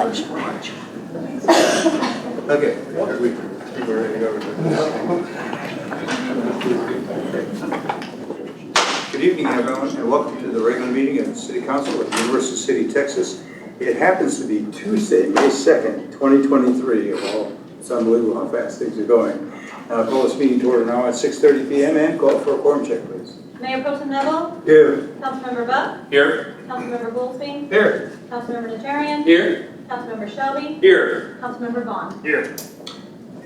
Okay. Good evening, everyone, and welcome to the regular meeting of the City Council of University City, Texas. It happens to be Tuesday, May 2nd, 2023. It's unbelievable how fast things are going. I'll call this meeting to order now at 6:30 p.m. and call for a quorum check, please. Mayor Pro Tem Neville? Here. Councilmember Buck? Here. Councilmember Goolsby? Here. Councilmember Najarian? Here. Councilmember Shelby? Here. Councilmember Vaughan? Here.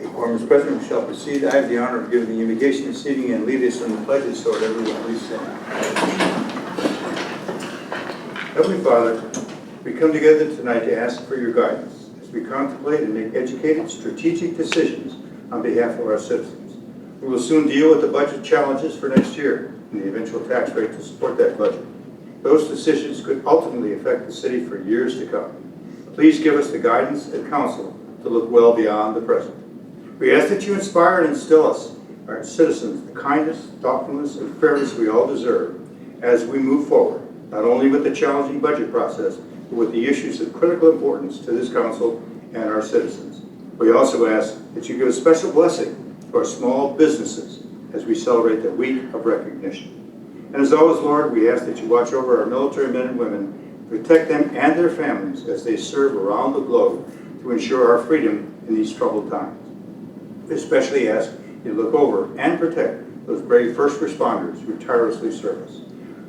A quorum is present. We shall proceed. I have the honor of giving the invocation this evening and lead us in the pledges, so everyone please stand. Heavenly Father, we come together tonight to ask for your guidance as we contemplate and make educated, strategic decisions on behalf of our citizens. We will soon deal with the budget challenges for next year and the eventual tax rate to support that budget. Those decisions could ultimately affect the city for years to come. Please give us the guidance and counsel to look well beyond the present. We ask that you inspire and instill us, our citizens, the kindness, thoughtfulness, and fairness we all deserve as we move forward, not only with the challenging budget process, but with the issues of critical importance to this council and our citizens. We also ask that you give a special blessing to our small businesses as we celebrate the week of recognition. And as always, Lord, we ask that you watch over our military men and women, protect them and their families as they serve around the globe to ensure our freedom in these troubled times. We especially ask you to look over and protect those brave first responders who tirelessly serve us.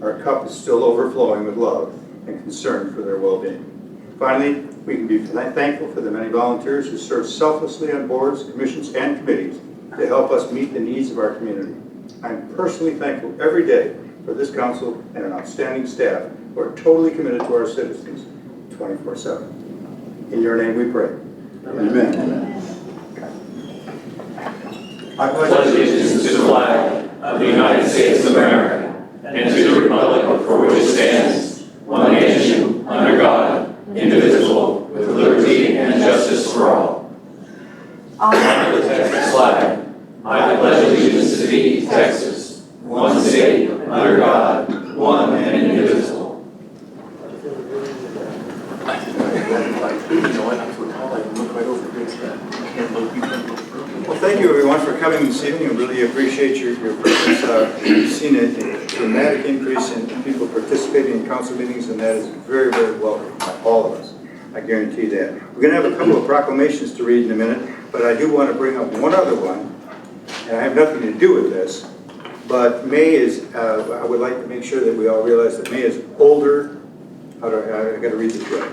Our cup is still overflowing with love and concern for their well-being. Finally, we can be thankful for the many volunteers who serve selflessly on boards, commissions, and committees to help us meet the needs of our community. I'm personally thankful every day for this council and an outstanding staff who are totally committed to our citizens 24/7. In your name we pray. Amen. Amen. I pledge allegiance to the flag of the United States of America and to the republic for which it stands, one nation, under God, indivisible, with liberty and justice for all. Under the Texas flag, I pledge allegiance to thee, Texas, one state, under God, one and indivisible. Well, thank you everyone for coming this evening. I really appreciate your presence. We've seen a dramatic increase in people participating in council meetings, and that is very, very welcome by all of us. I guarantee that. We're going to have a couple of proclamations to read in a minute, but I do want to bring up one other one, and I have nothing to do with this, but May is, I would like to make sure that we all realize that May is older, I got to read this right,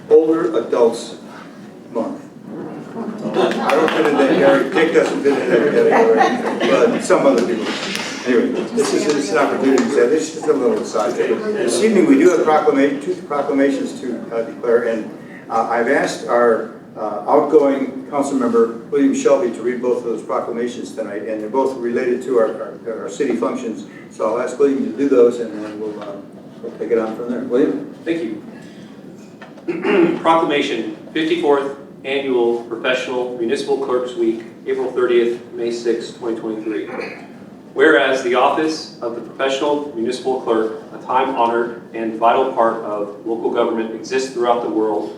Older Adults Month. I don't fit in that category. Dick doesn't fit in that category, but some other people. Anyway, this is an opportunity to say this is a little aside. This evening we do have two proclamations to declare, and I've asked our outgoing council member William Shelby to read both of those proclamations tonight, and they're both related to our city functions. So I'll ask William to do those, and then we'll take it on from there. William? Thank you. Proclamation, 54th Annual Professional Municipal Clerks Week, April 30th, May 6, 2023. Whereas the office of the Professional Municipal Clerk, a time-honored and vital part of local government, exists throughout the world,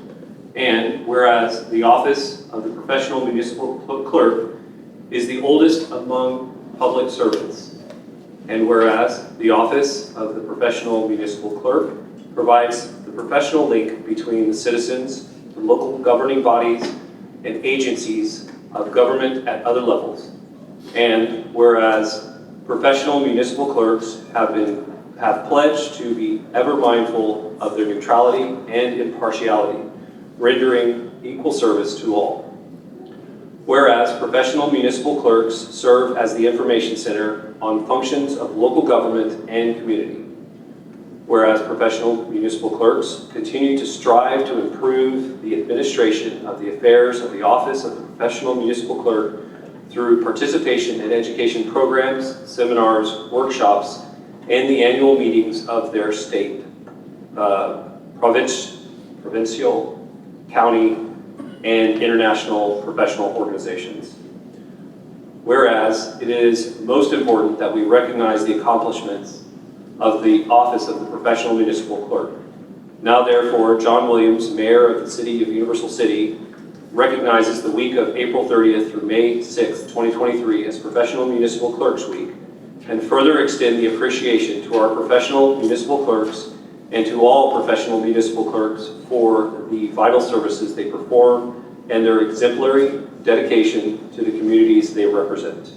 and whereas the office of the Professional Municipal Clerk is the oldest among public servants, and whereas the office of the Professional Municipal Clerk provides the professional link between the citizens, the local governing bodies, and agencies of government at other levels, and whereas professional municipal clerks have pledged to be ever mindful of their neutrality and impartiality, rendering equal service to all. Whereas professional municipal clerks serve as the information center on functions of local government and community. Whereas professional municipal clerks continue to strive to improve the administration of the affairs of the office of the Professional Municipal Clerk through participation in education programs, seminars, workshops, and the annual meetings of their state, provincial, county, and international professional organizations. Whereas it is most important that we recognize the accomplishments of the office of the Professional Municipal Clerk. Now therefore, John Williams, Mayor of the City of Universal City, recognizes the week of April 30th through May 6th, 2023 as Professional Municipal Clerks Week, and further extend the appreciation to our professional municipal clerks and to all professional municipal clerks for the vital services they perform and their exemplary dedication to the communities they represent.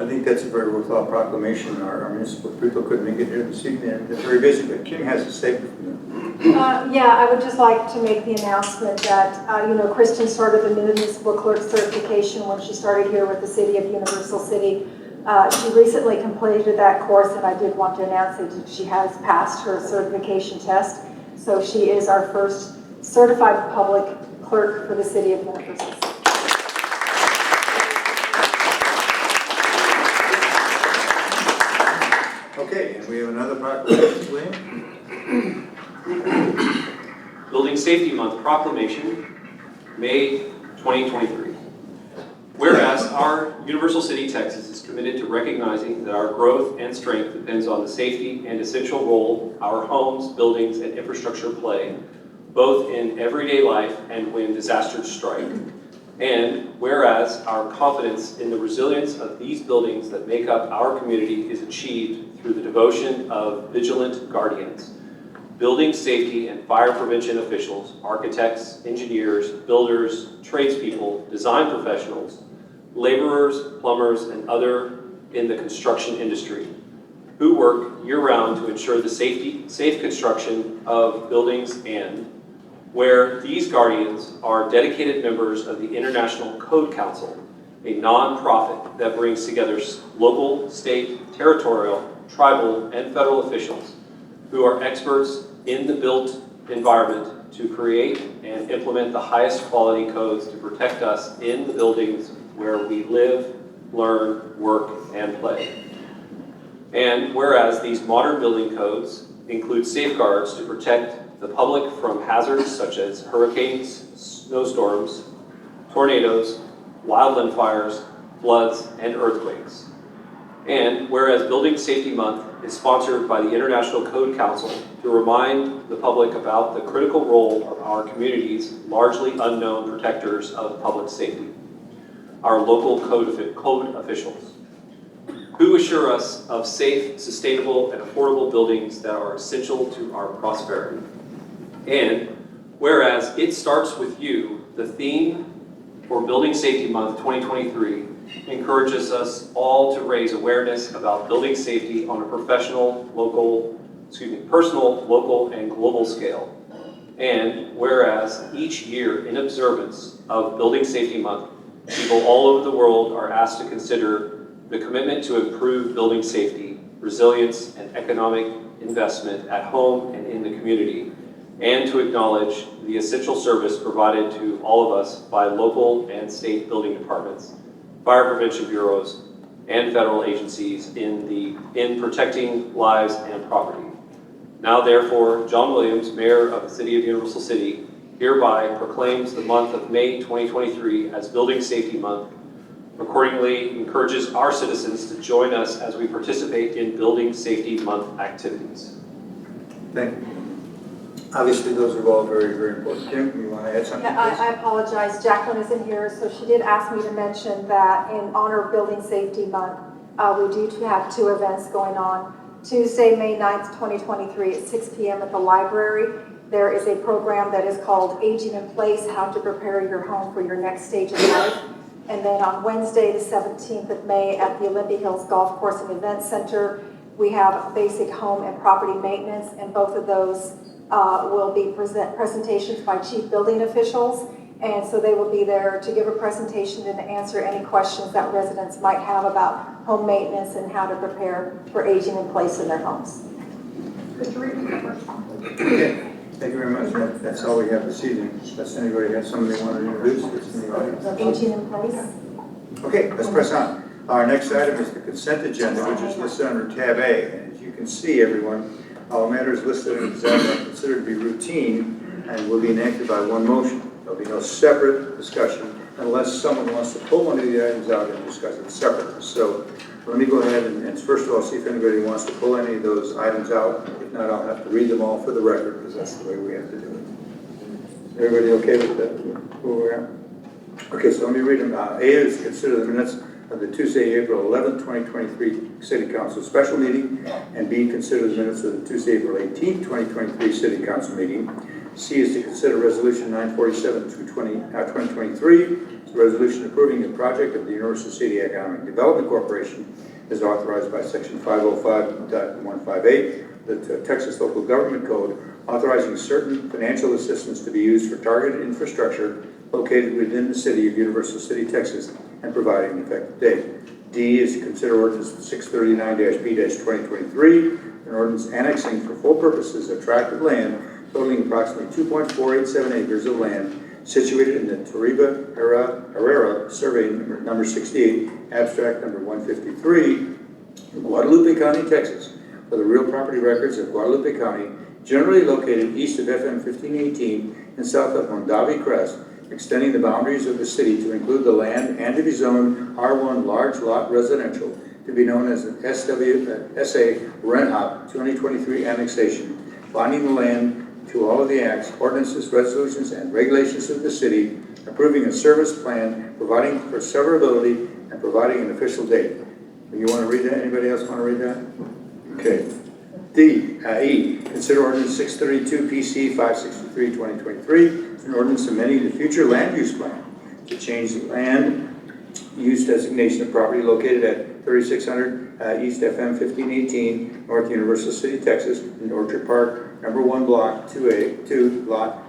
I think that's a very worthwhile proclamation. Our municipal people couldn't make it here this evening. They're very busy, but Kim has a statement from them. Yeah, I would just like to make the announcement that, Kristen started the municipal clerk certification when she started here with the City of Universal City. She recently completed that course, and I did want to announce that she has passed her certification test. So she is our first certified public clerk for the City of Universal City. Okay, and we have another proclamation, William? Building Safety Month Proclamation, May 2023. Whereas our Universal City, Texas is committed to recognizing that our growth and strength depends on the safety and essential role our homes, buildings, and infrastructure play, both in everyday life and when disasters strike. And whereas our confidence in the resilience of these buildings that make up our community is achieved through the devotion of vigilant guardians, building safety and fire prevention officials, architects, engineers, builders, tradespeople, design professionals, laborers, plumbers, and other in the construction industry who work year-round to ensure the safe construction of buildings, and where these guardians are dedicated members of the International Code Council, a non-profit that brings together local, state, territorial, tribal, and federal officials who are experts in the built environment to create and implement the highest quality codes to protect us in the buildings where we live, learn, work, and play. And whereas these modern building codes include safeguards to protect the public from hazards such as hurricanes, snowstorms, tornadoes, wildland fires, floods, and earthquakes. And whereas Building Safety Month is sponsored by the International Code Council to remind the public about the critical role of our community's largely unknown protectors of public safety, our local code officials, who assure us of safe, sustainable, and affordable buildings that are essential to our prosperity. And whereas it starts with you, the theme for Building Safety Month 2023 encourages us all to raise awareness about building safety on a personal, local, and global scale. And whereas each year in observance of Building Safety Month, people all over the world are asked to consider the commitment to improve building safety, resilience, and economic investment at home and in the community, and to acknowledge the essential service provided to all of us by local and state building departments, fire prevention bureaus, and federal agencies in protecting lives and property. Now therefore, John Williams, Mayor of the City of Universal City, hereby proclaims the month of May 2023 as Building Safety Month, accordingly encourages our citizens to join us as we participate in Building Safety Month activities. Thank you. Obviously, those are all very, very important. Kim, you want to add something? Yeah, I apologize. Jacqueline isn't here, so she did ask me to mention that in honor of Building Safety Month, we do have two events going on. Tuesday, May 9th, 2023 at 6 p.m. at the library. There is a program that is called Aging in Place, How to Prepare Your Home for Your Next Stage of Life. And then on Wednesday, the 17th of May at the Olympia Hills Golf Course and Event Center, we have basic home and property maintenance, and both of those will be presentations by chief building officials. And so they will be there to give a presentation and to answer any questions that residents might have about home maintenance and how to prepare for aging in place in their homes. Could you repeat the first one? Okay. Thank you very much. That's all we have this evening. Does anybody have somebody they want to introduce that's in the audience? Aging in place. Okay, let's press on. Our next item is the consent agenda, which is listed under tab A. And as you can see, everyone, all matters listed in this item are considered to be routine and will be enacted by one motion. There'll be no separate discussion unless someone wants to pull one of the items out and discuss it separately. So let me go ahead and first of all, see if anybody wants to pull any of those items out. If not, I'll have to read them all for the record, because that's the way we have to do it. Everybody okay with that? Where we're at? Okay, so let me read them. A is consider the minutes of the Tuesday, April 11th, 2023 City Council special meeting, and B, consider the minutes of the Tuesday, April 18th, 2023 City Council meeting. C is to consider Resolution 947 2023. It's a resolution approving the project of the Universal City Economic Development Corporation as authorized by Section 505.158, the Texas Local Government Code, authorizing certain financial assistance to be used for targeted infrastructure located within the city of Universal City, Texas, and providing an effective date. D is to consider ordinance 639-B-2023, an ordinance annexing for full purposes of tract of land totaling approximately 2.487 acres of land situated in the Torriba Herrera Survey number 68, abstract number 153, in Guadalupe County, Texas, for the real property records of Guadalupe County, generally located east of FM 1518 and south of Mondavi Crest, extending the boundaries of the city to include the land and to be zoned R1 large lot residential, to be known as an SA Rent Hop 2023 annexation, binding the land to all of the acts, ordinances, resolutions, and regulations of the city, approving a service plan, providing for severability, and providing an official date. You want to read that? Anybody else want to read that? Okay. E, consider ordinance 632 PC 563 2023. It's an ordinance amending the future land use plan to change the land use designation of property located at 3600 East FM 1518, North Universal City, Texas, in Orchard Park, number 1 block 2 lot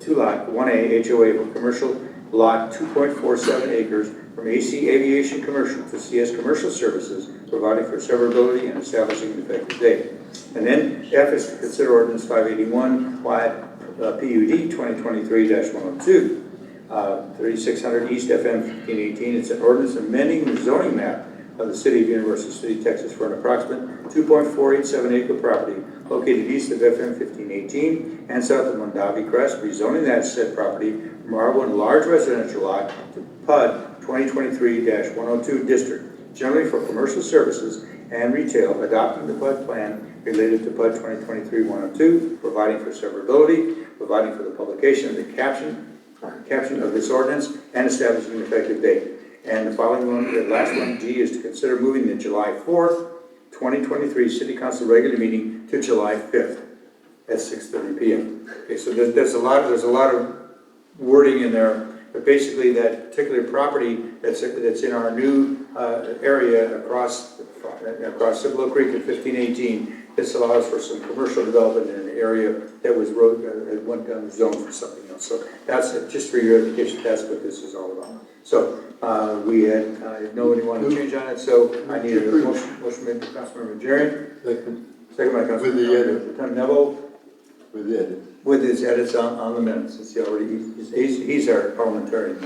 1A HOA for commercial lot 2.47 acres from AC Aviation Commercial to CS Commercial Services, providing for severability and establishing an effective date. And then F is to consider ordinance 581 PUD 2023-102. 3600 East FM 1518. It's an ordinance amending the zoning map of the city of Universal City, Texas for an approximate 2.487 acre property located east of FM 1518 and south of Mondavi Crest, rezoning that said property from R1 large residential lot to PUD 2023-102 district, generally for commercial services and retail, adopting the PUD plan related to PUD 2023-102, providing for severability, providing for the publication of the caption of this ordinance, and establishing an effective date. And the following one, the last one, G, is to consider moving the July 4th, 2023 City Council regular meeting to July 5th at 6:30 p.m. Okay, so there's a lot of wording in there, but basically that particular property that's in our new area across Cibolo Creek at 1518. This allows for some commercial development in an area that was went down the zone for something else. So that's just for your education. That's what this is all about. So we had nobody wanted to change on it. So I need a motion made by Councilmember Najarian. Second by Councilmember Neville. With the edit. With his edits on the minutes. He's our parliamentarian.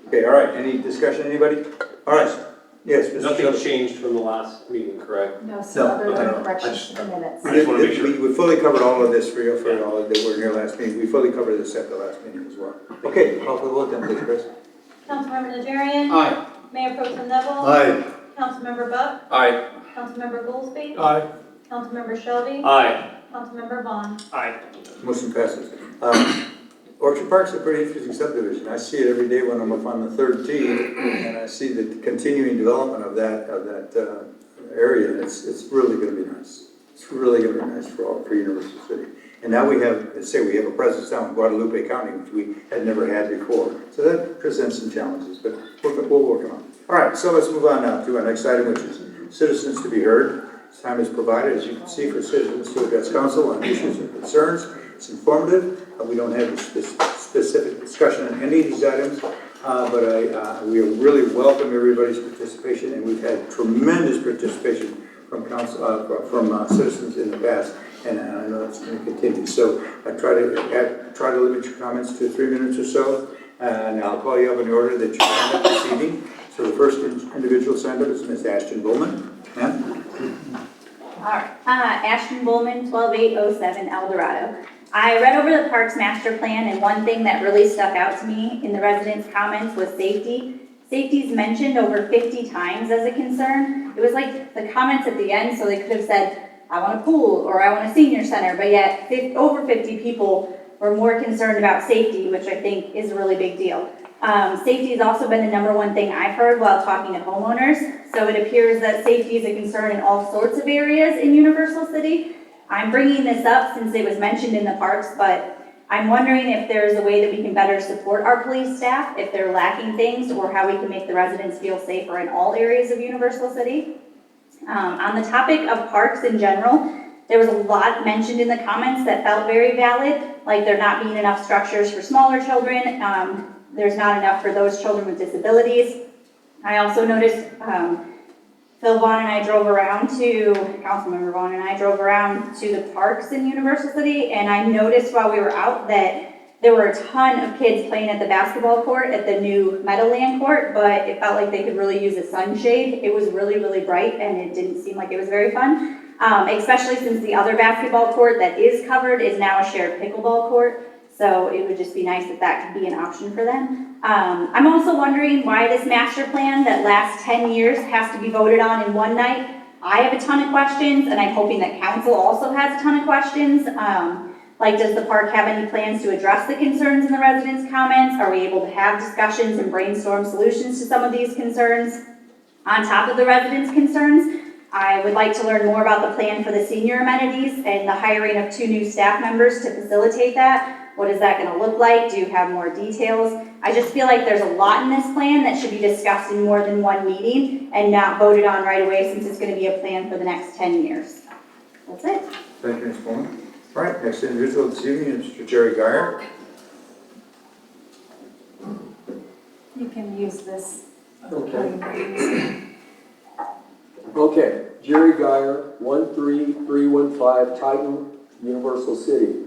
Okay. All right. Any discussion? Anybody? All right. Yes, Mr. Nothing Shelby. changed from the last meeting, correct? No, so other okay. than corrections to the minutes. I just want to make sure. We fully covered all of this for you, all that were in your last meeting. We fully covered this at the last meeting as well. Okay, call for the vote then, please, Chris. Councilmember Najarian. Aye. Mayor Pro Tem Neville. Aye. Councilmember Buck. Aye. Councilmember Goolsby. Aye. Councilmember Shelby. Aye. Councilmember Vaughan. Aye. Motion passes. Orchard Park's a pretty interesting subdivision. I see it every day when I'm up on the third tee, and I see the continuing development of that area. It's really going to be nice. It's really going to be nice for Universal City. And now we have a presence down in Guadalupe County, which we had never had before. So that presents some challenges, but we'll work on it. All right, so let's move on now to our next item, which is citizens to be heard. This time is provided, as you can see, for citizens to address council on issues and concerns. It's informative. We don't have this specific discussion on any of these items, but we really welcome everybody's participation, and we've had tremendous participation from citizens in the past, and I know it's going to continue. So I try to limit your comments to 3 minutes or so, and I'll call you up in the order that you signed up this evening. So the first individual signed up is Ms. Ashton Bowman. All right, Ashton Bowman, 12807 El Dorado. I read over the Parks Master Plan, and one thing that really stuck out to me in the residents' comments was safety. Safety is mentioned over 50 times as a concern. It was like the comments at the end, so they could have said, I want a pool, or I want a senior center, but yet over 50 people were more concerned about safety, which I think is a really big deal. Safety has also been the #1 thing I've heard while talking to homeowners. So it appears that safety is a concern in all sorts of areas in Universal City. I'm bringing this up since it was mentioned in the parks, but I'm wondering if there's a way that we can better support our police staff, if they're lacking things, or how we can make the residents feel safer in all areas of Universal City. On the topic of parks in general, there was a lot mentioned in the comments that felt very valid, like there not being enough structures for smaller children, there's not enough for those children with disabilities. I also noticed Councilmember Vaughan and I drove around to the parks in Universal City, and I noticed while we were out that there were a ton of kids playing at the basketball court at the new Meadowland court, but it felt like they could really use a sunshade. It was really, really bright, and it didn't seem like it was very fun, especially since the other basketball court that is covered is now a shared pickleball court. So it would just be nice if that could be an option for them. I'm also wondering why this master plan that lasts 10 years has to be voted on in one night. I have a ton of questions, and I'm hoping that council also has a ton of questions. Like, does the park have any plans to address the concerns in the residents' comments? Are we able to have discussions and brainstorm solutions to some of these concerns? On top of the residents' concerns, I would like to learn more about the plan for the senior amenities and the hiring of 2 new staff members to facilitate that. What is that going to look like? Do you have more details? I just feel like there's a lot in this plan that should be discussed in more than one meeting and not voted on right away, since it's going to be a plan for the next 10 years. That's it. Thank you, Ms. Bowman. All right, next individual this evening is Mr. Jerry Geyer. You can use this. Okay. Okay, Jerry Geyer, 13315 Titan, Universal City.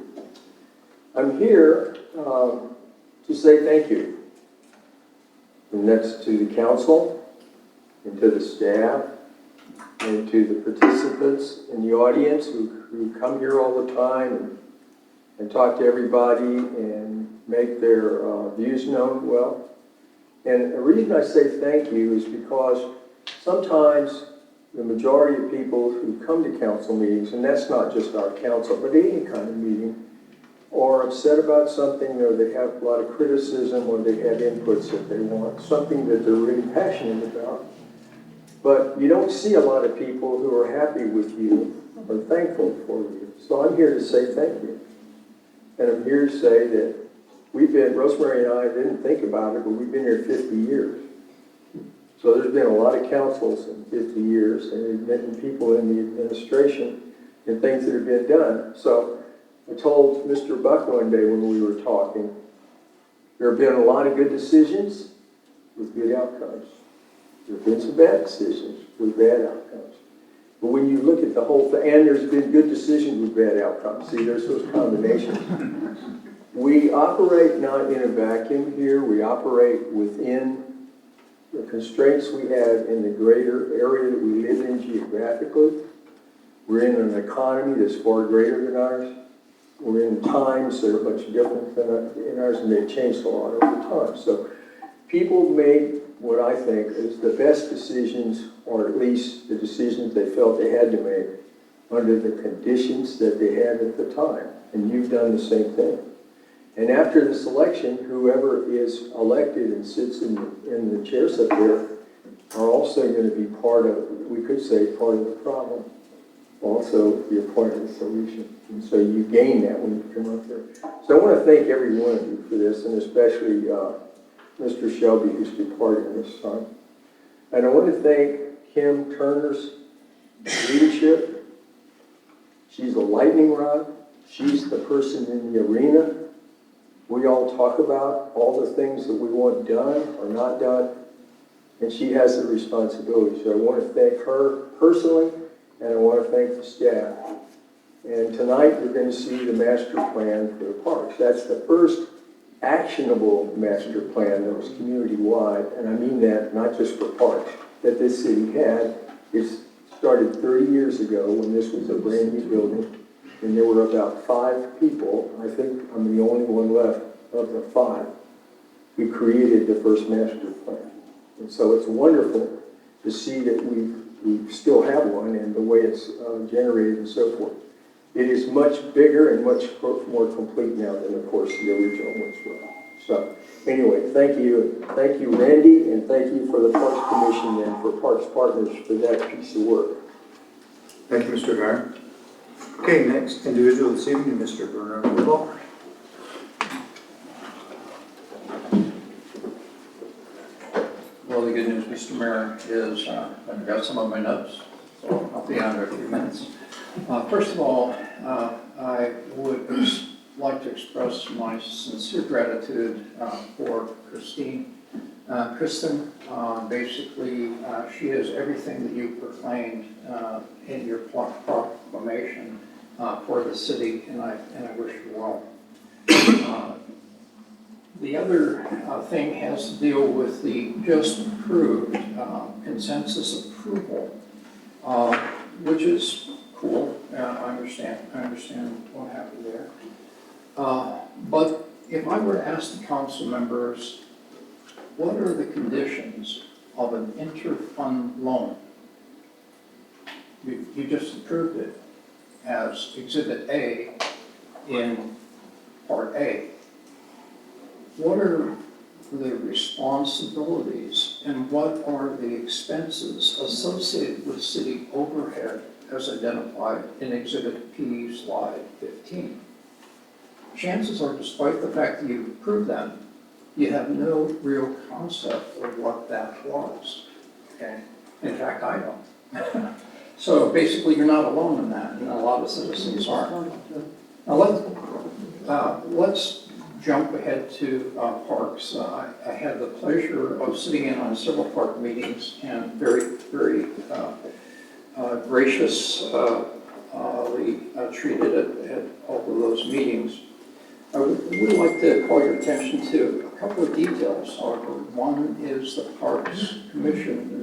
I'm here to say thank you. And that's to the council, and to the staff, and to the participants in the audience who come here all the time and talk to everybody and make their views known well. And the reason I say thank you is because sometimes the majority of people who come to council meetings, and that's not just our council, but any kind of meeting, are upset about something, or they have a lot of criticism, or they have inputs that they want, something that they're really passionate about. But you don't see a lot of people who are happy with you or thankful for you. So I'm here to say thank you. And I'm here to say that Rosemary and I didn't think about it, but we've been here 50 years. So there's been a lot of councils in 50 years, and there's been people in the administration and things that have been done. So I told Mr. Buck one day when we were talking, there have been a lot of good decisions with good outcomes. There have been some bad decisions with bad outcomes. But when you look at the whole thing, and there's been good decisions with bad outcomes. See, there's those combinations. We operate not in a vacuum here. We operate within the constraints we have in the greater area that we live in geographically. We're in an economy that's far greater than ours. We're in times that are much different than ours, and they've changed a lot over time. So people made what I think is the best decisions, or at least the decisions they felt they had to make under the conditions that they had at the time. And you've done the same thing. And after this election, whoever is elected and sits in the chairs up there are also going to be part of, we could say, part of the problem. Also be a part of the solution. And so you gain that when you come up there. So I want to thank every one of you for this, and especially Mr. Shelby, who's departing this time. And I want to thank Kim Turner's leadership. She's a lightning rod. She's the person in the arena. We all talk about all the things that we want done or not done, and she has the responsibility. So I want to thank her personally, and I want to thank the staff. And tonight you're going to see the master plan for the parks. That's the first actionable master plan that was community-wide, and I mean that not just for parks, that this city had. It started 30 years ago when this was a brand new building, and there were about 5 people, I think I'm the only one left of the 5, who created the first master plan. And so it's wonderful to see that we still have one and the way it's generated and so forth. It is much bigger and much more complete now than, of course, the original ones were. So anyway, thank you, Randy, and thank you for the Parks Commission and for Parks Partners for that piece of work. Thank you, Mr. Guyer. Okay, next individual this evening, Mr. Bernard Neville. Well, the good news, Mr. Mayor, is I've got some of my notes, so I'll be under a few minutes. First of all, I would like to express my sincere gratitude for Kristen. Basically, she is everything that you proclaimed in your proclamation for the city, and I wish her well. The other thing has to deal with the just approved consensus approval, which is cool. I understand what happened there. But if I were to ask the council members, what are the conditions of an inter-fund loan? You just approved it as Exhibit A in Part A. What are the responsibilities and what are the expenses associated with city overhead as identified in Exhibit P, Slide 15? Chances are, despite the fact that you approved them, you have no real concept of what that was. Okay? In fact, I don't. So basically, you're not alone in that, and a lot of citizens aren't. Now let's jump ahead to parks. I had the pleasure of sitting in on several park meetings and very graciously treated at all of those meetings. I would like to call your attention to a couple of details, however. One is the Parks Commission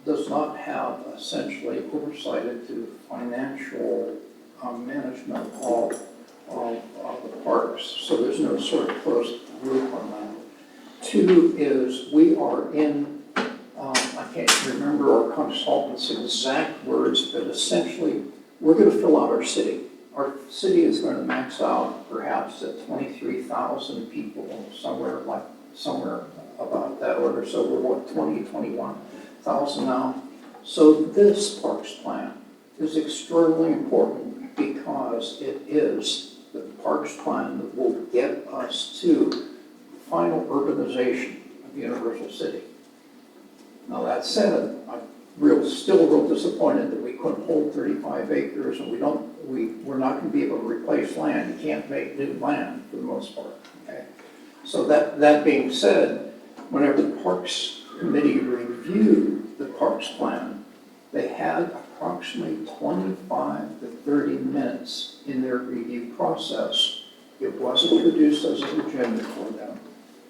does not have essentially oversight into financial management of the parks, so there's no sort of closed loop on that. 2 is we are in, I can't remember our consultant's exact words, but essentially we're going to fill out our city. Our city is going to max out perhaps at 23,000 people, somewhere about that order. So we're 21,000 now. So this parks plan is extraordinarily important because it is the parks plan that will get us to final urbanization of Universal City. Now that said, I'm still real disappointed that we couldn't hold 35 acres and we're not going to be able to replace land. You can't make new land for the most part. Okay? So that being said, whenever the Parks Committee reviewed the parks plan, they had approximately 25 to 30 minutes in their review process. It wasn't produced as an agenda for them.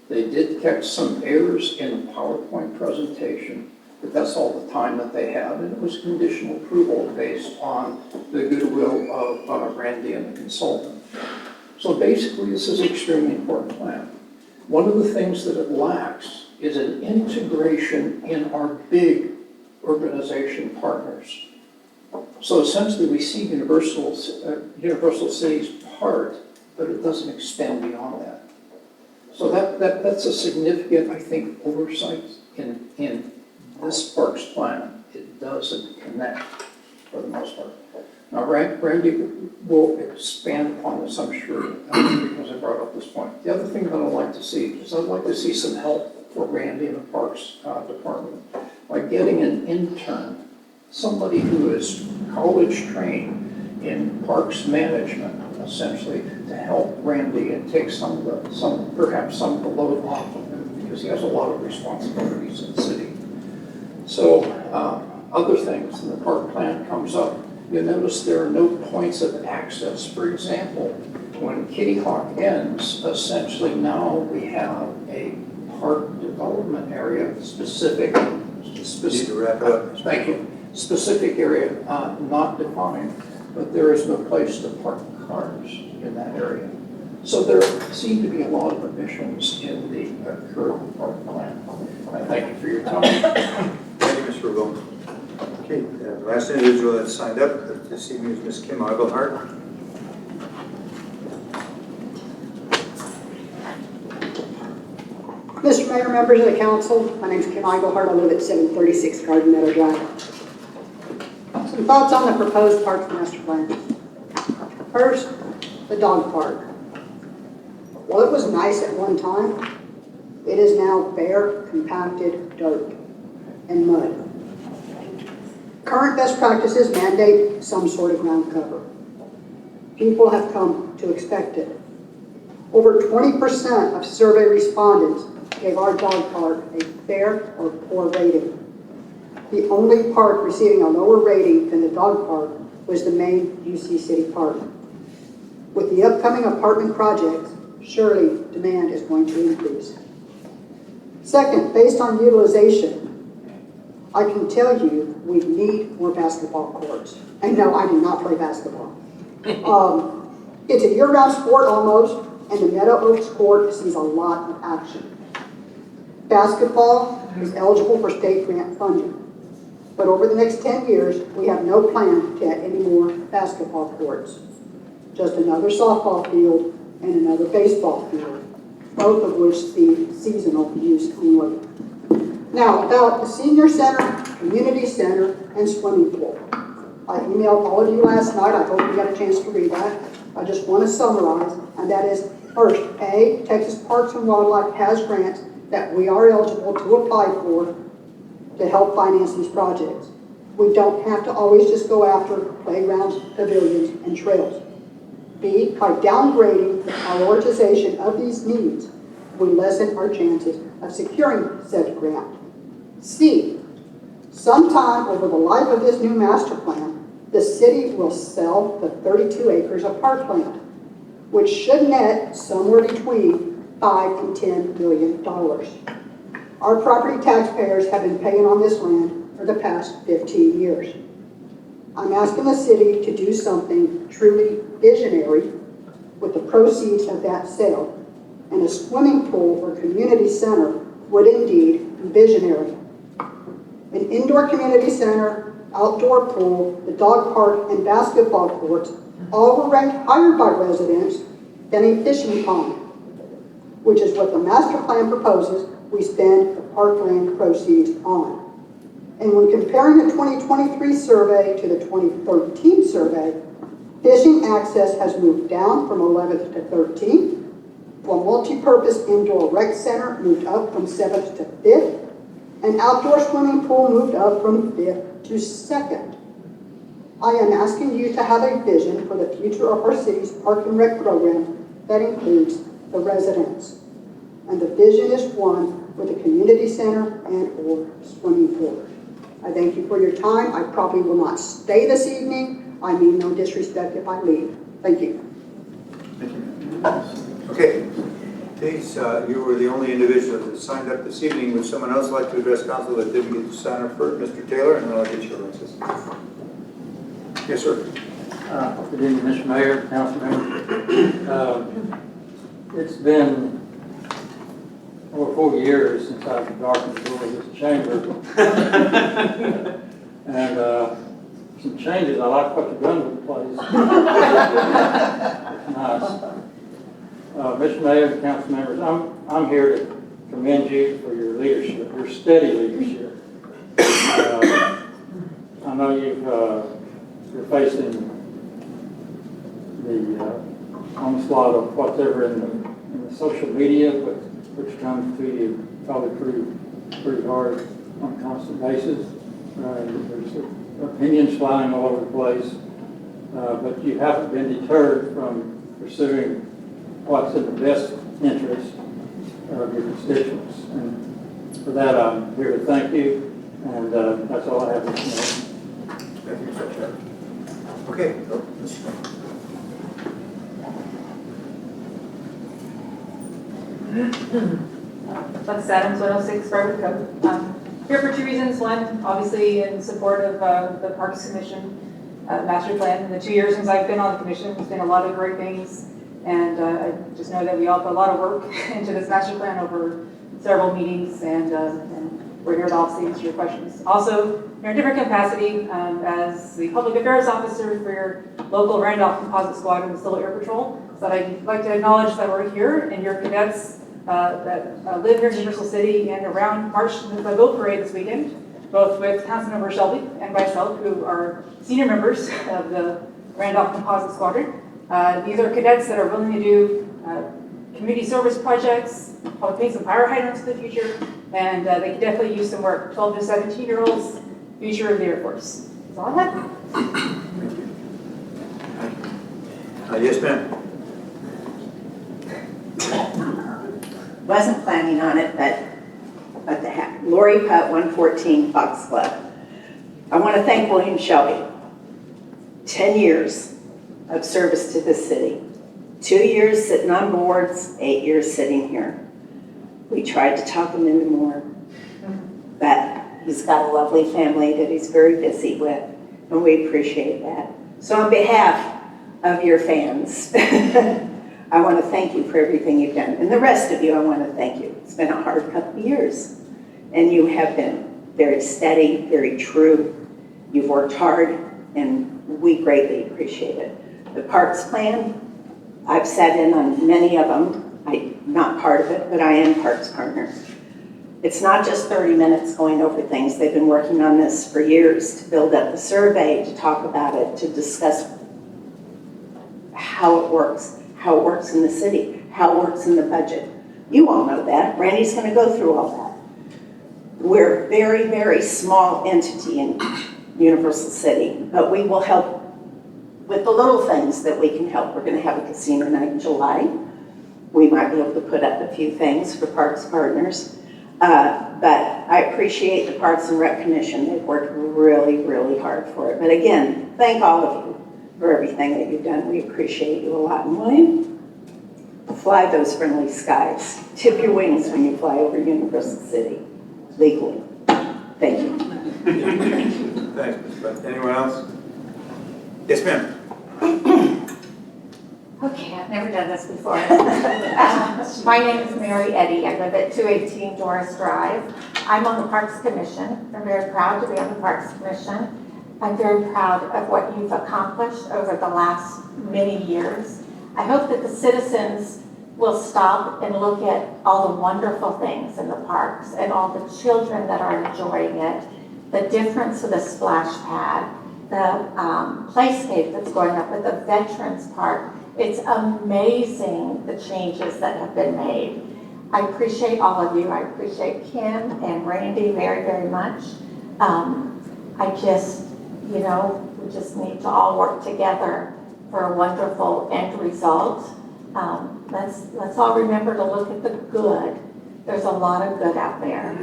They did catch some errors in the PowerPoint presentation, but that's all the time that they had, and it was conditional approval based on the goodwill of Randy and the consultant. So basically, this is an extremely important plan. One of the things that it lacks is an integration in our big urbanization partners. So essentially, we see Universal City's part, but it doesn't expand beyond that. So that's a significant, I think, oversight in this parks plan. It doesn't connect for the most part. Now, Randy will expand upon this, I'm sure, because I brought up this point. The other thing that I'd like to see is I'd like to see some help for Randy in the Parks Department by getting an intern, somebody who is college trained in parks management, essentially, to help Randy and take perhaps some of the load off of him, because he has a lot of responsibilities in the city. So other things, and the park plan comes up, you'll notice there are no points of access. For example, when Kitty Hawk ends, essentially now we have a park development area specific. Need to wrap up. Thank you. Specific area not defined. but there is no place to park cars in that area. So there seem to be a lot of omissions in the current park plan. I thank you for your time. Thank you, Mr. Vaughan. Okay, the last individual that signed up this evening is Ms. Kim Iglehart. Mr. Mayor, members of the council, my name is Kim Iglehart. I live at 736 Garden Meadow Drive. Some thoughts on the proposed parks master plan. First, the dog park. While it was nice at one time, it is now bare, compacted dirt and mud. Current best practices mandate some sort of ground cover. People have come to expect it. Over 20% of survey respondents gave our dog park a fair or poor rating. The only park receiving a lower rating than the dog park was the main UC City Park. With the upcoming apartment projects, surely demand is going to increase. Second, based on utilization, I can tell you we need more basketball courts. And no, I do not play basketball. It's a year-round sport almost, and the Meadow Oaks court sees a lot of action. Basketball is eligible for state grant funding, but over the next 10 years, we have no plan to add any more basketball courts. Just another softball field and another baseball field, both of which see seasonal use only. Now, about the senior center, community center, and swimming pool. I emailed all of you last night. I hope you got a chance to read that. I just want to summarize, and that is, first, A, Texas Parks and Wildlife has grants that we are eligible to apply for to help finance these projects. We don't have to always just go after playgrounds, pavilions, and trails. B, by downgrading the prioritization of these needs, we lessen our chances of securing said grant. C, sometime over the life of this new master plan, the city will sell the 32 acres of parkland, which should net somewhere between $5 and $10 million. Our property taxpayers have been paying on this land for the past 15 years. I'm asking the city to do something truly visionary with the proceeds of that sale, and a swimming pool or community center would indeed be visionary. An indoor community center, outdoor pool, the dog park, and basketball courts all were ranked higher by residents than a fishing pond, which is what the master plan proposes we spend the parkland proceeds on. And when comparing the 2023 survey to the 2013 survey, fishing access has moved down from 11th to 13th, while multi-purpose indoor rec center moved up from 7th to 5th, and outdoor swimming pool moved up from 5th to 2nd. I am asking you to have a vision for the future of our city's park and rec program that includes the residents. And the vision is one with a community center and or swimming pool. I thank you for your time. I probably will not stay this evening. I mean no disrespect if I leave. Thank you. Thank you. Okay. Please, you were the only individual that signed up this evening. Would someone else like to address council that didn't get to sign up first? Mr. Taylor, and then I'll get your answers. Yes, sir. Good evening, Mr. Mayor, Councilmembers. It's been over 4 years since I've darkened the door of this chamber. And some changes. I like what you've done with the place. Nice. Mr. Mayor, Council members, I'm here to commend you for your leadership, your steady leadership. I know you're facing the onslaught of whatever in the social media, which comes to you probably pretty hard on a constant basis. There's opinions flying all over the place, but you haven't been deterred from pursuing what's in the best interest of your constituents. And for that, I'm here to thank you, and that's all I have to say. Thank you, Mr. Chair. Okay. Alexis Adams, 106 Brevard Cove. Here for two reasons. One, obviously in support of the Parks Commission. master plan. In the 2 years since I've been on the commission, there's been a lot of great things. And I just know that we all put a lot of work into this master plan over several meetings, and we're here to obviously answer your questions. Also, in a different capacity, as the public affairs officer for your local Randolph Composite Squadron, Civil Air Patrol, so I'd like to acknowledge that we're here and your cadets that live here in Universal City and around March the Boat Parade this weekend, both with Councilmember Shelby and myself, who are senior members of the Randolph Composite Squadron. These are cadets that are willing to do community service projects, probably paint some fire hydrants in the future, and they can definitely use some work. 12 to 17-year-olds, future of the Air Force. That's all I have. Yes, ma'am. Wasn't planning on it, but what the heck. Lori Putt, 114 Fox Club. I want to thank William Shelby. 10 years of service to this city. 2 years sitting on boards, 8 years sitting here. We tried to talk him into more, but he's got a lovely family that he's very busy with, and we appreciate that. So on behalf of your fans, I want to thank you for everything you've done. And the rest of you, I want to thank you. It's been a hard couple of years, and you have been very steady, very true. You've worked hard, and we greatly appreciate it. The Parks Plan, I've sat in on many of them. I'm not part of it, but I am Parks Partner. It's not just 30 minutes going over things. They've been working on this for years to build up the survey, to talk about it, to discuss how it works in the city, how it works in the budget. You all know that. Randy's going to go through all that. We're a very, very small entity in Universal City, but we will help with the little things that we can help. We're going to have a casino night in July. We might be able to put up a few things for Parks Partners. But I appreciate the Parks and Rec Commission. They've worked really, really hard for it. But again, thank all of you for everything that you've done. We appreciate you a lot. And William, fly those friendly skies. Tip your wings when you fly over Universal City, legally. Thank you. Thanks, Ms. Butt. Anyone else? Yes, ma'am. Okay, I've never done this before. My name is Mary Eddy. I live at 218 Doris Drive. I'm on the Parks Commission. I'm very proud to be on the Parks Commission. I'm very proud of what you've accomplished over the last many years. I hope that the citizens will stop and look at all the wonderful things in the parks and all the children that are enjoying it, the difference of the splash pad, the playscape that's going up at the Veterans Park. It's amazing the changes that have been made. I appreciate all of you. I appreciate Kim and Randy very, very much. I just, we just need to all work together for a wonderful end result. Let's all remember to look at the good. There's a lot of good out there.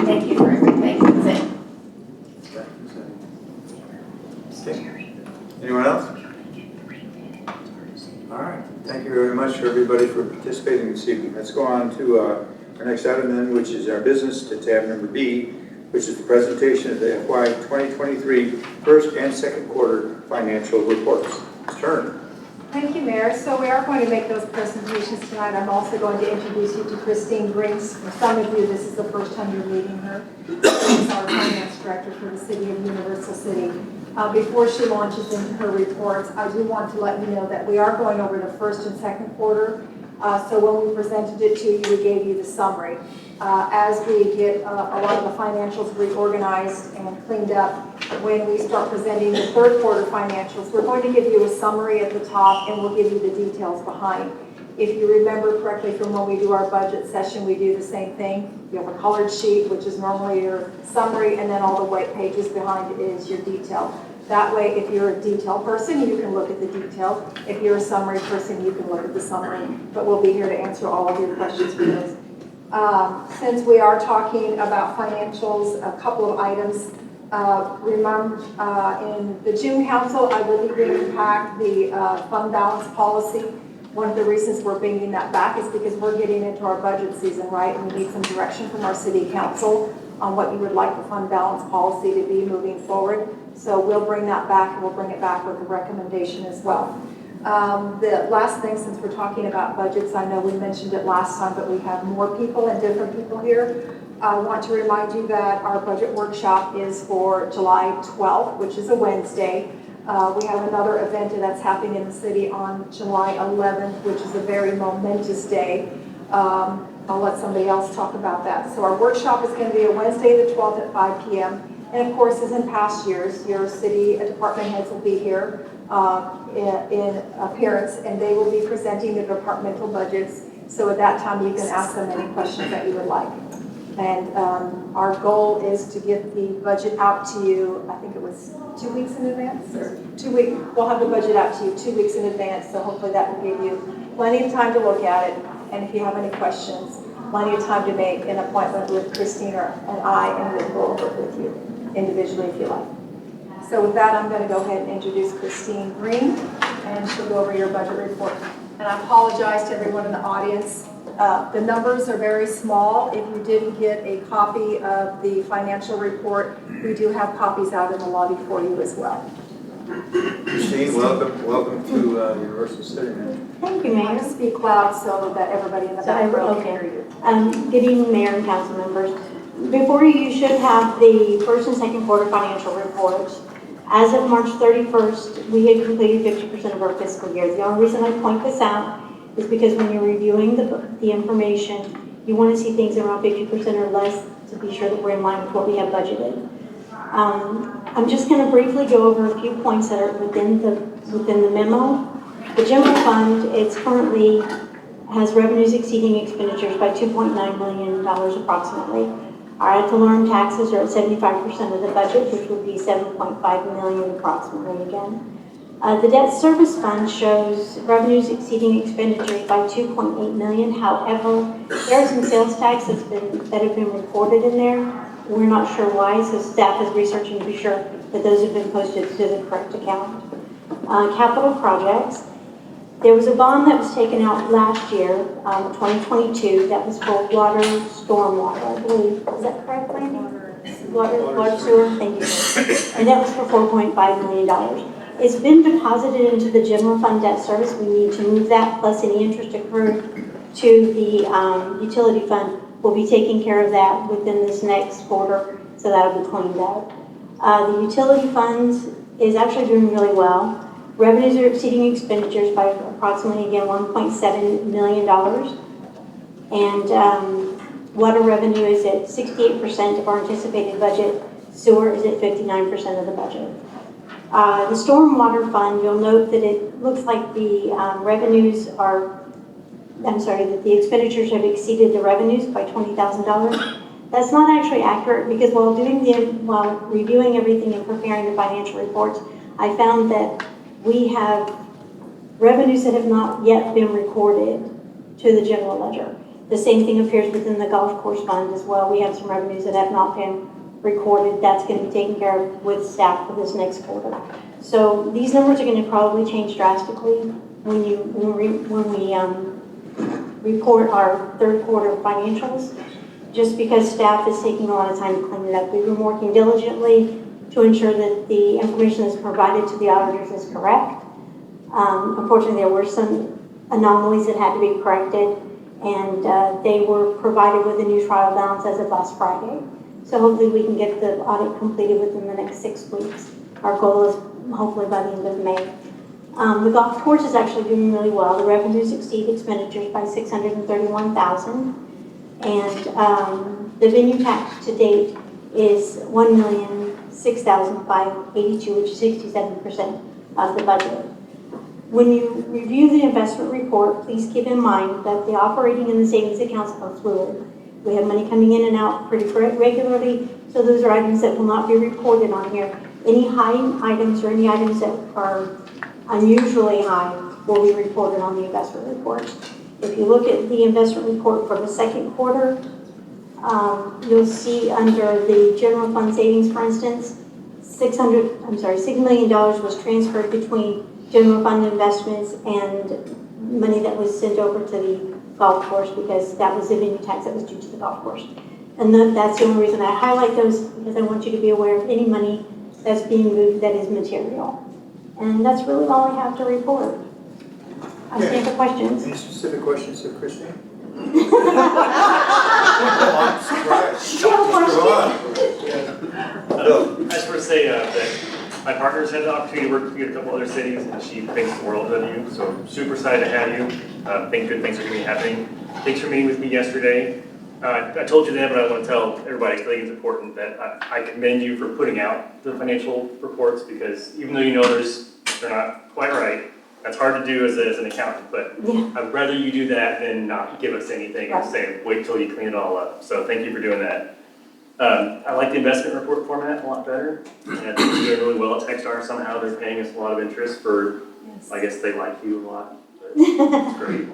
Thank you for everything. That's it. Okay. Anyone else? All right. Thank you very much for everybody for participating this evening. Let's go on to our next item then, which is our business to tab number B, which is the presentation of the FY 2023 first and second quarter financial reports. Ms. Turner. Thank you, Mayor. So we are going to make those presentations tonight. I'm also going to introduce you to Christine Brinks. For some of you, this is the first time you're meeting her. She's our finance director for the city of Universal City. Before she launches into her reports, I do want to let you know that we are going over the first and second quarter. So when we presented it to you, we gave you the summary. As we get a lot of the financials reorganized and cleaned up, when we start presenting the third quarter financials, we're going to give you a summary at the top and we'll give you the details behind. If you remember correctly from when we do our budget session, we do the same thing. You have a colored sheet, which is normally your summary, and then all the white pages behind it is your detail. That way, if you're a detail person, you can look at the detail. If you're a summary person, you can look at the summary. But we'll be here to answer all of your questions for those. Since we are talking about financials, a couple of items. Remember, in the June Council, I will be bringing back the fund balance policy. One of the reasons we're bringing that back is because we're getting into our budget season, right? And we need some direction from our city council on what you would like the fund balance policy to be moving forward. So we'll bring that back, and we'll bring it back with a recommendation as well. The last thing, since we're talking about budgets, I know we mentioned it last time, but we have more people and different people here. I want to remind you that our budget workshop is for July 12th, which is a Wednesday. We have another event that's happening in the city on July 11th, which is a very momentous day. I'll let somebody else talk about that. So our workshop is going to be a Wednesday the 12th at 5 p.m. And of course, as in past years, your city department heads will be here in appearance, and they will be presenting the departmental budgets. So at that time, you can ask them any questions that you would like. And our goal is to get the budget out to you, I think it was 2 weeks in advance, or 2 weeks. We'll have the budget out to you 2 weeks in advance, so hopefully that will give you plenty of time to look at it. And if you have any questions, plenty of time to make an appointment with Christina and I, and we'll go over it with you individually if you like. So with that, I'm going to go ahead and introduce Christine Green, and she'll go over your budget report. And I apologize to everyone in the audience. The numbers are very small. If you didn't get a copy of the financial report, we do have copies out in the lobby for you as well. Christine, welcome to Universal City Manager. Thank you, Mayor. Speak loud so that everybody in the back row can hear you. Good evening, Mayor and council members. Before you should have the first and second quarter financial reports. As of March 31st, we had completed 50% of our fiscal year. The only reason I point this out is because when you're reviewing the information, you want to see things around 50% or less to be sure that we're in line with what we have budgeted. I'm just going to briefly go over a few points that are within the memo. The general fund, it's currently has revenues exceeding expenditures by $2.9 million approximately. Our ad valorem taxes are at 75% of the budget, which would be $7.5 million approximately again. The debt service fund shows revenues exceeding expenditures by $2.8 million. However, there are some sales tax that have been recorded in there. We're not sure why, so staff is researching to be sure that those have been posted to the correct account. Capital projects. There was a bond that was taken out last year, 2022, that was for water, stormwater, I believe. Is that correct, Randy? Water, sewer, thank you. And that was for $4.5 million. It's been deposited into the general fund debt service. We need to move that, plus any interest accrued to the utility fund. We'll be taking care of that within this next quarter, so that'll be cleaned up. The utility fund is actually doing really well. Revenues are exceeding expenditures by approximately, again, $1.7 million. And water revenue is at 68% of our anticipated budget. Sewer is at 59% of the budget. The stormwater fund, you'll note that it looks like the that the expenditures have exceeded the revenues by $20,000. That's not actually accurate because while reviewing everything and preparing the financial reports, I found that we have revenues that have not yet been recorded to the general ledger. The same thing appears within the golf course fund as well. We have some revenues that have not been recorded. That's going to be taken care of with staff for this next quarter. So these numbers are going to probably change drastically when we report our third quarter financials, just because staff is taking a lot of time to clean it up. We've been working diligently to ensure that the information that's provided to the auditors is correct. Unfortunately, there were some anomalies that had to be corrected, and they were provided with a new trial balance as of last Friday. So hopefully we can get the audit completed within the next 6 weeks. Our goal is hopefully by the end of May. The golf course is actually doing really well. The revenues exceed expenditures by $631,000, and the venue tax to date is $1,006,582, which is 67% of the budget. When you review the investment report, please keep in mind that the operating and the savings accounts are fluid. We have money coming in and out pretty regularly, so those are items that will not be reported on here. Any high items or any items that are unusually high will be reported on the investment report. If you look at the investment report for the second quarter, you'll see under the general fund savings, for instance, $6 million was transferred between general fund investments and money that was sent over to the golf course because that was the venue tax that was due to the golf course. And that's the only reason I highlight those, because I want you to be aware of any money that's being moved that is material. And that's really all I have to report. I stand for questions. Any specific questions of Christine? I'm surprised. Do you have a question? I just want to say that my partner's had the opportunity to work with you in a couple other cities, and she thinks the world of you, so I'm super excited to have you. Think good things are going to be happening. Thanks for meeting with me yesterday. I told you that, but I want to tell everybody, I think it's important that I commend you for putting out the financial reports, because even though you know they're not quite right, that's hard to do as an accountant, but Yeah. I'd rather you do that than not give us anything and say, wait till you clean it all up. So thank you for doing that. I like the investment report format a lot better. And I think you're doing really well at Techstar. Somehow they're paying us a lot of interest for, I guess they like you a lot. But it's great.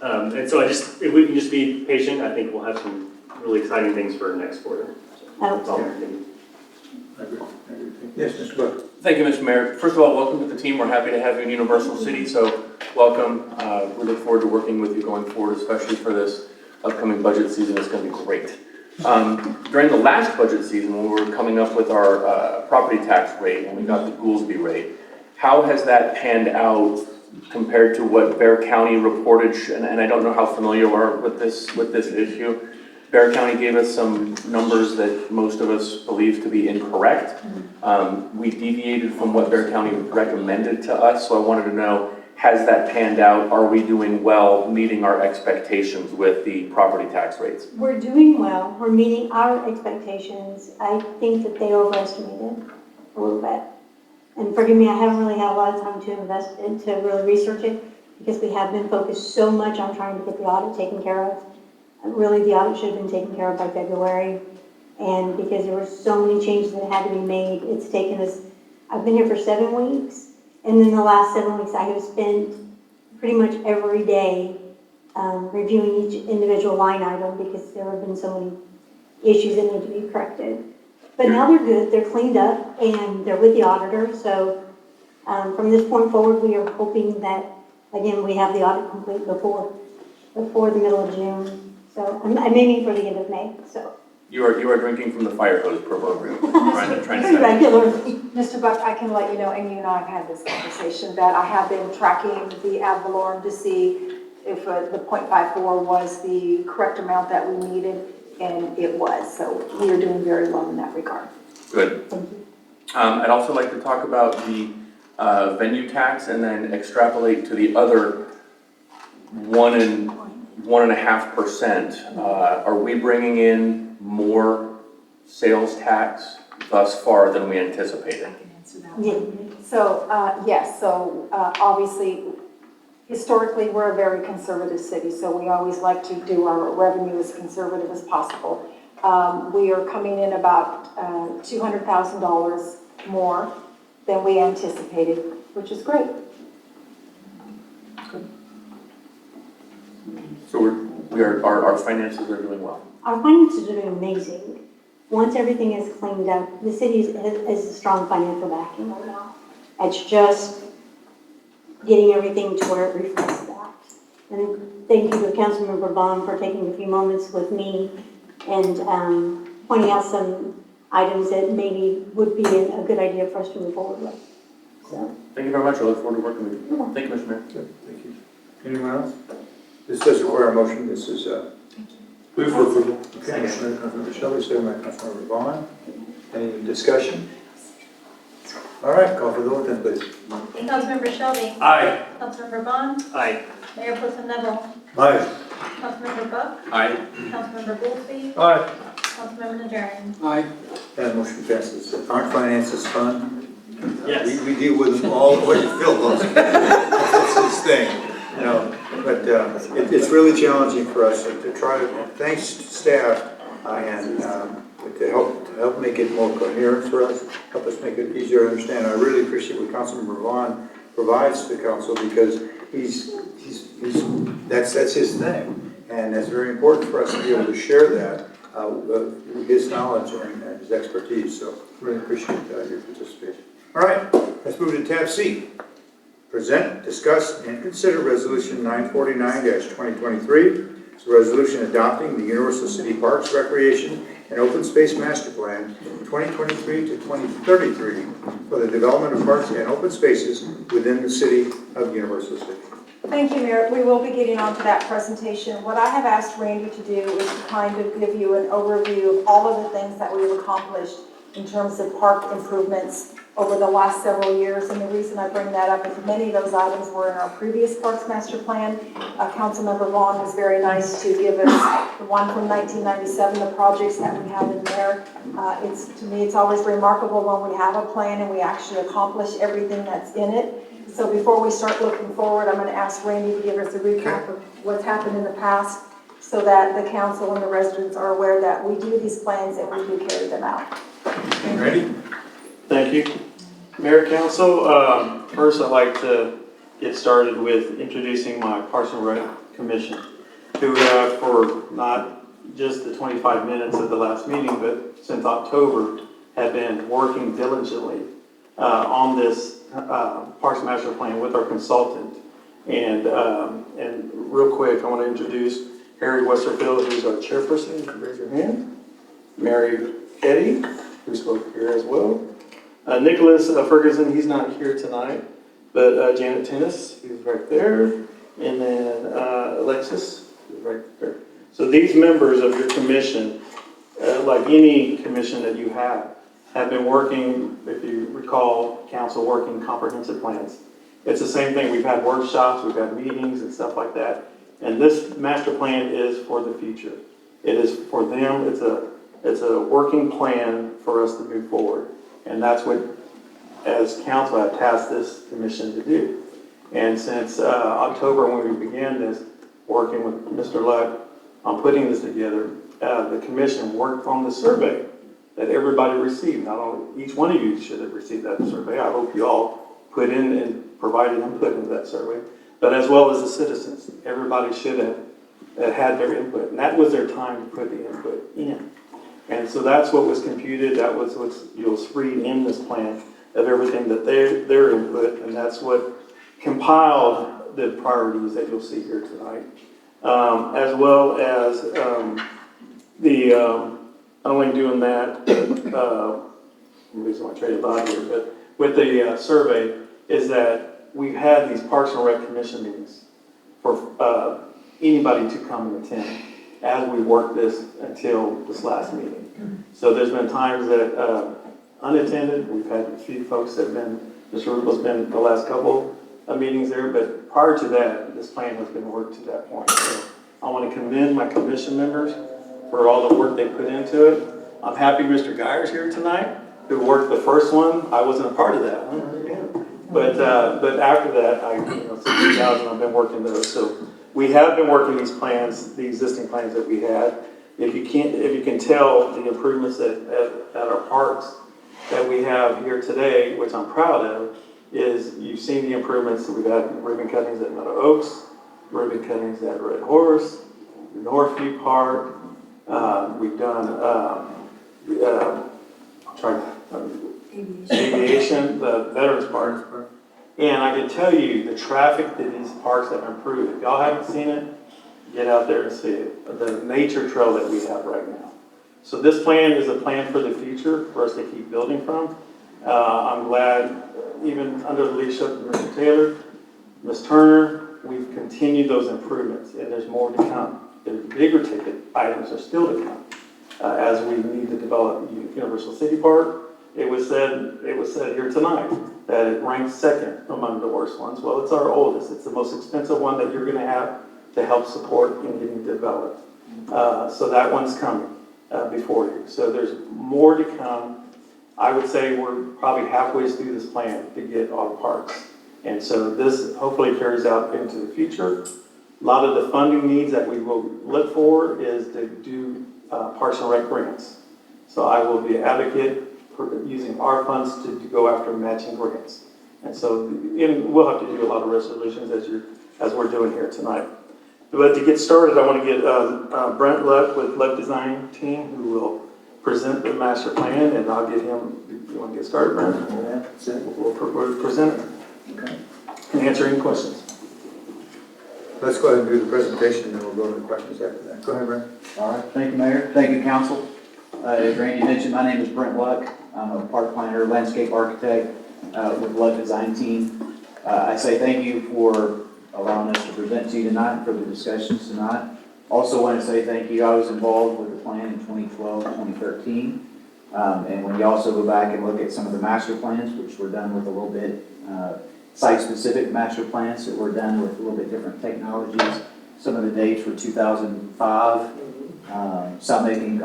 And so if we can just be patient, I think we'll have some really exciting things for next quarter. So that's all I'm thinking. Yes, Mr. Buck. Thank you, Mr. Mayor. First of all, welcome to the team. We're happy to have you in Universal City, so welcome. We look forward to working with you going forward, especially for this upcoming budget season. It's going to be great. During the last budget season, when we were coming up with our property tax rate, when we got the Goolsby rate, how has that panned out compared to what Bear County reported? And I don't know how familiar you are with this issue. Bear County gave us some numbers that most of us believe to be incorrect. We deviated from what Bear County recommended to us, so I wanted to know, has that panned out? Are we doing well, meeting our expectations with the property tax rates? We're doing well. We're meeting our expectations. I think that they overestimated a little bit. And forgive me, I haven't really had a lot of time to invest into really research it, because we have been focused so much on trying to get the audit taken care of. Really, the audit should have been taken care of by February. And because there were so many changes that had to be made, it's taken us, I've been here for 7 weeks. And in the last 7 weeks, I have spent pretty much every day reviewing each individual line item, because there have been so many issues that need to be corrected. But now they're good, they're cleaned up, and they're with the auditor. So from this point forward, we are hoping that, again, we have the audit complete before the middle of June. So I'm aiming for the end of May. So You are drinking from the fire hose proverbial. trying to pretty regularly. Mr. Buck, I can let you know, and you and I have had this conversation, that I have been tracking the ad valorem to see if the .54 was the correct amount that we needed, and it was. So we are doing very well in that regard. Good. I'd also like to talk about the venue tax and then extrapolate to the other 1.5%. Are we bringing in more sales tax thus far than we anticipated? I can answer that. Yeah. So, yes, so obviously, historically, we're a very conservative city, so we always like to do our revenue as conservative as possible. We are coming in about $200,000 more than we anticipated, which is great. So our finances are doing well. Our finances are doing amazing. Once everything is cleaned up, the city is a strong financial backing right now. It's just getting everything to where it reflects that. And thank you to Councilmember Vaughan for taking a few moments with me and pointing out some items that maybe would be a good idea for us to move forward with. So. Thank you very much. I look forward to working with you. Thank you, Mr. Mayor. Thank you. Anyone else? This does require a motion. This is Move for approval. okay. Councilmember Shelby, second by Councilmember Vaughan. Any discussion? All right, call for the vote then, please. Councilmember Shelby. Aye. Councilmember Vaughan. Aye. Mayor Pro Tem Neville. Aye. Councilmember Buck. Aye. Councilmember Goolsby. Aye. Councilmember Najarian. Aye. And motion passes. Aren't finances fun? Yes. We deal with them all the way to fill those. That's his thing, you know. But it's really challenging for us to try to, thanks to staff and to help make it more coherent for us, help us make it easier to understand. I really appreciate what Councilmember Vaughan provides to the council, because that's his thing, and it's very important for us to be able to share that his knowledge and his expertise. So really appreciate your participation. All right, let's move to tab C. present, discuss, and consider Resolution 949-2023. It's a resolution adopting the Universal City Parks, Recreation, and Open Space Master Plan 2023 to 2033 for the development of parks and open spaces within the city of Universal City. Thank you, Mayor. We will be getting on to that presentation. What I have asked Randy to do is to kind of give you an overview of all of the things that we've accomplished in terms of park improvements over the last several years. And the reason I bring that up is many of those items were in our previous Parks Master Plan. Councilmember Vaughan was very nice to give us the one from 1997, the projects that we have in there. To me, it's always remarkable when we have a plan and we actually accomplish everything that's in it. So before we start looking forward, I'm going to ask Randy to give us a recap of what's happened in the past so that the council and the residents are aware that we do these plans and we do carry them out. Ready? Thank you. Mayor, Council, first I'd like to get started with introducing my Parks and Rec Commission, who have for not just the 25 minutes of the last meeting, but since October, have been working diligently on this Parks Master Plan with our consultant. And real quick, I want to introduce Harry Westerfield, who's our chairperson. You can raise your hand. Mary Eddy, who spoke here as well. Nicholas Ferguson, he's not here tonight, but Janet Tennis, who's right there. And then Alexis, who's right there. So these members of your commission, like any commission that you have been working, if you recall, council working comprehensive plans. It's the same thing. We've had workshops, we've had meetings and stuff like that. And this master plan is for the future. It is for them. It's a working plan for us to move forward. And that's what, as council, I've tasked this commission to do. And since October, when we began this, working with Mr. Luck on putting this together, the commission worked on the survey that everybody received. Not only each one of you should have received that survey. I hope you all put in and provided input into that survey, but as well as the citizens. Everybody should have had their input, and that was their time to put the input in. And so that's what was computed. That was what you'll read in this plan of everything that their input, and that's what compiled the priorities that you'll see here tonight, as well as not only doing that, I'm losing my train of thought here, but with the survey, is that we've had these Parks and Rec Commission meetings for anybody to come and attend as we work this until this last meeting. So there's been times that unattended, we've had a few folks that have been, Mr. Rubel's been the last couple of meetings there, but prior to that, this plan has been worked to that point. So I want to commend my commission members for all the work they put into it. I'm happy Mr. Geyer's here tonight, who worked the first one. I wasn't a part of that one, but after that, since 2000, I've been working those. So we have been working these plans, the existing plans that we had. If you can tell the improvements at our parks that we have here today, which I'm proud of, is you've seen the improvements. We've had ribbon cuttings at Meadow Oaks, ribbon cuttings at Red Horse, Northview Park. We've done Aviation, the Veterans Park. And I can tell you the traffic that these parks have improved. If y'all haven't seen it, get out there and see it. The nature trail that we have right now. So this plan is a plan for the future for us to keep building from. I'm glad, even under the leadership of Mr. Taylor, Ms. Turner, we've continued those improvements, and there's more to come. The bigger ticket items are still to come as we need to develop Universal City Park. It was said here tonight that it ranks second among the worst ones. Well, it's our oldest. It's the most expensive one that you're going to have to help support in getting developed. So that one's coming before you. So there's more to come. I would say we're probably halfway through this plan to get all the parks. And so this hopefully carries out into the future. A lot of the funding needs that we will look for is to do Parks and Rec grants. So I will be an advocate for using our funds to go after matching grants. And so we'll have to do a lot of resolutions as we're doing here tonight. But to get started, I want to get Brent Luck with Luck Design Team, who will present the master plan, and I'll get him. You want to get started, Brent? Yeah. We'll present it. Okay. can answer any questions. Let's go ahead and do the presentation, and then we'll go into questions after that. Go ahead, Brent. All right, thank you, Mayor. Thank you, Council. As Randy mentioned, my name is Brent Luck. I'm a park planner, landscape architect with Luck Design Team. I say thank you for allowing us to present to you tonight and for the discussions tonight. Also want to say thank you. I was involved with the plan in 2012, 2013. And when you also go back and look at some of the master plans, which were done with a little bit site-specific master plans that were done with a little bit different technologies. Some of the dates were 2005, Summit and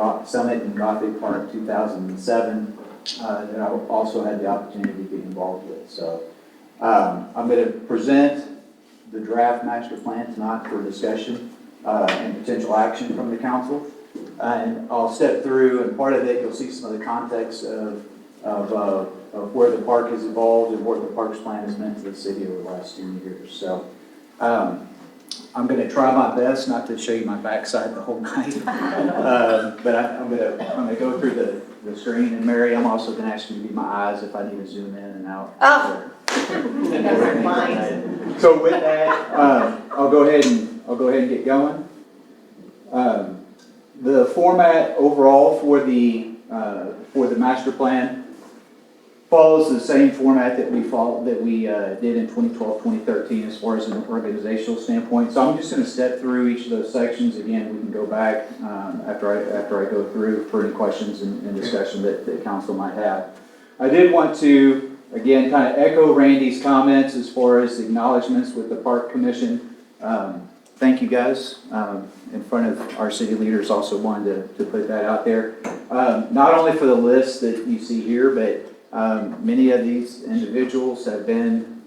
Gothic Park 2007, that I also had the opportunity to be involved with. So I'm going to present the draft master plan tonight for discussion and potential action from the council. And I'll step through, and part of it, you'll see some of the context of where the park has evolved and what the parks plan has meant to the city over the last 2 years. So I'm going to try my best not to show you my backside the whole night, but I'm going to go through the screen. And Mary, I'm also going to ask you to be my eyes if I need to zoom in and out. Oh, never mind. So with that, I'll go ahead and get going. The format overall for the master plan follows the same format that we did in 2012, 2013 as far as an organizational standpoint. So I'm just going to step through each of those sections. Again, we can go back after I go through for any questions and discussion that the council might have. I did want to, again, kind of echo Randy's comments as far as acknowledgments with the Park Commission. Thank you guys. In front of our city leaders, also wanted to put that out there. Not only for the list that you see here, but many of these individuals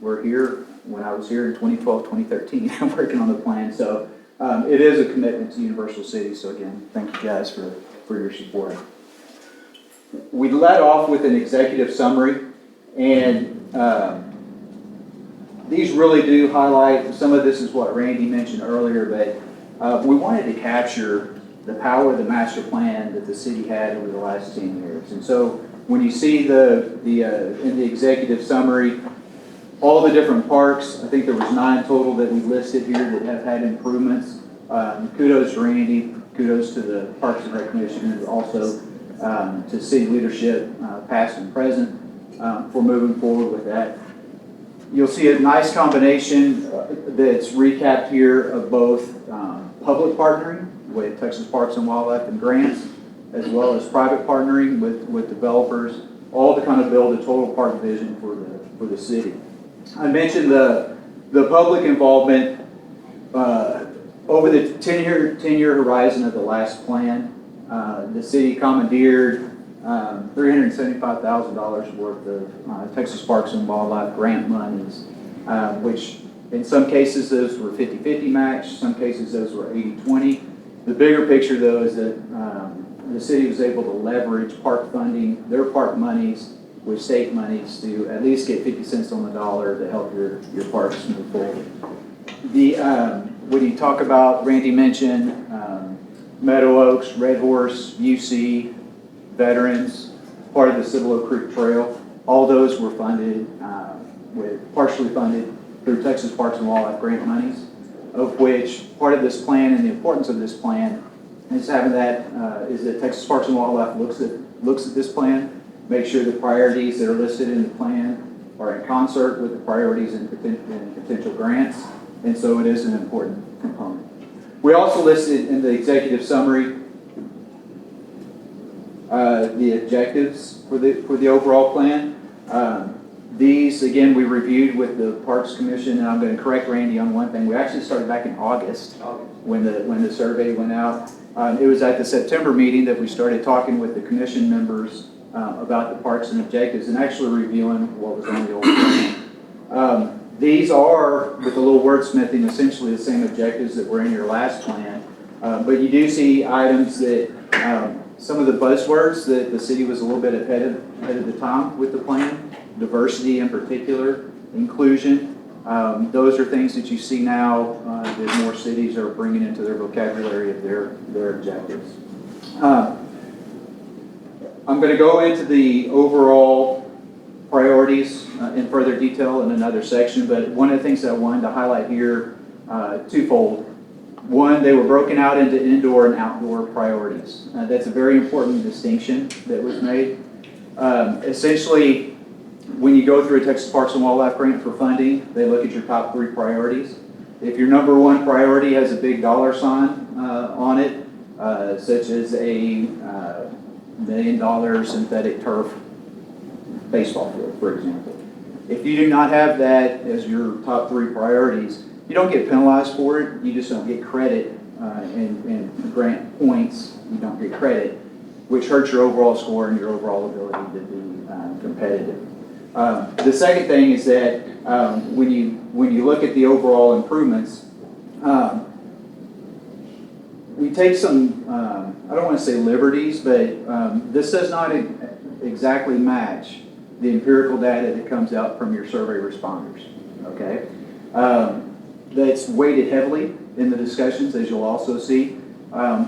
were here when I was here in 2012, 2013, working on the plan. So it is a commitment to Universal City. So again, thank you guys for your support. We led off with an executive summary, and these really do highlight, some of this is what Randy mentioned earlier, but we wanted to capture the power of the master plan that the city had over the last 10 years. And so when you see in the executive summary, all the different parks, I think there was 9 total that we listed here that have had improvements. Kudos to Randy, kudos to the Parks and Rec Commission, and also to city leadership, past and present, for moving forward with that. You'll see a nice combination that's recapped here of both public partnering with Texas Parks and Wildlife and grants, as well as private partnering with developers, all to kind of build a total park vision for the city. I mentioned the public involvement over the 10-year horizon of the last plan. The city commandeered $375,000 worth of Texas Parks and Wildlife grant monies, which in some cases those were 50-50 match, some cases those were 80-20. The bigger picture though is that the city was able to leverage park funding, their park monies with state monies to at least get 50 cents on the dollar to help your parks move forward. When you talk about, Randy mentioned Meadow Oaks, Red Horse, UC, Veterans, part of the Cibolo Creek Trail, all those were funded, partially funded through Texas Parks and Wildlife grant monies, of which part of this plan and the importance of this plan is having is that Texas Parks and Wildlife looks at this plan, make sure the priorities that are listed in the plan are in concert with the priorities and potential grants, and so it is an important component. We also listed in the executive summary the objectives for the overall plan. These, again, we reviewed with the Parks Commission, and I'm going to correct Randy on one thing. We actually started back in August when the survey went out. It was at the September meeting that we started talking with the commission members about the parks and objectives and actually reviewing what was on the old plan. These are, with a little wordsmithing, essentially the same objectives that were in your last plan, but you do see items that some of the buzzwords that the city was a little bit ahead of the time with the plan, diversity in particular, inclusion. Those are things that you see now that more cities are bringing into their vocabulary of their objectives. I'm going to go into the overall priorities in further detail in another section, but one of the things that I wanted to highlight here, twofold. One, they were broken out into indoor and outdoor priorities. That's a very important distinction that was made. Essentially, when you go through a Texas Parks and Wildlife grant for funding, they look at your top 3 priorities. If your number 1 priority has a big dollar sign on it, such as a $1 million synthetic turf baseball field, for example. If you do not have that as your top 3 priorities, you don't get penalized for it, you just don't get credit and grant points, you don't get credit, which hurts your overall score and your overall ability to be competitive. The second thing is that when you look at the overall improvements, we take some, I don't want to say liberties, but this does not exactly match the empirical data that comes out from your survey responders, okay? That's weighted heavily in the discussions, as you'll also see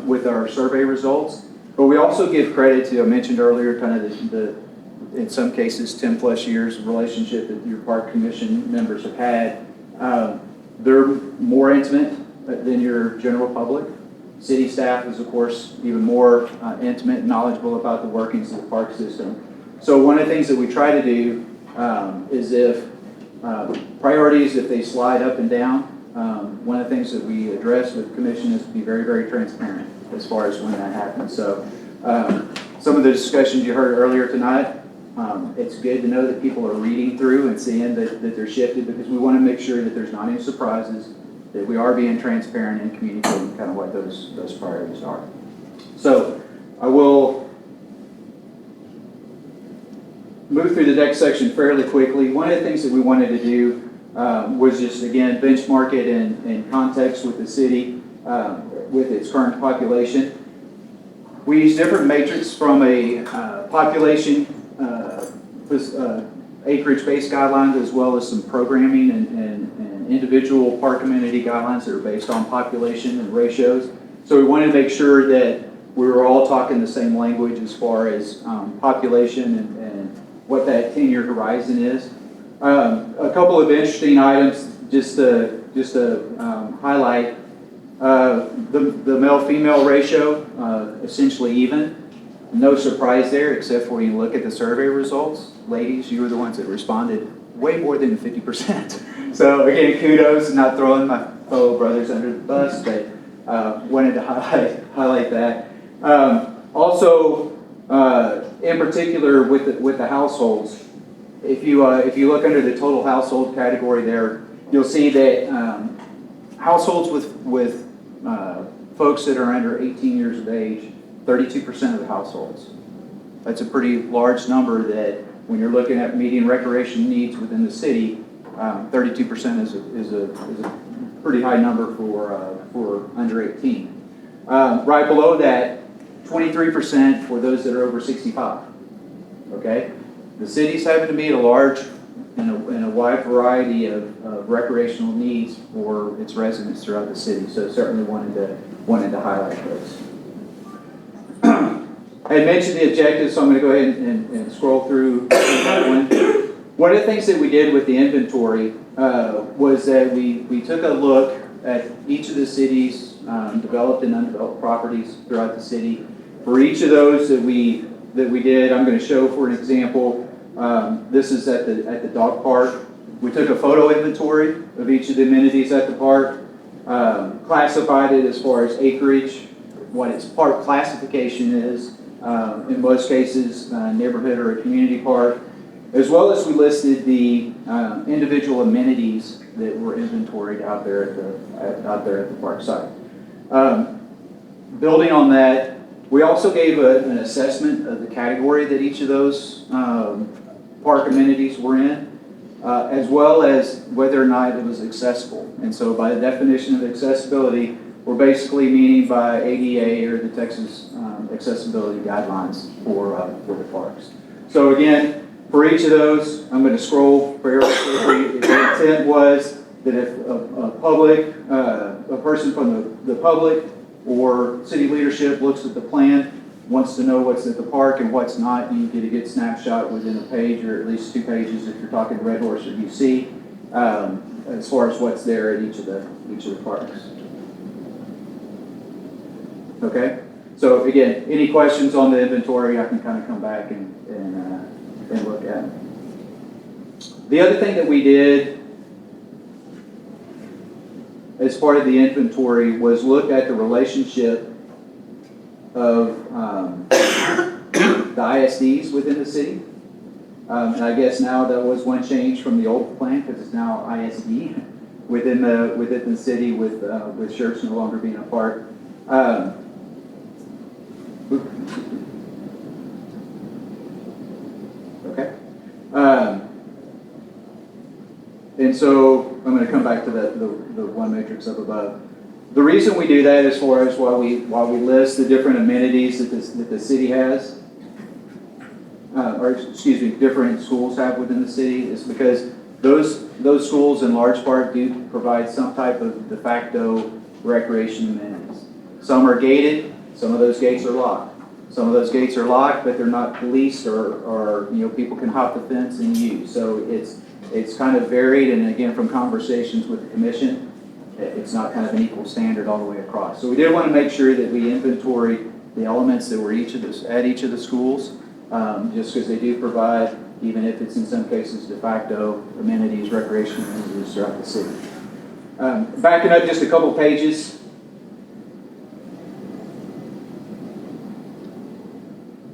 with our survey results. But we also give credit to, I mentioned earlier, kind of the in some cases, 10 plus years of relationship that your park commission members have had. They're more intimate than your general public. City staff is, of course, even more intimate and knowledgeable about the workings of the park system. So one of the things that we try to do is if priorities, if they slide up and down, one of the things that we address with the commission is to be very, very transparent as far as when that happens. So some of the discussions you heard earlier tonight, it's good to know that people are reading through and seeing that they're shifted, because we want to make sure that there's not any surprises, that we are being transparent and communicating kind of what those priorities are. So I will move through the next section fairly quickly. One of the things that we wanted to do was just, again, benchmark it in context with the city, with its current population. We use different matrix from a population acreage-based guidelines, as well as some programming and individual park community guidelines that are based on population and ratios. So we wanted to make sure that we were all talking the same language as far as population and what that 10-year horizon is. A couple of interesting items just to highlight. The male-female ratio, essentially even. No surprise there, except for when you look at the survey results. Ladies, you were the ones that responded way more than 50%. So again, kudos, not throwing my fellow brothers under the bus, but wanted to highlight that. Also, in particular with the households, if you look under the total household category there, you'll see that households with folks that are under 18 years of age, 32% of the households. That's a pretty large number that when you're looking at median recreation needs within the city, 32% is a pretty high number for under 18. Right below that, 23% for those that are over 65. Okay? The city's having to meet a large and a wide variety of recreational needs for its residents throughout the city. So certainly wanted to highlight those. I had mentioned the objectives, so I'm going to go ahead and scroll through that one. One of the things that we did with the inventory was that we took a look at each of the city's developed and undeveloped properties throughout the city. For each of those that we did, I'm going to show for an example. This is at the dog park. We took a photo inventory of each of the amenities at the park, classified it as far as acreage, what its park classification is, in most cases, neighborhood or a community park, as well as we listed the individual amenities that were inventoried out there at the park site. Building on that, we also gave an assessment of the category that each of those park amenities were in, as well as whether or not it was accessible. And so by the definition of accessibility, we're basically meaning by ADA or the Texas accessibility guidelines for the parks. So again, for each of those, I'm going to scroll fairly quickly. The intent was that if a person from the public or city leadership looks at the plan, wants to know what's at the park and what's not, you get a good snapshot within a page or at least 2 pages if you're talking Red Horse or UC, as far as what's there at each of the parks. Okay, so again, any questions on the inventory, I can kind of come back and look at. The other thing that we did as part of the inventory was look at the relationship of the ISDs within the city. And I guess now that was one change from the old plan because it's now ISD within the city with church no longer being a part. Okay. And so I'm going to come back to the one matrix up above. The reason we do that as far as while we list the different amenities that the city has, different schools have within the city, is because those schools in large part do provide some type of de facto recreation amenities. Some are gated, some of those gates are locked. Some of those gates are locked, but they're not policed or people can hop the fence and use. So it's kind of varied, and again, from conversations with the commission, it's not kind of an equal standard all the way across. So we did want to make sure that we inventory the elements that were at each of the schools, just because they do provide, even if it's in some cases de facto amenities, recreation amenities throughout the city. Backing up just a couple pages.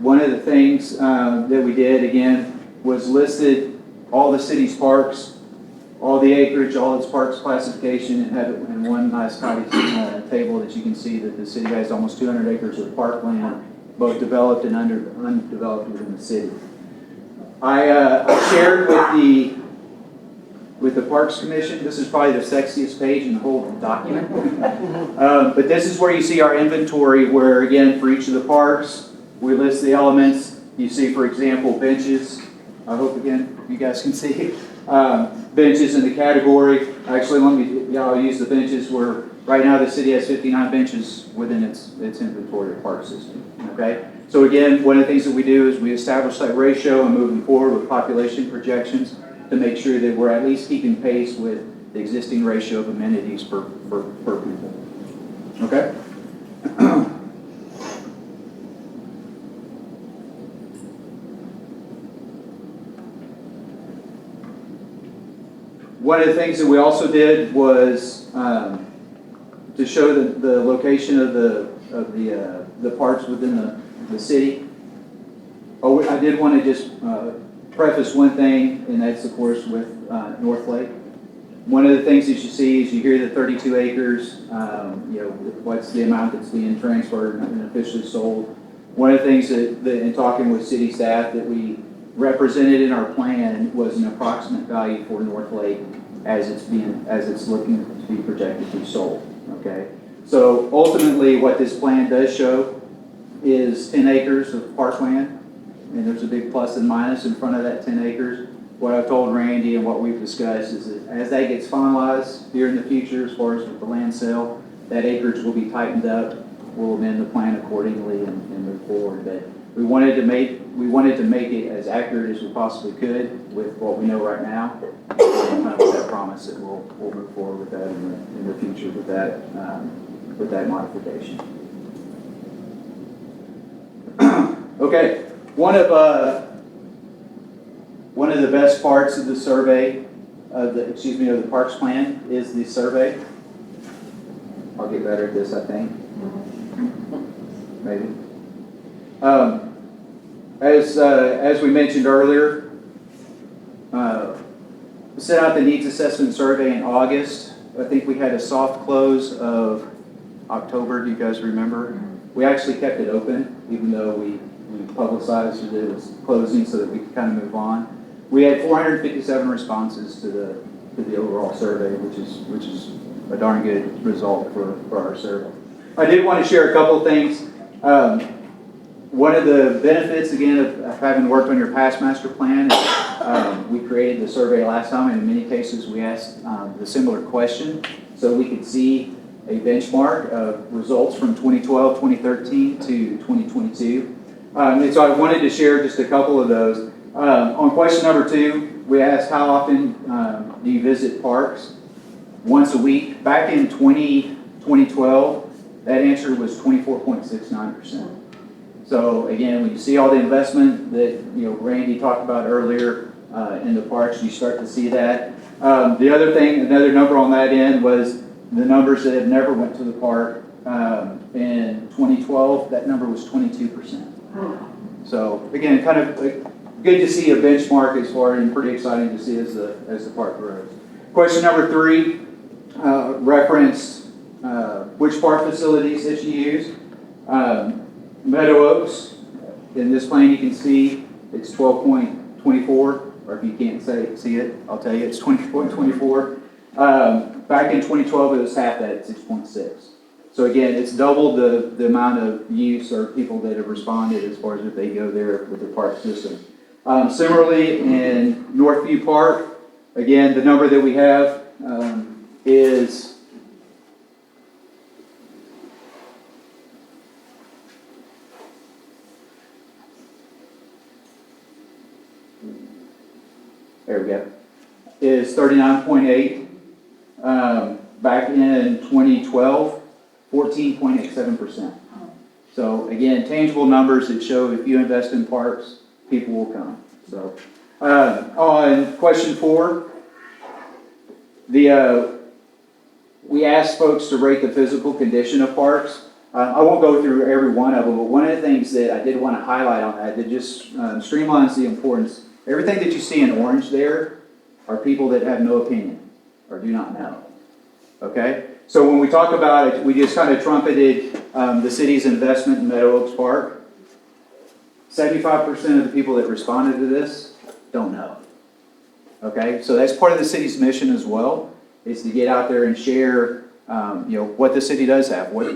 One of the things that we did, again, was listed all the city's parks, all the acreage, all its parks classification, and had it in one nice tidy table that you can see that the city has almost 200 acres of parkland, both developed and undeveloped within the city. I shared with the Parks Commission, this is probably the sexiest page in the whole document, but this is where you see our inventory where, again, for each of the parks, we list the elements. You see, for example, benches. I hope, again, you guys can see. Benches in the category. Actually, I'll use the benches where right now the city has 59 benches within its inventory of park system. Okay? So again, one of the things that we do is we establish that ratio and moving forward with population projections to make sure that we're at least keeping pace with the existing ratio of amenities per people. Okay? One of the things that we also did was to show the location of the parks within the city. Oh, I did want to just preface one thing, and that's of course with North Lake. One of the things that you see is you hear the 32 acres. What's the amount that's being transferred and officially sold. One of the things that in talking with city staff that we represented in our plan was an approximate value for North Lake as it's looking to be projected to be sold. Okay, so ultimately, what this plan does show is 10 acres of parkland, and there's a big plus and minus in front of that 10 acres. What I've told Randy and what we've discussed is that as that gets finalized here in the future, as far as with the land sale, that acreage will be tightened up. We'll amend the plan accordingly and move forward. But we wanted to make it as accurate as we possibly could with what we know right now, and kind of with that promise that we'll move forward with that in the future with that modification. Okay, one of the best parts of the survey of the parks plan is the survey. I'll get better at this, I think. Maybe. As we mentioned earlier, we sent out the needs assessment survey in August. I think we had a soft close of October. Do you guys remember? We actually kept it open, even though we publicized that it was closing so that we could kind of move on. We had 457 responses to the overall survey, which is a darn good result for our survey. I did want to share a couple of things. One of the benefits, again, of having worked on your past master plan is we created the survey last time, and in many cases we asked the similar question so we could see a benchmark of results from 2012, 2013 to 2022. And so I wanted to share just a couple of those. On question number 2, we asked how often do you visit parks? Once a week. Back in 2012, that answer was 24.69%. So again, when you see all the investment that Randy talked about earlier in the parks, you start to see that. The other thing, another number on that end was the numbers that have never went to the park. In 2012, that number was 22%. So again, kind of good to see a benchmark as far, and pretty exciting to see as the park grows. Question number 3 referenced which park facilities that you use. Meadow Oaks, in this plan you can see it's 12.24, or if you can't see it, I'll tell you it's 20.24. Back in 2012 it was half that at 6.6. So again, it's doubled the amount of use or people that have responded as far as if they go there with the park system. Similarly, in Northview Park, again, the number that we have is there we go, is 39.8. Back in 2012, 14.87%. So again, tangible numbers that show if you invest in parks, people will come. So on question 4, we asked folks to rate the physical condition of parks. I won't go through every one of them, but one of the things that I did want to highlight on that just streamlines the importance. Everything that you see in orange there are people that have no opinion or do not know. Okay? So when we talk about it, we just kind of trumpeted the city's investment in Meadow Oaks Park. 75% of the people that responded to this don't know. Okay? So that's part of the city's mission as well, is to get out there and share what the city does have. What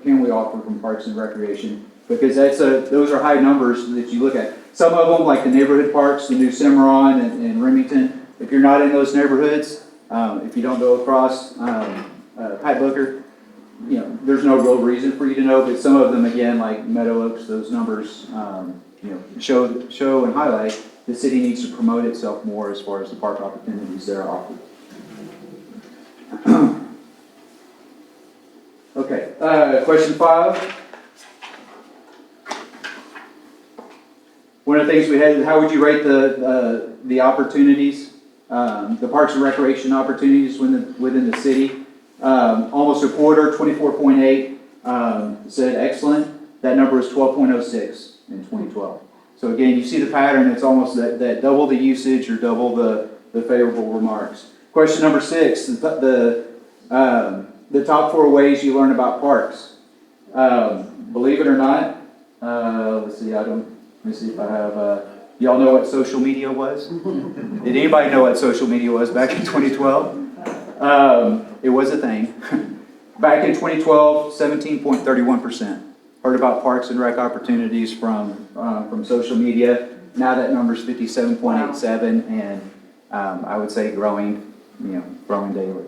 can we offer from Parks and Recreation? Because those are high numbers that you look at. Some of them, like the neighborhood parks, the new Cimarron and Remington, if you're not in those neighborhoods, if you don't go across Pat Booker, there's no real reason for you to know. But some of them, again, like Meadow Oaks, those numbers, show and highlight the city needs to promote itself more as far as the park opportunities that are offered. Okay, question 5. One of the things we had is how would you rate the opportunities, the Parks and Recreation opportunities within the city? Almost a quarter, 24.8, said excellent. That number was 12.06 in 2012. So again, you see the pattern. It's almost that double the usage or double the favorable remarks. Question number 6, the top 4 ways you learn about parks. Believe it or not, let's see, let me see if I have, y'all know what social media was? Did anybody know what social media was back in 2012? It was a thing. Back in 2012, 17.31% heard about Parks and Rec opportunities from social media. Now that number is 57.87, and I would say growing daily.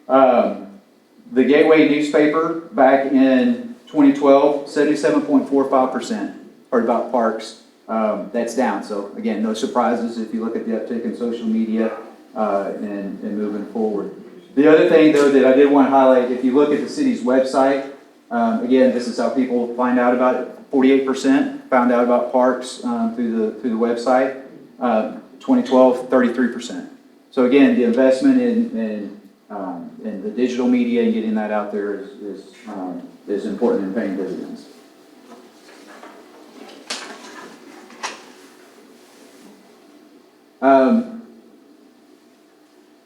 The Gateway newspaper back in 2012, 77.45% heard about parks. That's down. So again, no surprises if you look at the uptick in social media and moving forward. The other thing, though, that I did want to highlight, if you look at the city's website, again, this is how people find out about it. 48% found out about parks through the website. 2012, 33%. So again, the investment in the digital media and getting that out there is important in paying dividends.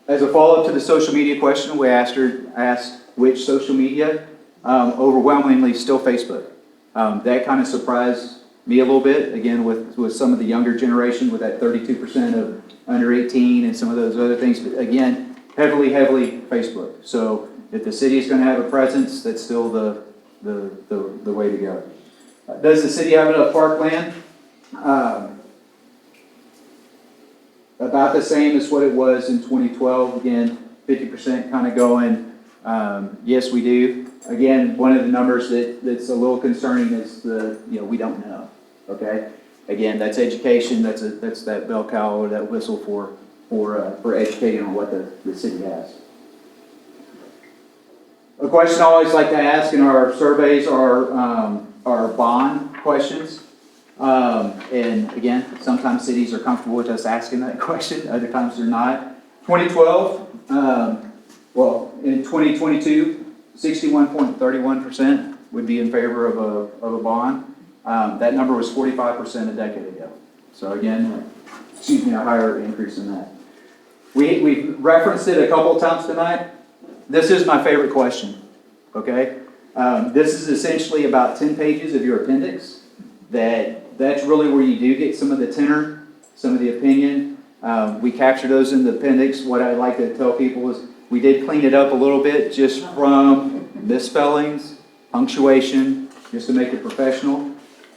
As a follow-up to the social media question, we asked which social media, overwhelmingly still Facebook. That kind of surprised me a little bit, again, with some of the younger generation, with that 32% of under 18 and some of those other things, but again, heavily Facebook. So if the city is going to have a presence, that's still the way to go. Does the city have enough parkland? About the same as what it was in 2012. Again, 50% kind of going Yes, we do. Again, one of the numbers that's a little concerning is we don't know, okay? Again, that's education, that's that bell cow or that whistle for educating on what the city has. A question I always like to ask in our surveys are bond questions. And again, sometimes cities are comfortable with us asking that question, other times they're not. 2012, in 2022, 61.31% would be in favor of a bond. That number was 45% a decade ago. So again, a higher increase in that. We've referenced it a couple times tonight. This is my favorite question, okay? This is essentially about 10 pages of your appendix. That's really where you do get some of the tenor, some of the opinion. We capture those in the appendix. What I like to tell people is we did clean it up a little bit just from misspellings, punctuation, just to make it professional.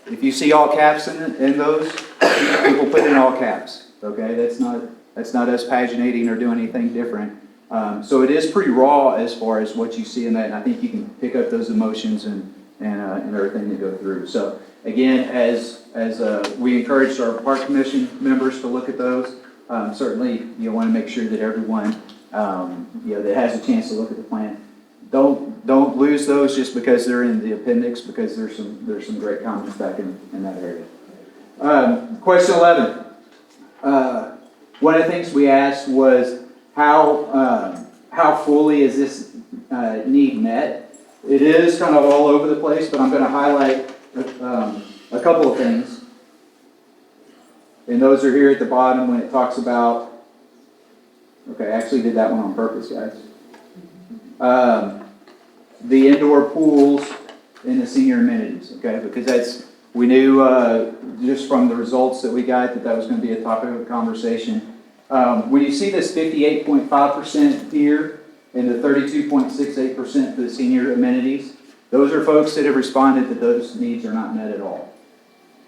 If you see all caps in those, people put in all caps, okay? That's not us paginating or doing anything different. So it is pretty raw as far as what you see in that, and I think you can pick up those emotions and everything that go through. So again, as we encouraged our park commission members to look at those, certainly you want to make sure that everyone that has a chance to look at the plan, don't lose those just because they're in the appendix, because there's some great comments back in that area. Question 11. One of the things we asked was how fully is this need met? It is kind of all over the place, but I'm going to highlight a couple of things. And those are here at the bottom when it talks about, okay, I actually did that one on purpose, guys. The indoor pools and the senior amenities, okay, because we knew just from the results that we got that was going to be a topic of conversation. When you see this 58.5% here and the 32.68% for the senior amenities, those are folks that have responded that those needs are not met at all.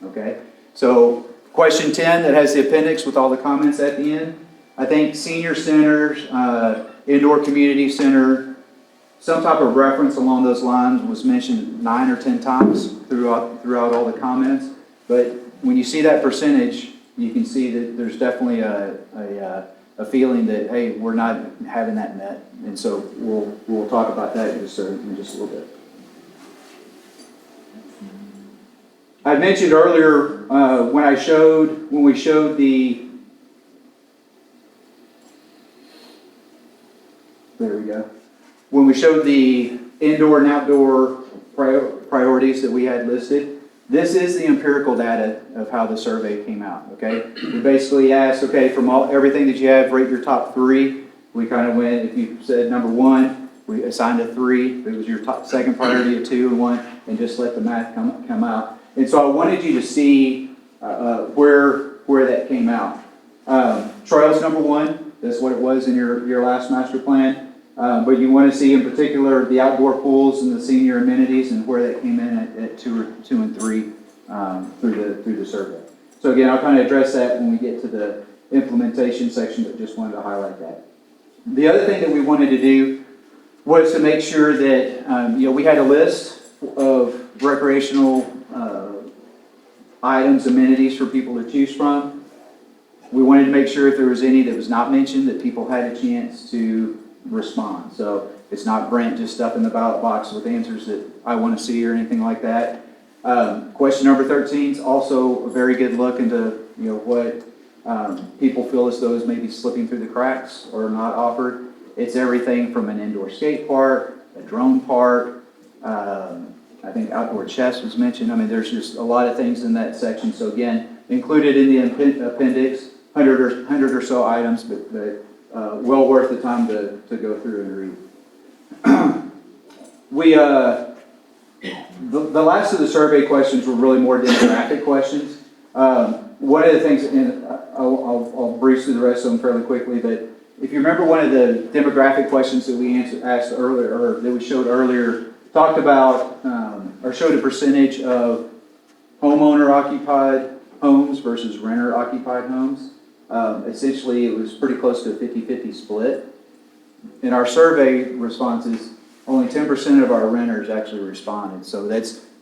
Okay? So question 10 that has the appendix with all the comments at the end, I think senior centers, indoor community center, some type of reference along those lines was mentioned 9 or 10 times throughout all the comments. But when you see that percentage, you can see that there's definitely a feeling that, hey, we're not having that met. And so we'll talk about that in just a little bit. I mentioned earlier when we showed the, there we go. When we showed the indoor and outdoor priorities that we had listed, this is the empirical data of how the survey came out, okay? We basically asked, okay, from everything that you have, rate your top 3. We kind of went, if you said number 1, we assigned a 3. If it was your second priority, a 2 and 1, and just let the math come out. And so I wanted you to see where that came out. Trails number 1, that's what it was in your last master plan. But you want to see in particular the outdoor pools and the senior amenities and where that came in at 2 and 3 through the survey. So again, I'll kind of address that when we get to the implementation section, but just wanted to highlight that. The other thing that we wanted to do was to make sure that we had a list of recreational items, amenities for people to choose from. We wanted to make sure if there was any that was not mentioned that people had a chance to respond. So it's not Brent just stuffing the ballot box with answers that I want to see or anything like that. Question number 13 is also a very good look into what people feel as though is maybe slipping through the cracks or not offered. It's everything from an indoor skate park, a drone park, I think outdoor chess was mentioned. I mean, there's just a lot of things in that section. So again, included in the appendix, 100 or so items, but well worth the time to go through and read. The last of the survey questions were really more demographic questions. One of the things, and I'll breeze through the rest of them fairly quickly, but if you remember one of the demographic questions that we asked earlier, or that we showed earlier, talked about or showed a percentage of homeowner-occupied homes versus renter-occupied homes. Essentially, it was pretty close to a 50-50 split. in our survey responses, only 10% of our renters actually responded. So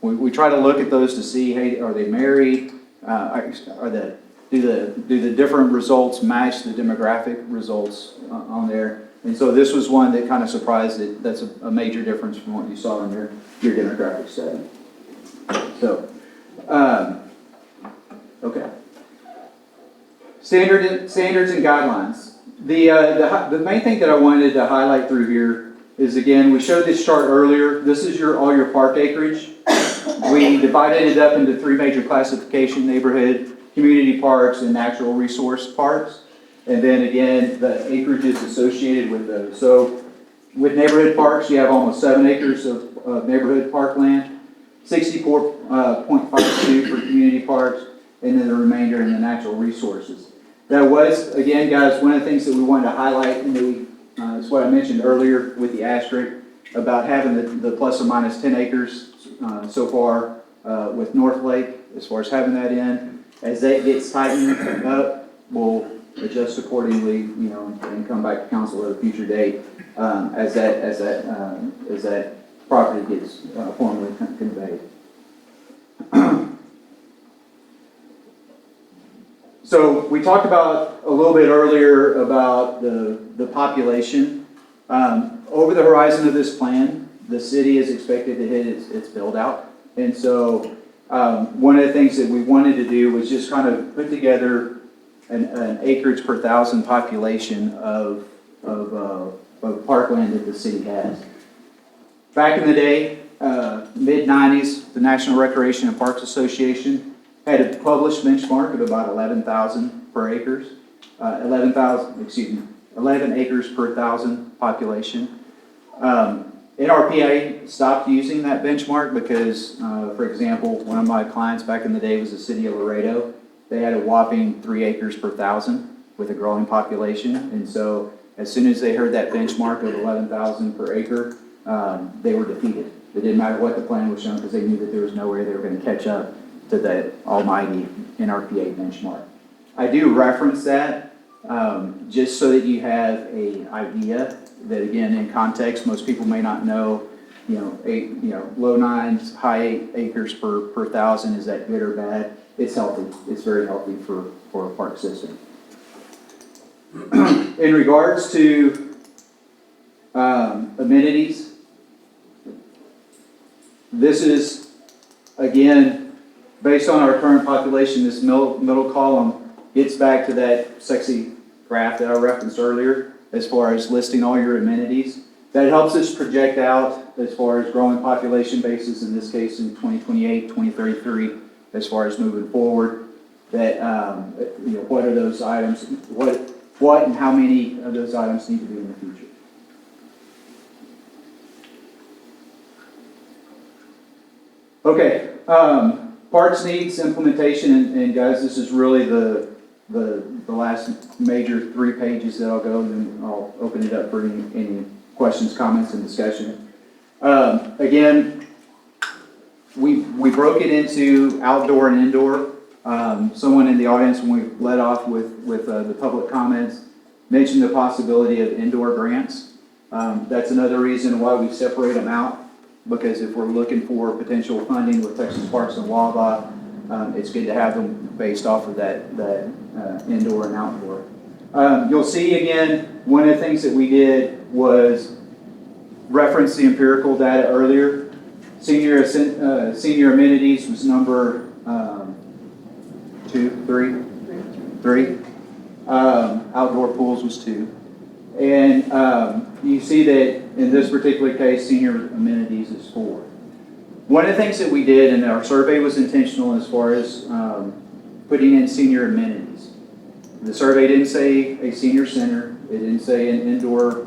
we try to look at those to see, hey, are they married? Do the different results match the demographic results on there? And so this was one that kind of surprised it. That's a major difference from what you saw in your demographic study. So, okay. Standards and guidelines. The main thing that I wanted to highlight through here is, again, we showed this chart earlier. This is all your park acreage. We divided it up into 3 major classification: neighborhood, community parks, and natural resource parks. And then again, the acreage is associated with those. So with neighborhood parks, you have almost 7 acres of neighborhood parkland, 64.52 for community parks, and then the remainder in the natural resources. That was, again, guys, one of the things that we wanted to highlight, and that's what I mentioned earlier with the asterisk about having the plus or minus 10 acres so far with North Lake, as far as having that in. As that gets tightened up, we'll adjust accordingly, and come back to council at a future date as that property gets formally conveyed. So we talked about a little bit earlier about the population. Over the horizon of this plan, the city is expected to hit its build out. And so one of the things that we wanted to do was just kind of put together an acreage per thousand population of parkland that the city has. Back in the day, mid-90s, the National Recreation and Parks Association had a published benchmark of about 11,000 per acres, 11 acres per thousand population. NRPA stopped using that benchmark because, for example, one of my clients back in the day was the city of Laredo. They had a whopping 3 acres per thousand with a growing population. And so as soon as they heard that benchmark of 11,000 per acre, they were defeated. It didn't matter what the plan was showing because they knew that there was no way they were going to catch up to that almighty NRPA benchmark. I do reference that just so that you have an idea that, again, in context, most people may not know, low 9s, high 8 acres per thousand. Is that good or bad? It's healthy. It's very healthy for a park system. In regards to amenities, this is, again, based on our current population. This middle column gets back to that sexy graph that I referenced earlier as far as listing all your amenities. That helps us project out as far as growing population basis, in this case in 2028, 2033, as far as moving forward, that what are those items, what and how many of those items need to be in the future. Okay, parks needs implementation, and guys, this is really the last major 3 pages that I'll go, and then I'll open it up for any questions, comments, and discussion. Again, we broke it into outdoor and indoor. Someone in the audience, when we led off with the public comments, mentioned the possibility of indoor grants. That's another reason why we separate them out, because if we're looking for potential funding with Texas Parks and Wildlife, it's good to have them based off of that indoor and outdoor. You'll see, again, one of the things that we did was reference the empirical data earlier. Senior amenities was number 3. Outdoor pools was 2. And you see that in this particular case, senior amenities is 4. One of the things that we did, and our survey was intentional as far as putting in senior amenities. The survey didn't say a senior center. It didn't say an indoor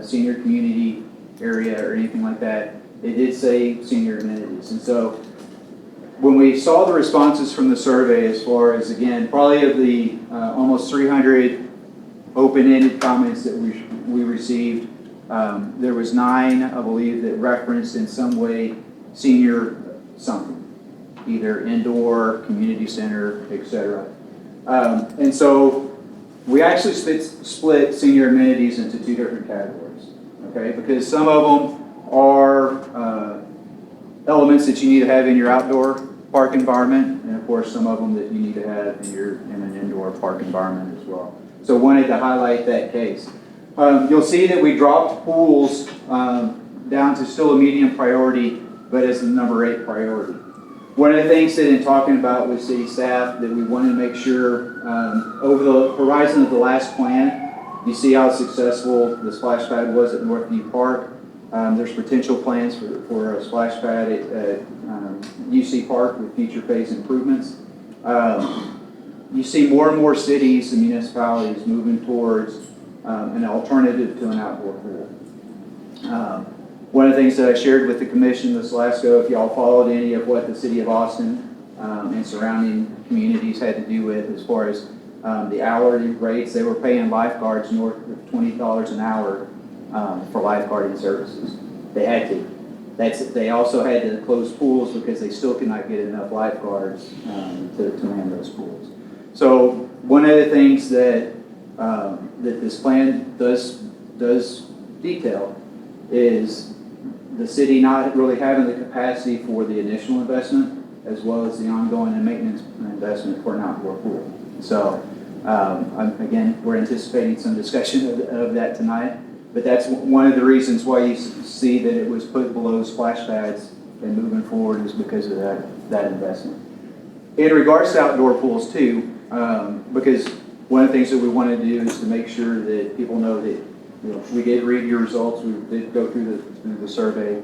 senior community area or anything like that. It did say senior amenities. And so when we saw the responses from the survey, as far as, again, probably of the almost 300 open-ended comments that we received, there was 9, I believe, that referenced in some way senior something, either indoor, community center, etc. And so we actually split senior amenities into two different categories, okay? Because some of them are elements that you need to have in your outdoor park environment, and of course some of them that you need to have in an indoor park environment as well. So wanted to highlight that case. You'll see that we dropped pools down to still a medium priority, but as the number 8 priority. One of the things that in talking about with city staff that we wanted to make sure over the horizon of the last plan, you see how successful the splash pad was at Northview Park. There's potential plans for a splash pad at UC Park with future phase improvements. You see more and more cities and municipalities moving towards an alternative to an outdoor pool. One of the things that I shared with the commission this last go, if y'all followed any of what the city of Austin and surrounding communities had to do with as far as the hourly rates, they were paying lifeguards north of $20 an hour for lifeguarding services. They had to. They also had to close pools because they still could not get enough lifeguards to man those pools. So one of the things that that this plan does detail is the city not really having the capacity for the initial investment as well as the ongoing and maintenance investment for an outdoor pool. So again, we're anticipating some discussion of that tonight, but that's one of the reasons why you see that it was put below splash pads and moving forward is because of that investment. In regards to outdoor pools too, because one of the things that we want to do is to make sure that people know that we did read your results, we did go through the survey,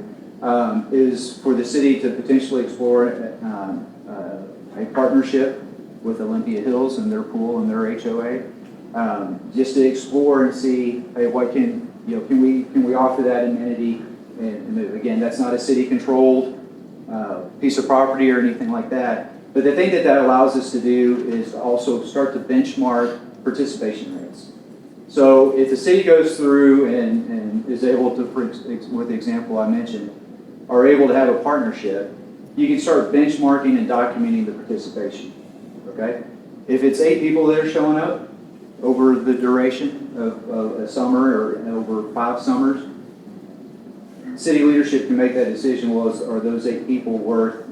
is for the city to potentially explore a partnership with Olympia Hills and their pool and their HOA, just to explore and see, hey, what can we offer that amenity and move. Again, that's not a city-controlled piece of property or anything like that. But the thing that allows us to do is also start to benchmark participation rates. So if the city goes through and is able to, with the example I mentioned, are able to have a partnership, you can start benchmarking and documenting the participation, okay? If it's 8 people that are showing up over the duration of a summer or over 5 summers, city leadership can make that decision, well, are those 8 people worth,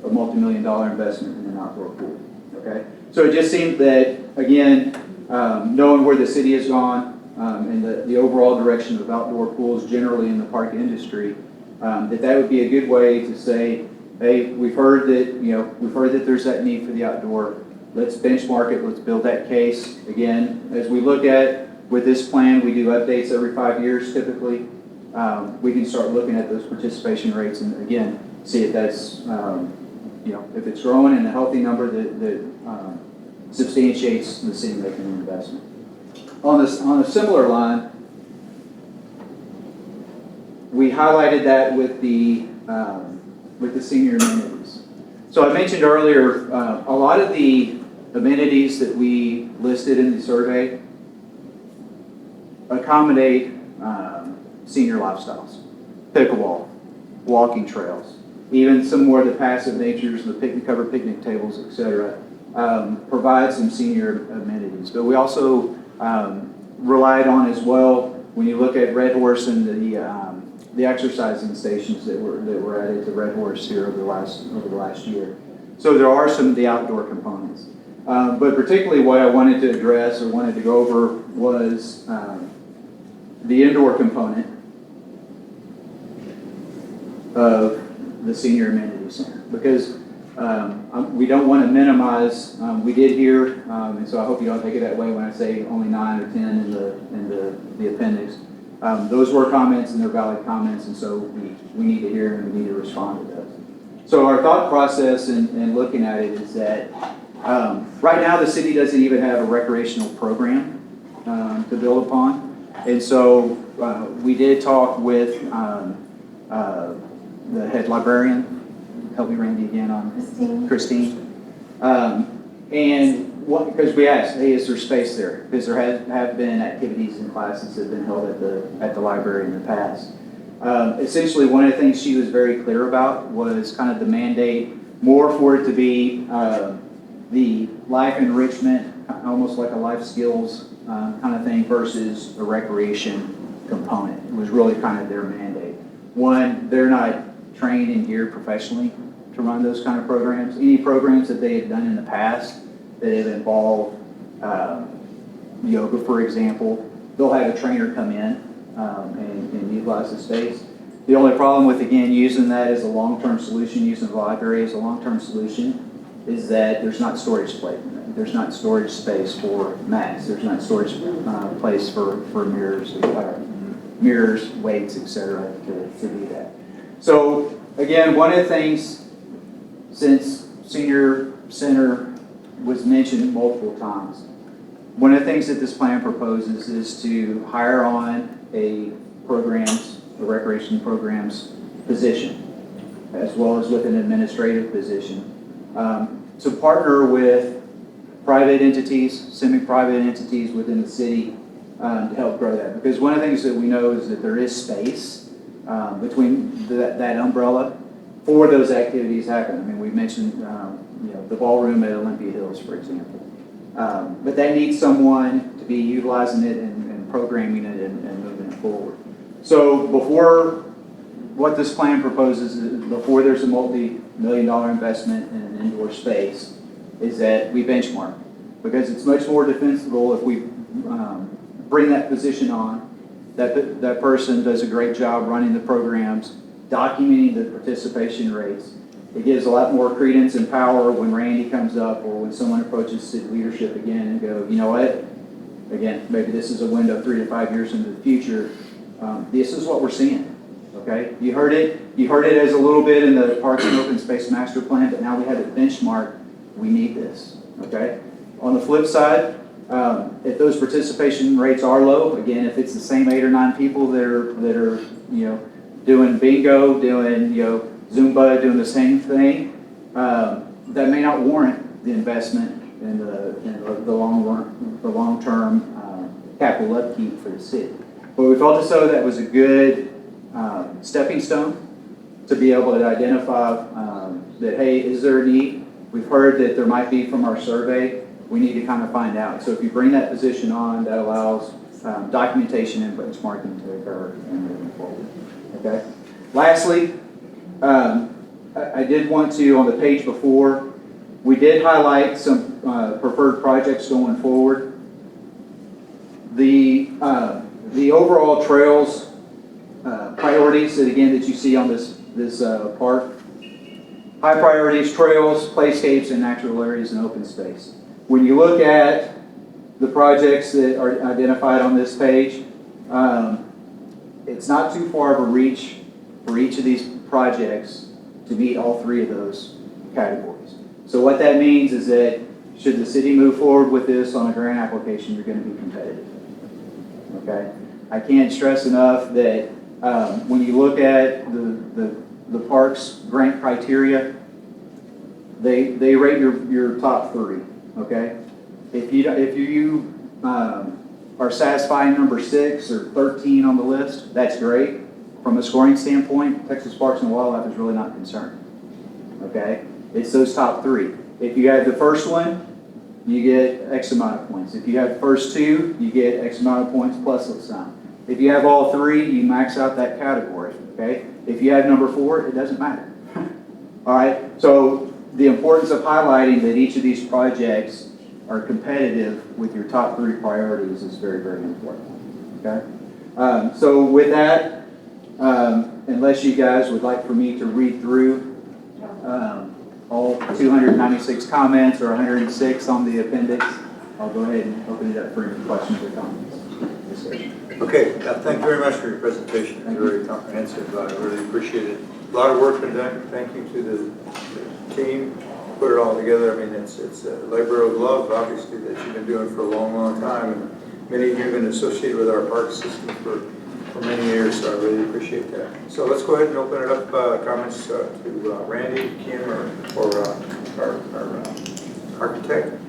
a multi-million-dollar investment in an outdoor pool, okay? So it just seemed that, again, knowing where the city has gone and the overall direction of outdoor pools generally in the park industry, that would be a good way to say, hey, we've heard that there's that need for the outdoor. Let's benchmark it. Let's build that case. Again, as we look at with this plan, we do updates every 5 years typically. We can start looking at those participation rates and again see if that's if it's growing in a healthy number that substantiates the city making an investment. On a similar line, we highlighted that with the senior amenities. So I mentioned earlier, a lot of the amenities that we listed in the survey accommodate senior lifestyles, pickleball, walking trails, even some more of the passive natures, the covered picnic tables, etc. Provide some senior amenities. But we also relied on as well, when you look at Red Horse and the exercising stations that were added to Red Horse here over the last year. So there are some of the outdoor components. But particularly what I wanted to address or wanted to go over was the indoor component of the senior amenity center, because we don't want to minimize. We did hear, and so I hope you don't take it that way when I say only 9 or 10 in the appendix. Those were comments and they're valid comments, and so we need to hear and we need to respond to those. So our thought process in looking at it is that right now the city doesn't even have a recreational program to build upon, and so we did talk with the head librarian. Help me, Randy, again on Christine. And because we asked, hey, is there space there? Because there have been activities and classes that have been held at the library in the past. Essentially, one of the things she was very clear about was kind of the mandate more for it to be the life enrichment almost like a life skills kind of thing versus a recreation component. It was really kind of their mandate. One, they're not trained and geared professionally to run those kind of programs. Any programs that they have done in the past that have involved yoga, for example, they'll have a trainer come in and utilize the space. The only problem with, again, using that as a long-term solution, using the library as a long-term solution, is that there's not storage space. There's not storage space for mats. There's not storage place for mirrors, weights, etc. to do that. So again, one of the things, since senior center was mentioned multiple times, one of the things that this plan proposes is to hire on a recreation programs position, as well as with an administrative position, to partner with private entities, semi-private entities within the city to help grow that. Because one of the things that we know is that there is space between that umbrella for those activities happen. I mean, we mentioned the ballroom at Olympia Hills, for example. But that needs someone to be utilizing it and programming it and moving it forward. So what this plan proposes is before there's a multi-million-dollar investment in an indoor space, is that we benchmark. Because it's much more defensible if we bring that position on, that person does a great job running the programs, documenting the participation rates. It gives a lot more credence and power when Randy comes up or when someone approaches city leadership again and go, you know what? Again, maybe this is a window 3 to 5 years into the future. This is what we're seeing. Okay, you heard it as a little bit in the Parks and Open Space Master Plan, but now we have it benchmarked. We need this. Okay. On the flip side, if those participation rates are low, again, if it's the same 8 or 9 people that are doing bingo, doing Zumba, doing the same thing, that may not warrant the investment in the long-term capital upkeep for the city. But we felt as though that was a good stepping stone to be able to identify that, hey, is there a need? We've heard that there might be from our survey. We need to kind of find out. So if you bring that position on, that allows documentation and benchmarking to occur and moving forward. Okay. Lastly, I did want to, on the page before, we did highlight some preferred projects going forward. The overall trails priorities that you see on this park. High priorities, trails, playscapes, and natural areas and open space. When you look at the projects that are identified on this page, it's not too far of a reach for each of these projects to meet all 3 of those categories. So what that means is that should the city move forward with this on a grant application, you're going to be competitive. Okay? I can't stress enough that when you look at the parks grant criteria, they rate your top 3. Okay, if you are satisfying number 6 or 13 on the list, that's great. From a scoring standpoint, Texas Parks and Wildlife is really not concerned. Okay, it's those top 3. If you have the first one, you get X amount of points. If you have the first 2, you get X amount of points plus some. If you have all 3, you max out that category. Okay, if you have number 4, it doesn't matter. All right, so the importance of highlighting that each of these projects are competitive with your top 3 priorities is very, very important. Okay? So with that, unless you guys would like for me to read through all 296 comments or 106 on the appendix, I'll go ahead and open it up for any questions or comments. Okay, thank you very much for your presentation. It's very comprehensive. I really appreciate it. A lot of work been done. Thank you to the team. Put it all together. I mean, it's a labor of love, obviously, that you've been doing for a long, long time. And many of you have been associated with our park system for many years, so I really appreciate that. So let's go ahead and open it up, comments to Randy, Kim, or our architect.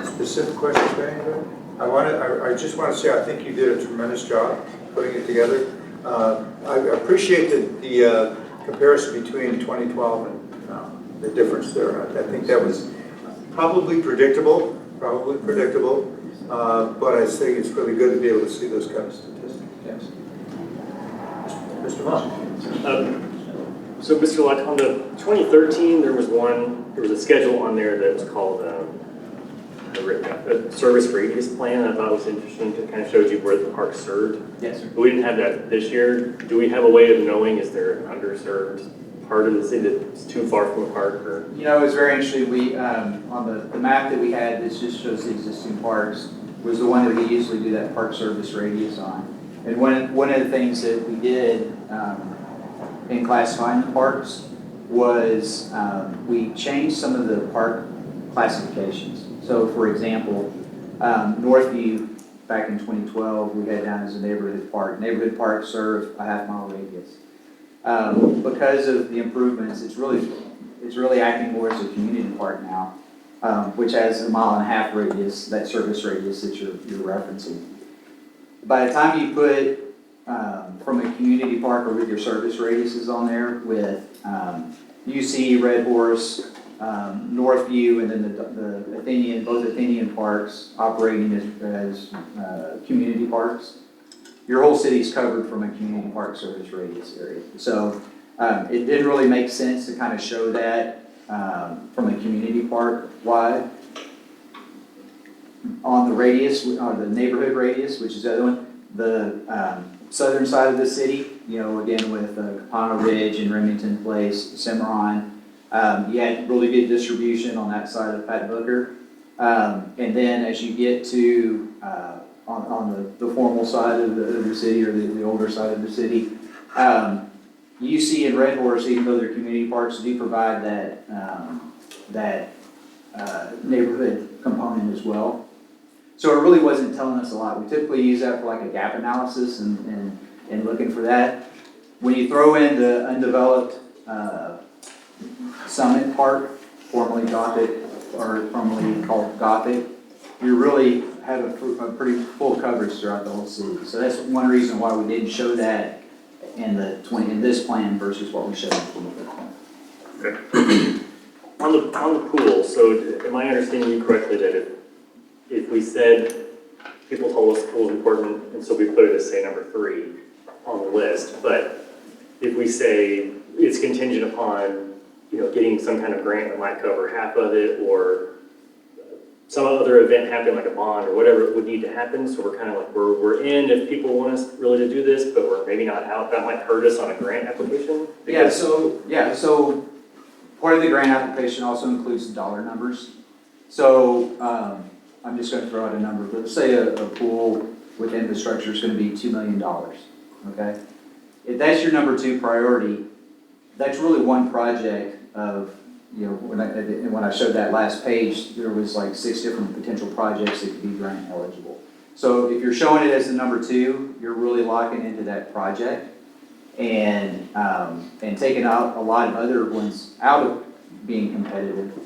Specific questions for anybody? I just want to say I think you did a tremendous job putting it together. I appreciate the comparison between 2012 and the difference there. I think that was probably predictable, but I think it's really good to be able to see those kind of statistics. Yes. Mr. Monk. So Mr. Luck, on the 2013, there was a schedule on there that was called a service radius plan. I thought it was interesting to kind of showed you where the park served. Yes, sir. But we didn't have that this year. Do we have a way of knowing, is there an underserved part of the city that's too far from a park? Or? You know, it's very interesting. We, on the map that we had, this just shows the existing parks, was the one that we usually do that park service radius on. And one of the things that we did in classifying the parks was we changed some of the park classifications. So for example, Northview, back in 2012, we had down as a neighborhood park. Neighborhood parks serve a half-mile radius. Because of the improvements, it's really acting more as a community park now, which has a 1.5 mile radius, that service radius that you're referencing. By the time you put from a community park or with your service radiuses on there with UC, Red Horse, Northview, and then the Athenian, both Athenian parks operating as community parks, your whole city's covered from a community park service radius area. So it didn't really make sense to kind of show that from a community park wide. On the radius, or the neighborhood radius, which is the other one, the southern side of the city, you know, again with Capano Ridge and Remington Place, Cimarron, you had really good distribution on that side of Pat Booker. And then as you get to on the formal side of the city, or the older side of the city, UC and Red Horse, even though they're community parks, do provide that neighborhood component as well. So it really wasn't telling us a lot. We typically use that for like a gap analysis and looking for that. When you throw in the undeveloped Summit Park, formerly Gothic, or formerly called Gothic, you really have a pretty full coverage throughout the whole city. So that's one reason why we didn't show that in this plan versus what we showed in the 2015 plan. Okay. On the pool, so am I understanding you correctly that if we said, people told us the pool is important, and so we put it as, say, number 3 on the list, but if we say it's contingent upon, you know, getting some kind of grant that might cover half of it, or some other event happening like a bond or whatever it would need to happen, so we're kind of like, we're in if people want us really to do this, but we're maybe not out, that might hurt us on a grant application? So part of the grant application also includes dollar numbers. So I'm just going to throw out a number. Let's say a pool with infrastructure is going to be $2 million, okay? If that's your number 2 priority, that's really one project of, you know, when I showed that last page, there was like 6 different potential projects that could be grant eligible. So if you're showing it as the number 2, you're really locking into that project and taking out a lot of other ones out of being competitive,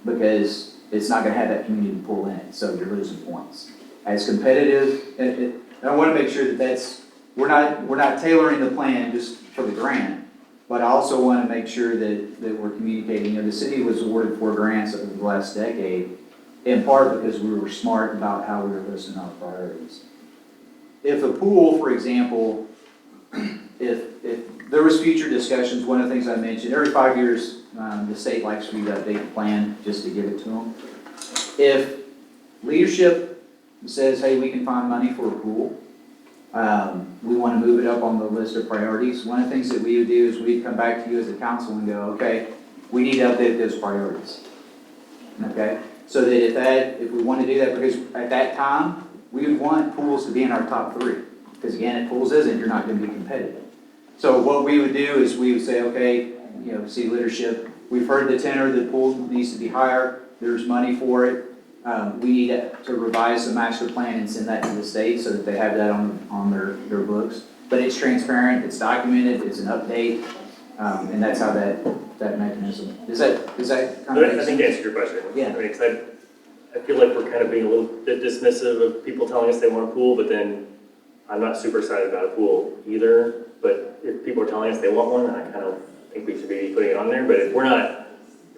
because it's not going to have that community pool in it, so you're losing points. As competitive, and I want to make sure that we're not tailoring the plan just for the grant, but I also want to make sure that we're communicating. You know, the city was awarded 4 grants over the last decade, in part because we were smart about how we were listing our priorities. If a pool, for example, if there was future discussions, one of the things I mentioned, every 5 years, the state likes for you to update the plan just to give it to them. If leadership says, hey, we can find money for a pool, we want to move it up on the list of priorities, one of the things that we would do is we'd come back to you as a council and go, okay, we need to update those priorities. Okay? So that if we want to do that, because at that time, we would want pools to be in our top 3. Because again, if pools isn't, you're not going to be competitive. So what we would do is we would say, okay, you know, city leadership, we've heard the tenor that pool needs to be higher, there's money for it. We need to revise the master plan and send that to the state so that they have that on their books. But it's transparent, it's documented, it's an update, and that's how that mechanism. Does that kind of make sense? I think to answer your question. Yeah. I mean, 'cause I feel like we're kind of being a little bit dismissive of people telling us they want a pool, but then I'm not super excited about a pool either. But if people are telling us they want one, then I kind of think we should be putting it on there. But if we're not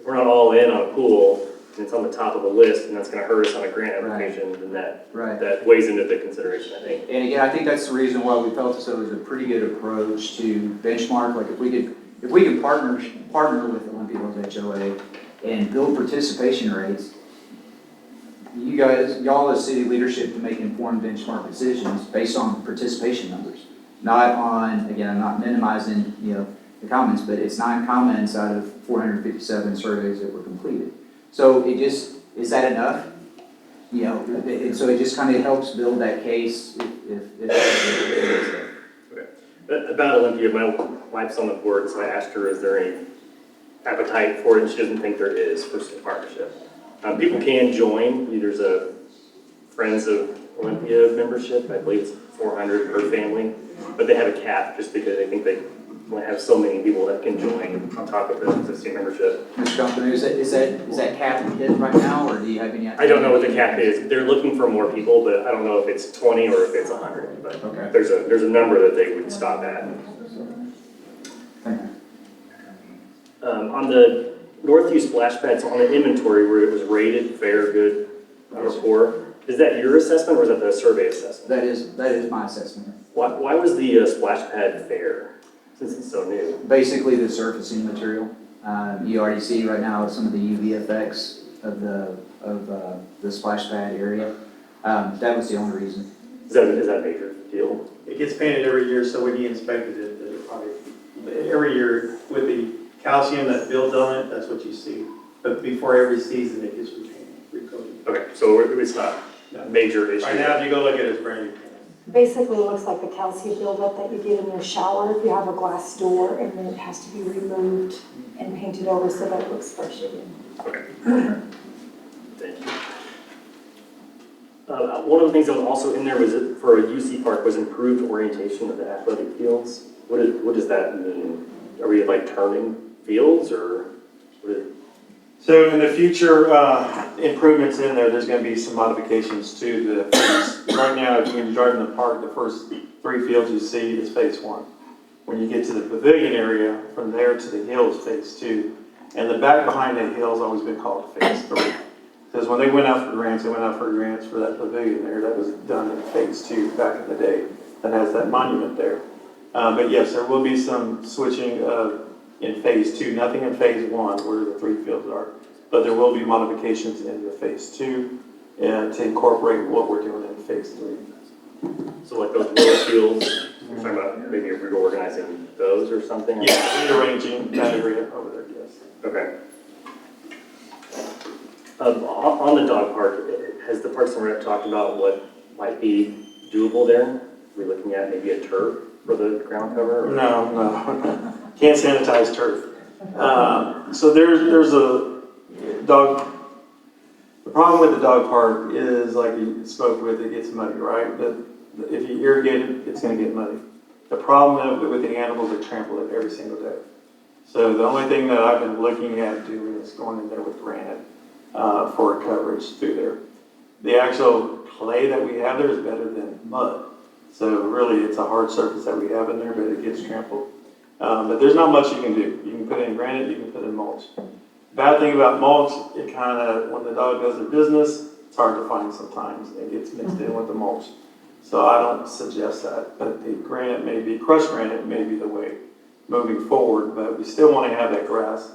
all in on a pool, and and it's on the top of the list, and that's gonna hurt us on a grant application, then that weighs into the consideration, I think. And again, I think that's the reason why we felt as though it was a pretty good approach to benchmark, like if we could partner with Olympia's HOA and build participation rates, y'all as city leadership can make informed benchmark decisions based on participation numbers. Not on, again, I'm not minimizing, the comments, but it's 9 comments out of 457 surveys that were completed. So is that enough? And so it just kind of helps build that case if it is there. Okay. About Olympia, my wife's on the board, so I asked her, is there any appetite for it, and she doesn't think there is for some partnership. People can join. There's a Friends of Olympia membership. I believe it's 400 per family, but they have a cap just because they think they want to have so many people that can join on top of the existing membership. Mr. Company, is that cap hit right now, or do you have any? I don't know what the cap is. They're looking for more people, but I don't know if it's 20 or if it's 100. But okay. There's a number that they would stop at. On the Northview splash pads, on the inventory where it was rated fair, good, or poor, is that your assessment or is that the survey assessment? That is my assessment. Why was the splash pad fair, since it's so new? Basically the surfacing material. You already see right now some of the UV effects of the splash pad area. That was the only reason. Is that a major deal? It gets painted every year, so when you inspected it, every year with the calcium that builds on it, that's what you see. But before every season, it gets repainted, recoated. Okay, so it's not a major issue. Right now, if you go look at it, it's brand new. Basically, it looks like the calcium buildup that you get in your shower if you have a glass door, and then it has to be removed and painted over so that it looks fresh again. Okay. Thank you. One of the things that was also in there was for a UC park was improved orientation of the athletic fields. What does that mean? Are we like turning fields or? So in the future, improvements in there's going to be some modifications to the fields. Right now, if you drive in the park, the first 3 fields you see is phase 1. When you get to the pavilion area, from there to the hills, phase 2. And the back behind the hill has always been called phase 3. Because when they went out for grants, for that pavilion there. That was done in phase 2 back in the day. That has that monument there. But yes, there will be some switching in phase 2, nothing in phase 1 where the 3 fields are, but there will be modifications in the phase 2 and to incorporate what we're doing in phase 3. So like those little fields, we're talking about maybe reorganizing those or something? Yeah, rearranging that area over there, yes. Okay. On the dog park, has the Parks and Rec talked about what might be doable there? Are we looking at maybe a turf for the ground cover? Or? No. Can't sanitize turf. So there's a dog. The problem with the dog park is, like you spoke with, it gets muddy, right? But if you irrigate it, it's going to get muddy. The problem with the animals, they trample it every single day. So the only thing that I've been looking at doing is going in there with granite for coverage through there. The actual clay that we have there is better than mud. So really, it's a hard surface that we have in there, but it gets trampled. But there's not much you can do. You can put in granite, you can put in mulch. Bad thing about mulch, it kind of, when the dog does their business, it's hard to find sometimes. It gets mixed in with the mulch. So I don't suggest that. But the granite crushed granite may be the way moving forward, but we still want to have that grass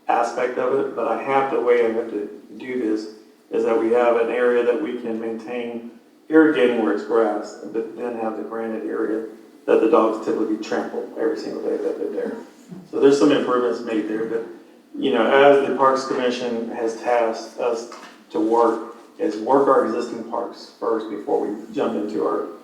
aspect of it. But the way I have to do this is that we have an area that we can maintain irrigating where it's grass, but then have the granite area that the dogs typically trample every single day that they're there. So there's some improvements made there, but as the Parks Commission has tasked us to work our existing parks first before we jump into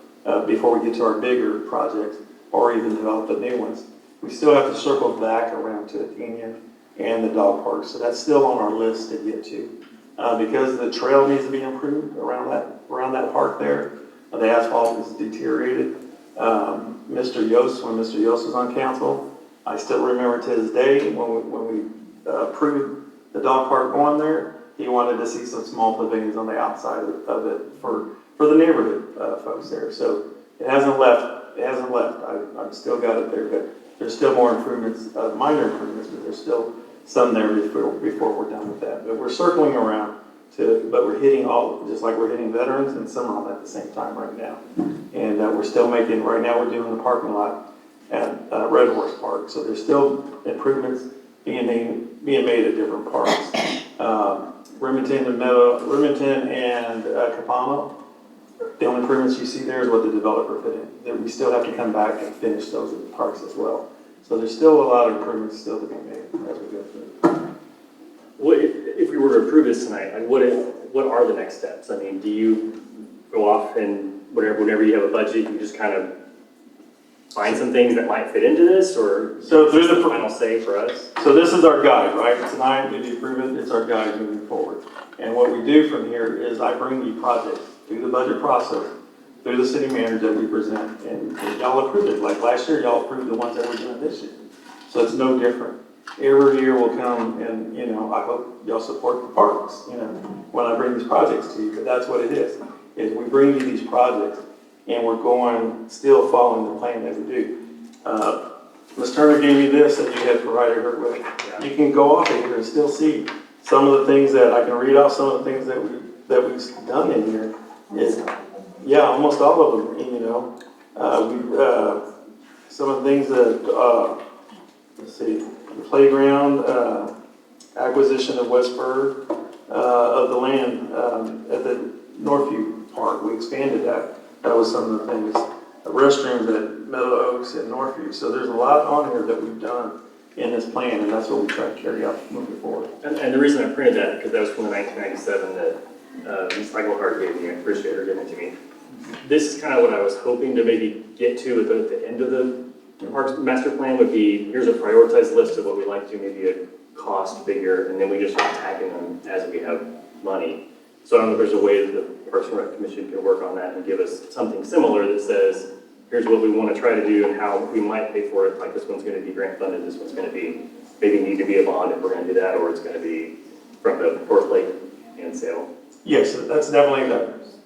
before we get to our bigger projects or even develop the new ones. We still have to circle back around to Athenia and the dog park, so that's still on our list to get to. Because the trail needs to be improved around that park there. The asphalt is deteriorated. Mr. Yost, when Mr. Yost was on council, I still remember to this day when we approved the dog park going there, he wanted to see some small pavilions on the outside of it for the neighborhood folks there. So it hasn't left. I've still got it there, but there's still more improvements, minor improvements, but there's still some there before we're done with that. but we're circling around but we're hitting all, just like we're hitting veterans and some at the same time right now. And we're still making, right now we're doing the parking lot at Red Horse Park. So there's still improvements being made at different parks. Remington and Capano, the only improvements you see there is what the developer put in. Then we still have to come back and finish those at the parks as well. So there's still a lot of improvements still to be made as we go through. What, if we were to approve this tonight, like what are the next steps? I mean, do you go off and whenever you have a budget, you just kind of find some things that might fit into this, or so is this the final say for us? So this is our guide, right? Tonight, if you approve it, it's our guide moving forward. And what we do from here is I bring you projects through the budget process, through the city manager that we present, and y'all approve it. Like last year, y'all approved the ones that we're doing this year. So it's no different. Every year will come and, I hope y'all support the parks, when I bring these projects to you, but that's what it is we bring you these projects and we're going, still following the plan that we do. Ms. Turner gave me this that you had provided her with. Yeah. You can go off of here and still see some of the things that I can read off, some of the things that we've done in here is, yeah, almost all of them, some of the things that, let's see, the playground, acquisition of Westburg, of the land at the Northview Park, we expanded that. That was some of the things. Restrooms at Meadow Oaks and Northview. So there's a lot on here that we've done in this plan, and that's what we try to carry out moving forward. And the reason I printed that, because that was from the 1997 that Ms. Eichelhart gave me. I appreciate her giving it to me. This is kind of what I was hoping to maybe get to at the end of the Parks Master Plan would be, here's a prioritized list of what we'd like to, maybe a cost figure, and then we just start attacking them as we have money. So I don't know if there's a way that the Parks and Rec Commission can work on that and give us something similar that says, here's what we want to try to do and how we might pay for it. Like this one's going to be grant funded, this one's going to be, maybe need to be a bond if we're going to do that, or it's going to be from the Port Lake and sale. Yes, that's definitely,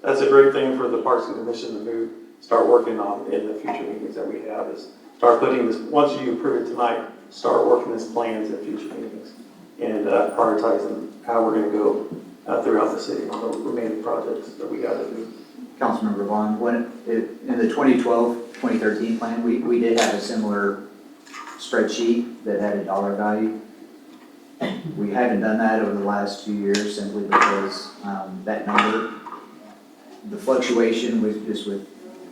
that's a great thing for the Parks and Commission to start working on in the future meetings that we have is start putting this, once you approve it tonight, start working these plans in future meetings and prioritizing how we're going to go throughout the city on the remaining projects that we got to do. Councilmember Vaughan, in the 2012-2013 plan, we did have a similar spreadsheet that had a dollar value. We haven't done that over the last 2 years simply because that number, the fluctuation with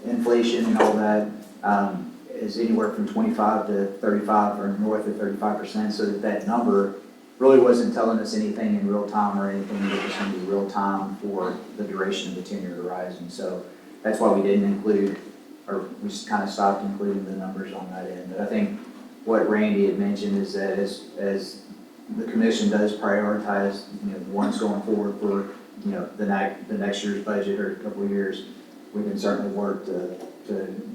inflation and all that is anywhere from 25 to 35 or north of 35%, so that number really wasn't telling us anything in real time or anything that was going to be real time for the duration of the 10-year horizon. So that's why we didn't include, or we just kind of stopped including the numbers on that end. But I think what Randy had mentioned is that as the commission does prioritize, the ones going forward for, the next year's budget or a couple of years, we can certainly work to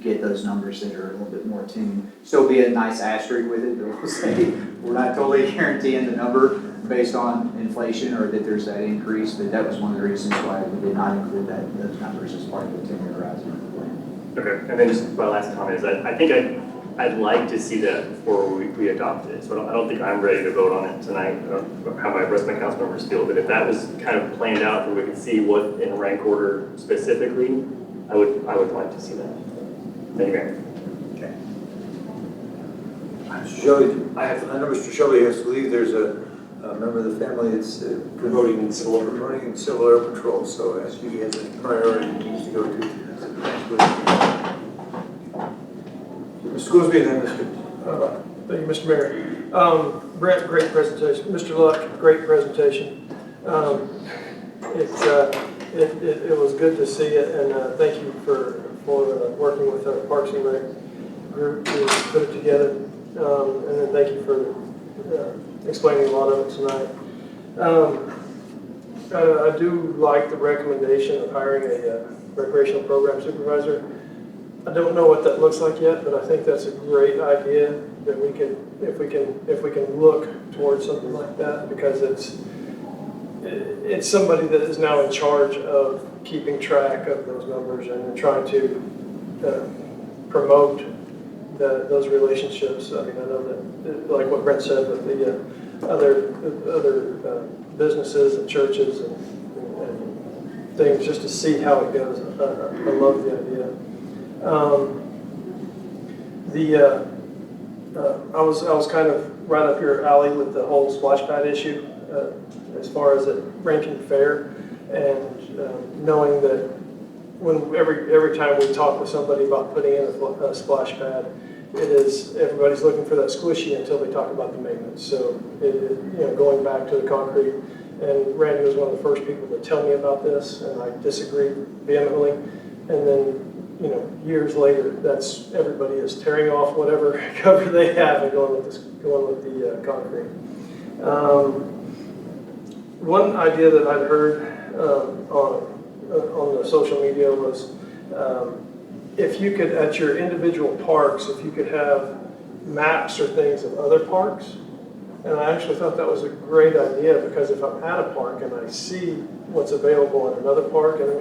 get those numbers that are a little bit more tuned. Still be a nice asterisk with it, but we'll say we're not totally guaranteeing the number based on inflation or that there's that increase, but that was one of the reasons why we did not include those numbers as part of the 10-year horizon of the plan. Okay, and then just my last comment is that I think I'd like to see that before we adopt it. So I don't think I'm ready to vote on it tonight. I don't know how my rest of my council members feel, but if that was kind of planned out where we could see what in rank order specifically, I would like to see that. Thank you, Mayor. Okay. Mr. Shelley, I know Mr. Shelley has to leave. There's a member of the family that's promoting in civil air patrol. So as he has a priority he needs to go to. Mr. Goolsby and then Mr. Thank you, Mr. Mayor. Brett, great presentation. Mr. Luck, great presentation. It was good to see it, and thank you for working with our Parks and Rec group to put it together. And then thank you for explaining a lot of it tonight. I do like the recommendation of hiring a recreational program supervisor. I don't know what that looks like yet, but I think that's a great idea that we can, if we can look towards something like that, because it's somebody that is now in charge of keeping track of those numbers and trying to promote those relationships. I mean, I know that, like what Brent said, with other businesses and churches and things, just to see how it goes. I love the idea. I was kind of right up your alley with the whole splash pad issue, as far as it ranking fair, and knowing that when every time we talk with somebody about putting in a splash pad, everybody's looking for that squishy until they talk about the maintenance. So going back to the concrete, and Randy was one of the first people to tell me about this, and I disagreed vehemently. And then years later, everybody is tearing off whatever cover they have and going with the concrete. One idea that I'd heard on the social media was if you could, at your individual parks, if you could have maps or things of other parks. And I actually thought that was a great idea, because if I'm at a park and I see what's available in another park, and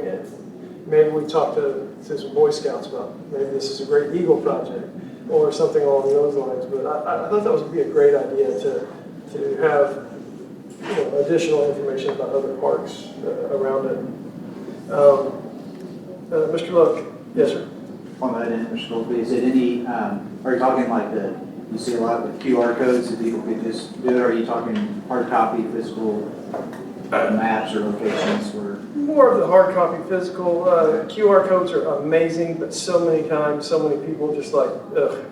maybe we talk to some Boy Scouts about maybe this is a great Eagle project or something along those lines. But I thought that would be a great idea to have additional information about other parks around it. Mr. Luck, yes, sir. On that end, Mr. Goolsby, is it any, are you talking like you see a lot with QR codes that people could just do it? Or are you talking hard copy, physical maps or locations where? More of the hard copy physical. QR codes are amazing, but so many times, so many people just like, ugh,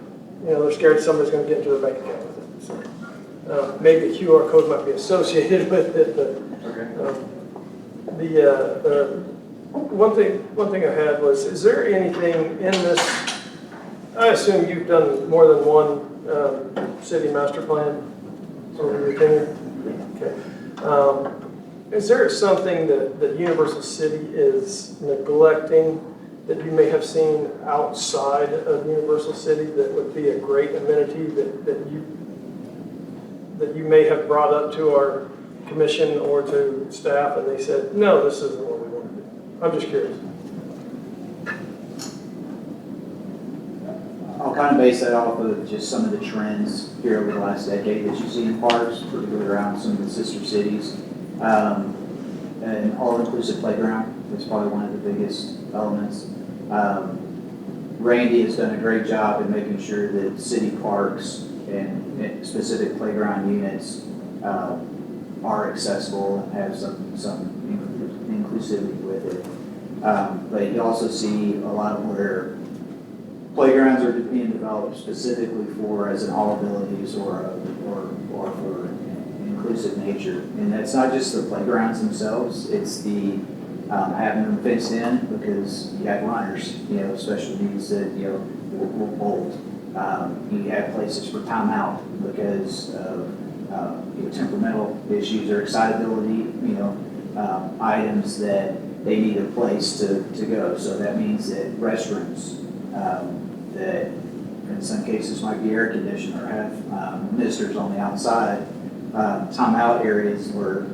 they're scared somebody's going to get into their bank account with it. So, maybe a QR code might be associated with it, but one thing I had was, is there anything in this? I assume you've done more than one city master plan over your tenure. Okay. Is there something that Universal City is neglecting that you may have seen outside of Universal City that would be a great amenity that you may have brought up to our commission or to staff, and they said, no, this isn't what we want to do? I'm just curious. I'll kind of base that off of just some of the trends here over the last decade that you see in parks, particularly around some of the sister cities. An all-inclusive playground is probably one of the biggest elements. Randy has done a great job in making sure that city parks and specific playground units are accessible and have some inclusivity with it. But you also see a lot of where playgrounds are being developed specifically for as an all abilities or for inclusive nature. And that's not just the playgrounds themselves, it's the having them fenced in, because you have runners, special needs that, will bolt. You have places for timeout because of temperamental issues or excitability, items that they need a place to go. So that means that restrooms that in some cases might be air conditioned or have misters on the outside, timeout areas where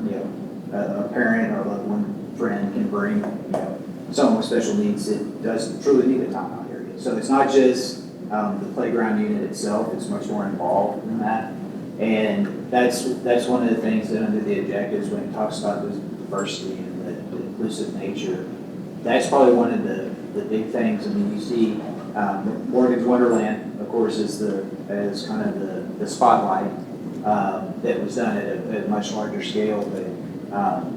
a parent or loved one friend can bring someone with special needs that does truly need a timeout area. So it's not just the playground unit itself; it's much more involved than that. And that's one of the things that under the objectives, when it talks about the diversity and the inclusive nature, that's probably one of the big things. I mean, you see Morgan's Wonderland, of course, is kind of the spotlight that was done at a much larger scale. But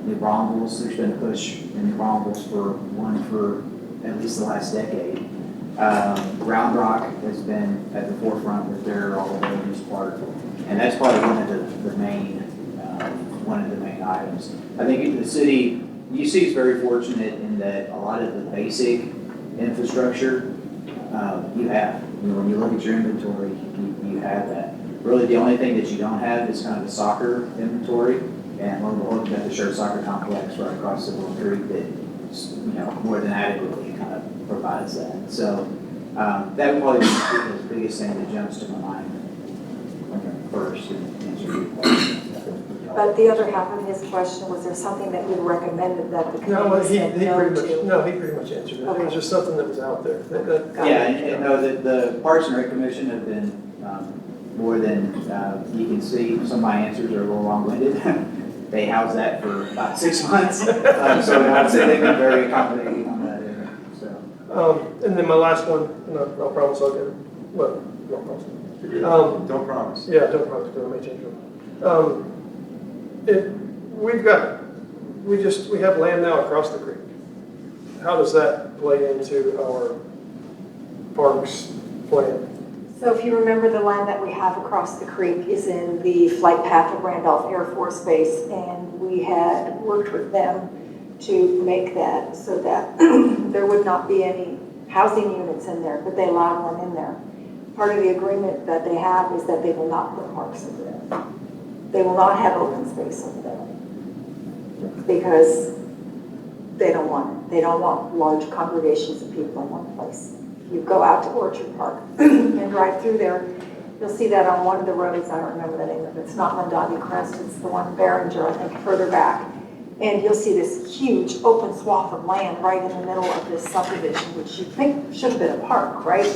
New Braunfels, there's been a push in New Braunfels for at least the last decade. Round Rock has been at the forefront with their all the way part, and that's probably one of the main items. I think the city, UC is very fortunate in that a lot of the basic infrastructure you have. When you look at your inventory, you have that. Really, the only thing that you don't have is kind of the soccer inventory. And lo and behold, you've got the Shirt Soccer Complex right across the little creek that, more than adequately kind of provides that. So that would probably be the biggest thing that jumps to my mind first in answer to your question. But the other half of his question, was there something that you recommended that the committee said no to? He pretty much answered it. Okay. It was just something that was out there. Yeah, and know that the Parks and Rec Commission have been more than you can see. Some of my answers are a little long-winded. They house that for about 6 months. So I'd say they've been very accommodating on that end. So. And then my last one, and I'll promise I'll get it. Well, don't promise. Don't promise. Yeah, don't promise, because I may change it. We have land now across the creek. How does that play into our parks plan? So if you remember, the land that we have across the creek is in the flight path of Randolph Air Force Base, and we had worked with them to make that so that there would not be any housing units in there, but they allowed one in there. Part of the agreement that they have is that they will not put parks over there. They will not have open space over there because they don't want it. They don't want large congregations of people in one place. You go out to Orchard Park and drive through there, you'll see that on one of the roads, I don't remember the name of it, it's not Mondavi Crest, it's the one in Behringer, I think, further back. And you'll see this huge open swath of land right in the middle of this subdivision, which you think should have been a park, right?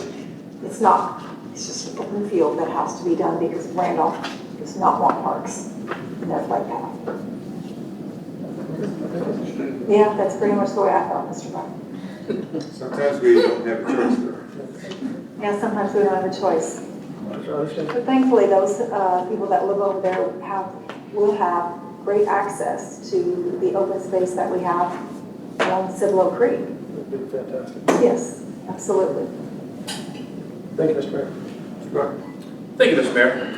It's not. It's just an open field that has to be done because Randolph does not want parks in their flight path. Yeah, that's pretty much the way I felt, Mr. Brown. Sometimes we don't have a choice though. Yeah, sometimes we don't have a choice. But thankfully, those people that live over there will have great access to the open space that we have along Cibolo Creek. That'd be fantastic. Yes, absolutely. Thank you, Mr. Mayor. Mr. Brown. Thank you, Mr. Mayor.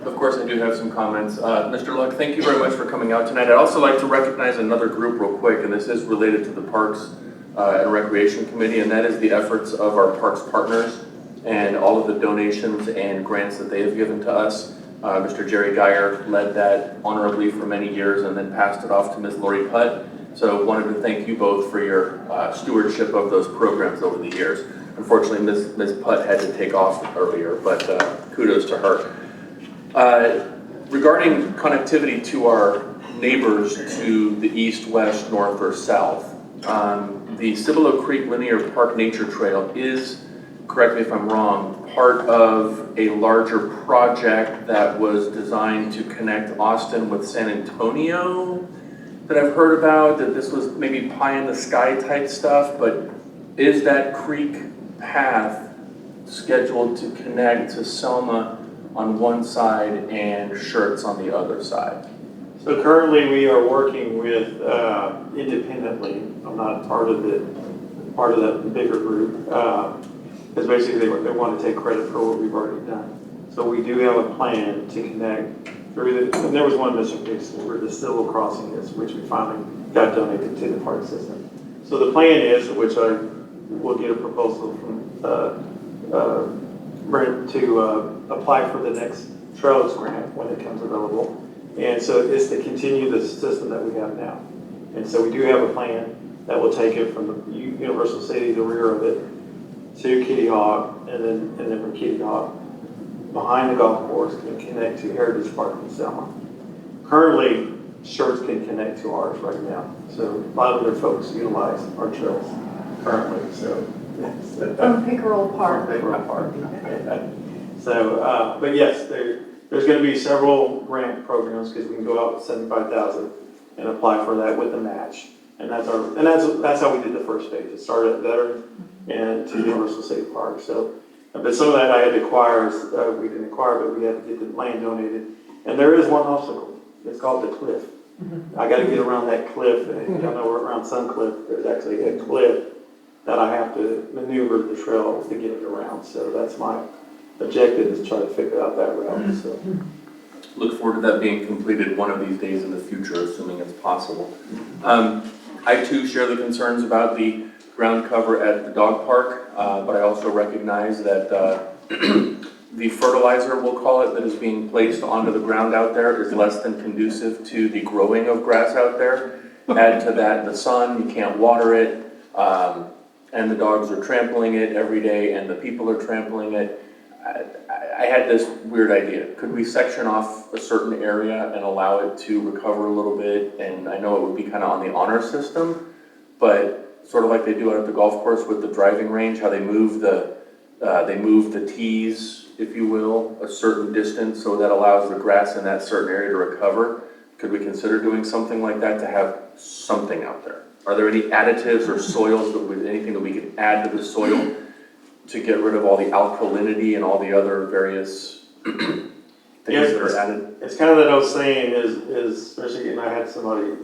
Of course, I do have some comments. Mr. Luck, thank you very much for coming out tonight. I'd also like to recognize another group real quick, and this is related to the Parks and Recreation Committee, and that is the efforts of our Parks partners and all of the donations and grants that they have given to us. Mr. Jerry Geyer led that honorably for many years and then passed it off to Ms. Lori Putt. So wanted to thank you both for your stewardship of those programs over the years. Unfortunately, Ms. Putt had to take off earlier, but kudos to her. Regarding connectivity to our neighbors to the east, west, north, or south, the Cibolo Creek Linear Park Nature Trail is, correct me if I'm wrong, part of a larger project that was designed to connect Austin with San Antonio that I've heard about, that this was maybe pie in the sky type stuff, but is that creek path scheduled to connect to Selma on one side and Schertz on the other side? So currently we are working with, independently, I'm not part of that bigger group, because basically they want to take credit for what we've already done. So we do have a plan to connect through and there was one missing piece where the Civil Crossing is, which we finally got donated to the park system. So the plan is, which I will get a proposal from Brent to apply for the next Trails grant when it comes available. And so it's to continue the system that we have now. And so we do have a plan that will take it from the Universal City, the rear of it, to Kitty Hawk, and then from Kitty Hawk behind the golf course can connect to Heritage Park in Selma. Currently, Schertz can connect to ours right now. So 500 folks utilize our trails currently. So From Pickerel Park. From Pickerel Park. So, but yes, there's going to be several grant programs because we can go out with 75,000 and apply for that with a match. And that's how we did the first phase. It started at Veterans and to Universal City Park. So, but some of that I had to acquire. We didn't acquire, but we had to get the land donated. And there is one obstacle. It's called the cliff. I got to get around that cliff. And I know we're around Suncliff. There's actually a cliff that I have to maneuver the trail to get it around. So that's my objective, is to try to figure out that route. So. Look forward to that being completed one of these days in the future, assuming it's possible. I too share the concerns about the ground cover at the dog park, but I also recognize that the fertilizer, we'll call it, that is being placed onto the ground out there is less than conducive to the growing of grass out there. Add to that the sun, you can't water it, and the dogs are trampling it every day, and the people are trampling it. I had this weird idea. Could we section off a certain area and allow it to recover a little bit? And I know it would be kind of on the honor system, but sort of like they do out at the golf course with the driving range, how they move the they move the tees, if you will, a certain distance, so that allows the grass in that certain area to recover. Could we consider doing something like that to have something out there? Are there any additives or soils, anything that we could add to the soil to get rid of all the alkalinity and all the other various things that are added? It's kind of that old saying is especially, and I had somebody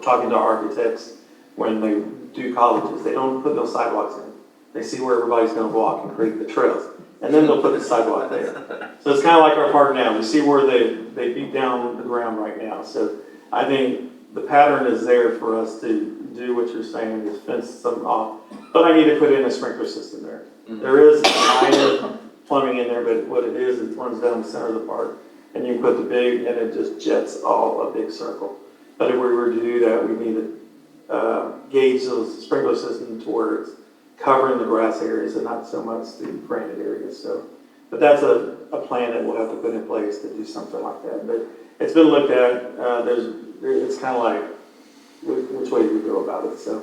talking to architects when they do colleges, they don't put no sidewalks in. They see where everybody's gonna walk and create the trails, and then they'll put the sidewalk there. So it's kind of like our park now. We see where they beat down the ground right now. So I think the pattern is there for us to do what you're saying, is fence something off. But I need to put in a sprinkler system there. There is minor plumbing in there, but what it is, it runs down the center of the park. And you can put the big, and it just jets all a big circle. But if we were to do that, we need to gauge those sprinkler systems to where it's covering the grass areas and not so much the granite areas. So, but that's a plan that we'll have to put in place to do something like that. But it's been looked at. It's kind of like which way you go about it. So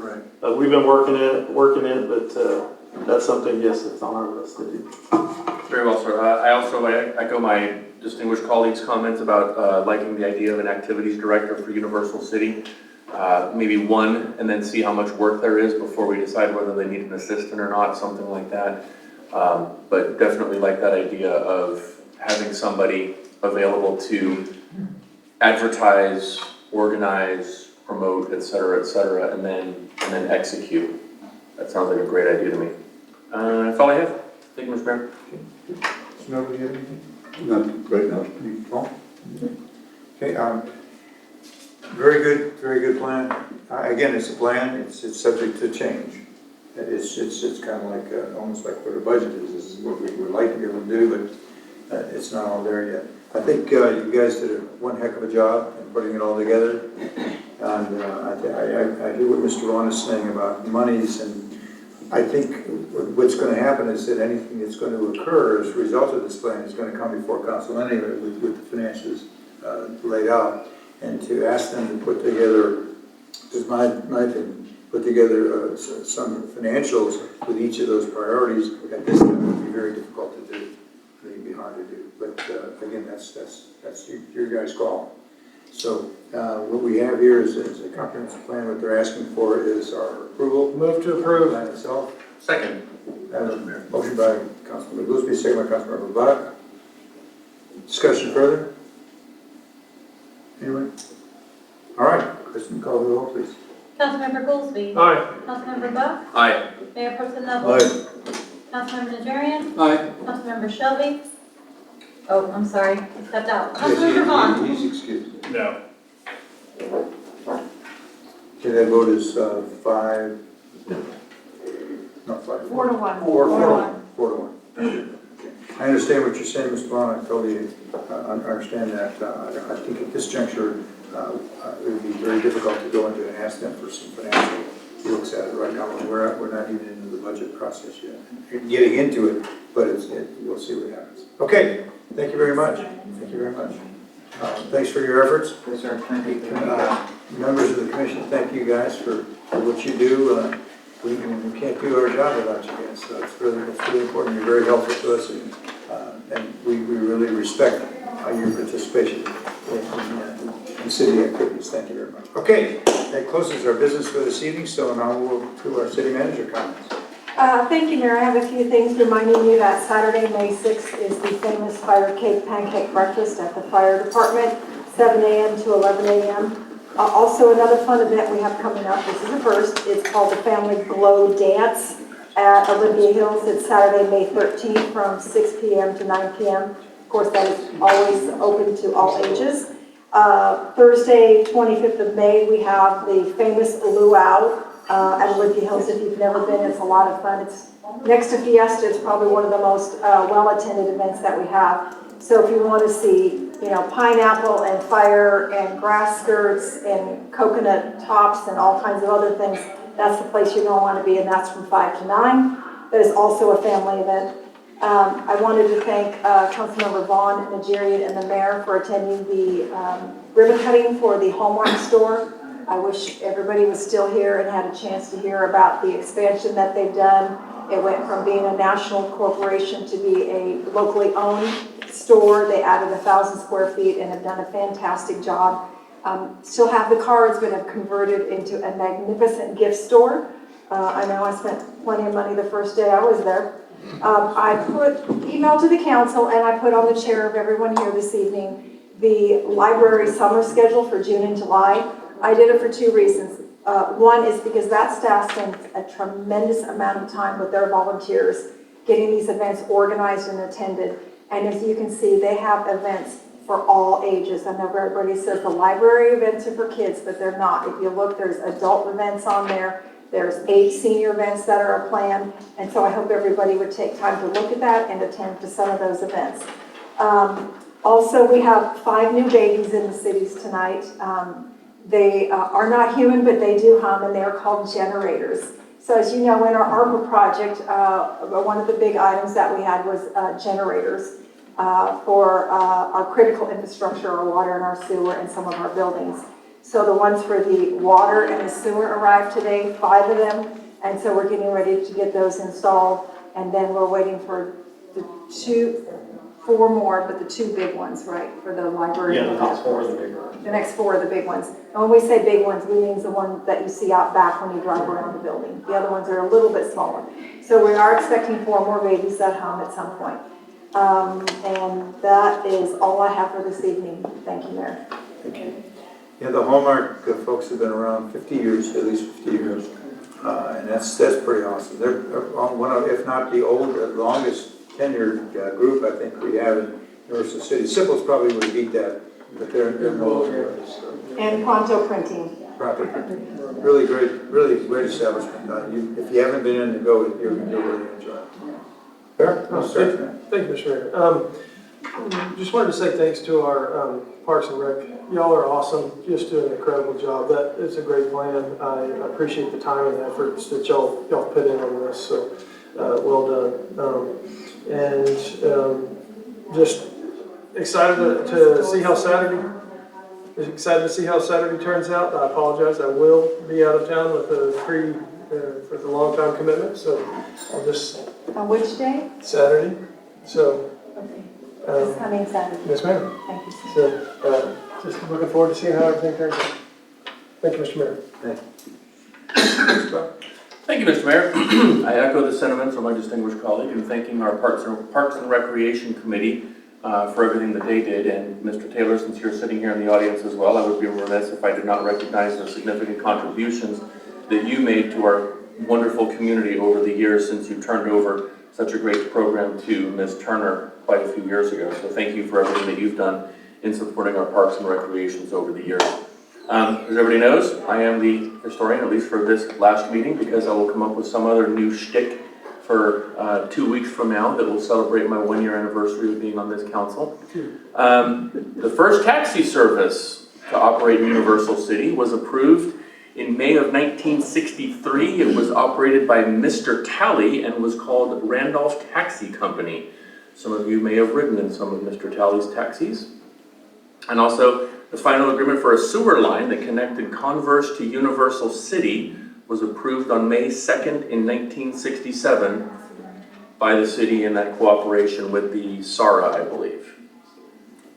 we've been working it, but that's something, yes, it's on our list to do. Very well, sir. I also echo my distinguished colleagues' comments about liking the idea of an activities director for Universal City. Maybe one, and then see how much work there is before we decide whether they need an assistant or not, something like that. But definitely like that idea of having somebody available to advertise, organize, promote, et cetera, and then execute. That sounds like a great idea to me. That's all I have. Thank you, Mr. Mayor. Mr. Neville, do you have anything? None right now. Paul? Okay, very good plan. Again, it's a plan, it's subject to change. It's kind of like, almost like what a budget is. This is what we would like to be able to do, but it's not all there yet. I think you guys did one heck of a job in putting it all together. And I hear what Mr. Vaughan is saying about monies, and I think what's going to happen is that anything that's going to occur as a result of this plan is going to come before council anyway with the finances laid out. And to ask them to put together, is my opinion, put together some financials with each of those priorities at this time would be very difficult to do. It'd be hard to do. But again, that's your guys' call. So what we have here is a comprehensive plan. What they're asking for is our approval. Move to approve. Plan itself. Second. Motion by Councilmember Goolsby, second by Councilmember Buck. Discussion further? Anyway? All right, Kristen, call the roll, please. Councilmember Goolsby. Aye. Councilmember Buck. Aye. Mayor Pro Tem Neville. Aye. Councilmember Najarian. Aye. Councilmember Shelby. Oh, I'm sorry, I stepped out. Yes, Councilmember Vaughan. he's excused. No. Okay, that vote is 5, not 5. 4 to 1. 4 to 1. 4 to 1. Okay. I understand what you're saying, Mr. Vaughan. I totally understand that. I think at this juncture, it would be very difficult to go into and ask them for some financial looks at it right now. We're not even into the budget process yet. You're getting into it, but we'll see what happens. Okay, thank you very much. Thank you very much. Thanks for your efforts. Yes, sir. Thank you. Members of the commission, thank you guys for what you do. We can't do our job without you guys, so it's really important. You're very helpful to us, and we really respect your participation in city activities. Thank you very much. Okay, that closes our business for this evening, so now we'll move to our city manager comments. Thank you, Mayor. I have a few things reminding you that Saturday, May 6th is the famous fire cake pancake breakfast at the fire department, 7 a.m. to 11 a.m. Also, another fun event we have coming up, this is the first, it's called the Family Glow Dance at Olympia Hills. It's Saturday, May 13th from 6 p.m. to 9 p.m. Of course, that is always open to all ages. Thursday, 25th of May, we have the famous luau at Olympia Hills. If you've never been, it's a lot of fun. It's next to Fiesta. It's probably one of the most well-attended events that we have. So if you want to see, pineapple and fire and grass skirts and coconut tops and all kinds of other things, that's the place you're going to want to be, and that's from 5 to 9. That is also a family event. I wanted to thank Councilmember Vaughan, Najarian, and the mayor for attending the ribbon cutting for the Hallmark store. I wish everybody was still here and had a chance to hear about the expansion that they've done It went from being a national corporation to be a locally owned store. They added 1,000 square feet and have done a fantastic job. Still have the cards, but have converted into a magnificent gift store. I know I spent plenty of money the first day I was there. I put email to the council, and I put on the chair of everyone here this evening the library summer schedule for June and July. I did it for two reasons. One is because that staff spends a tremendous amount of time with their volunteers getting these events organized and attended. And as you can see, they have events for all ages. I know everybody says the library events are for kids, but they're not. If you look, there's adult events on there. There's 8 senior events that are planned. And so I hope everybody would take time to look at that and attend to some of those events. Also, we have 5 new babies in the cities tonight. They are not human, but they do hum, and they are called generators. So as you know, in our ARPA project, one of the big items that we had was generators for our critical infrastructure, our water and our sewer, and some of our buildings. So the ones for the water and the sewer arrived today, 5 of them, and so we're getting ready to get those installed, and then we're waiting for the 4 more, but the 2 big ones, right, for the library and the golf course. The next 4 are the big ones. And when we say big ones, we mean the ones that you see out back when you drive around the building. The other ones are a little bit smaller. So we are expecting 4 more babies at home at some point. And that is all I have for this evening. Thank you, Mayor. Okay. Yeah, the Hallmark folks have been around 50 years, at least 50 years. And that's pretty awesome. They're one of, if not the longest tenured group I think we have in Universal City. Simple's probably would beat that, but they're no And Pronto Printing. Pronto Printing. Really great establishment. If you haven't been in to go, you'll really enjoy it. Fair? Thank you, Mr. Mayor. Just wanted to say thanks to our Parks and Rec. Y'all are awesome. Just doing an incredible job. That is a great plan. I appreciate the time and efforts that y'all put in on this. So well done. Just excited to see how Saturday turns out. I apologize. I will be out of town with a for the long time commitment. So I'll just. On which day? Saturday. So. Okay. This coming Saturday. Yes, ma'am. Thank you, sir. So just looking forward to seeing how everything turns out. Thank you, Mr. Mayor. Thank you, Mr. Mayor. I echo the sentiments of my distinguished colleague in thanking our Parks and Recreation Committee for everything that they did. And Mr. Taylor, since you're sitting here in the audience as well, I would be remiss if I did not recognize the significant contributions that you made to our wonderful community over the years since you turned over such a great program to Ms. Turner quite a few years ago. So thank you for everything that you've done in supporting our parks and recreations over the years. As everybody knows, I am the historian, at least for this last meeting, because I will come up with some other new shtick for 2 weeks from now that will celebrate my 1-year anniversary of being on this council. The first taxi service to operate in Universal City was approved in May of 1963. It was operated by Mr. Talley and was called Randolph Taxi Company. Some of you may have ridden in some of Mr. Talley's taxis. And also, the final agreement for a sewer line that connected Converse to Universal City was approved on May 2nd in 1967 by the city in that cooperation with the SARA, I believe.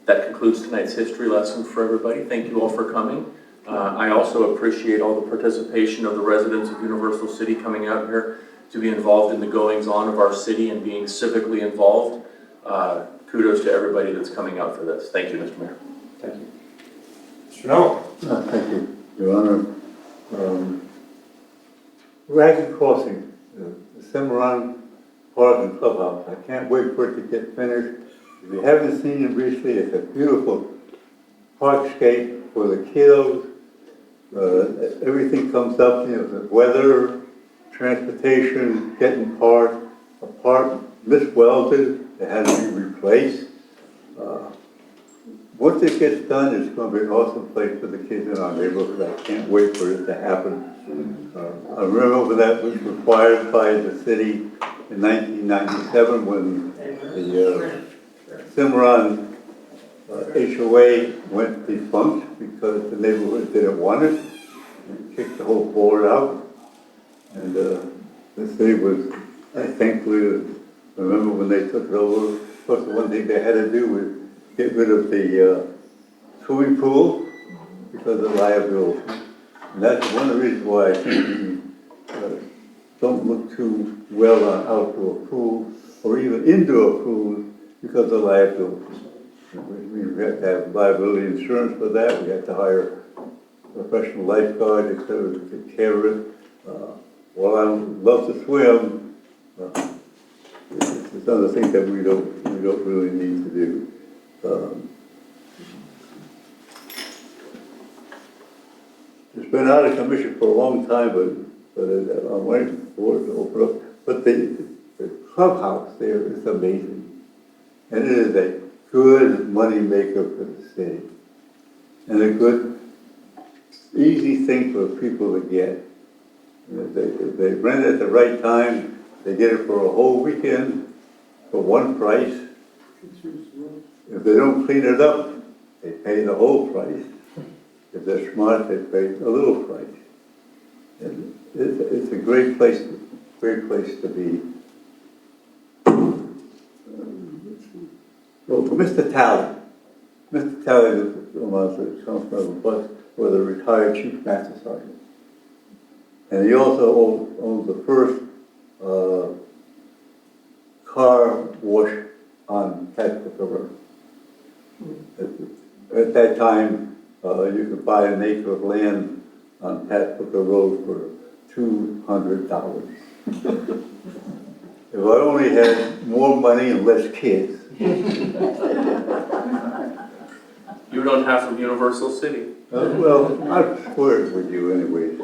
That concludes tonight's history lesson for everybody. Thank you all for coming. I also appreciate all the participation of the residents of Universal City coming out here to be involved in the goings-on of our city and being civically involved. Kudos to everybody that's coming out for this. Thank you, Mr. Mayor. Thank you. Mr. Neville. Thank you, Your Honor. Wagon Crossing, the Cimarron Park and Clubhouse. I can't wait for it to get finished. If you haven't seen it recently, it's a beautiful parkscape for the kiddos. Everything comes up, the weather, transportation, getting parked, a park miswelded, it has to be replaced. Once it gets done, it's going to be an awesome place for the kids in our neighborhood. I can't wait for it to happen. I remember that was required by the city in 1997 when the Cimarron HOA went defunct because the neighborhood didn't want it and kicked the whole board out. And the city was I thankfully remember when they took it over, of course, the one thing they had to do was get rid of the swimming pool because of liability. And that's one of the reasons why I think we don't look too well on outdoor pools or even indoor pools because of liability. We have to have liability insurance for that. We have to hire a professional lifeguard, et cetera, to take care of it. While I love to swim, it's another thing that we don't really need to do. It's been out of commission for a long time, but I'm waiting for it to open up. But the clubhouse there is amazing. And it is a good money maker for the city. And a good, easy thing for people to get. If they rent it at the right time, they get it for a whole weekend for one price. If they don't clean it up, they pay the whole price. If they're smart, they pay a little price. And it's a great place to be. Well, Mr. Talley. Mr. Talley was the Councilmember, but was a retired Chief Master Sergeant. And he also owned the first car wash on Catskill River. At that time, you could buy an acre of land on Catskill Road for $200. If I only had more money and less kids. You don't have from Universal City. Well, I've squared with you anyways.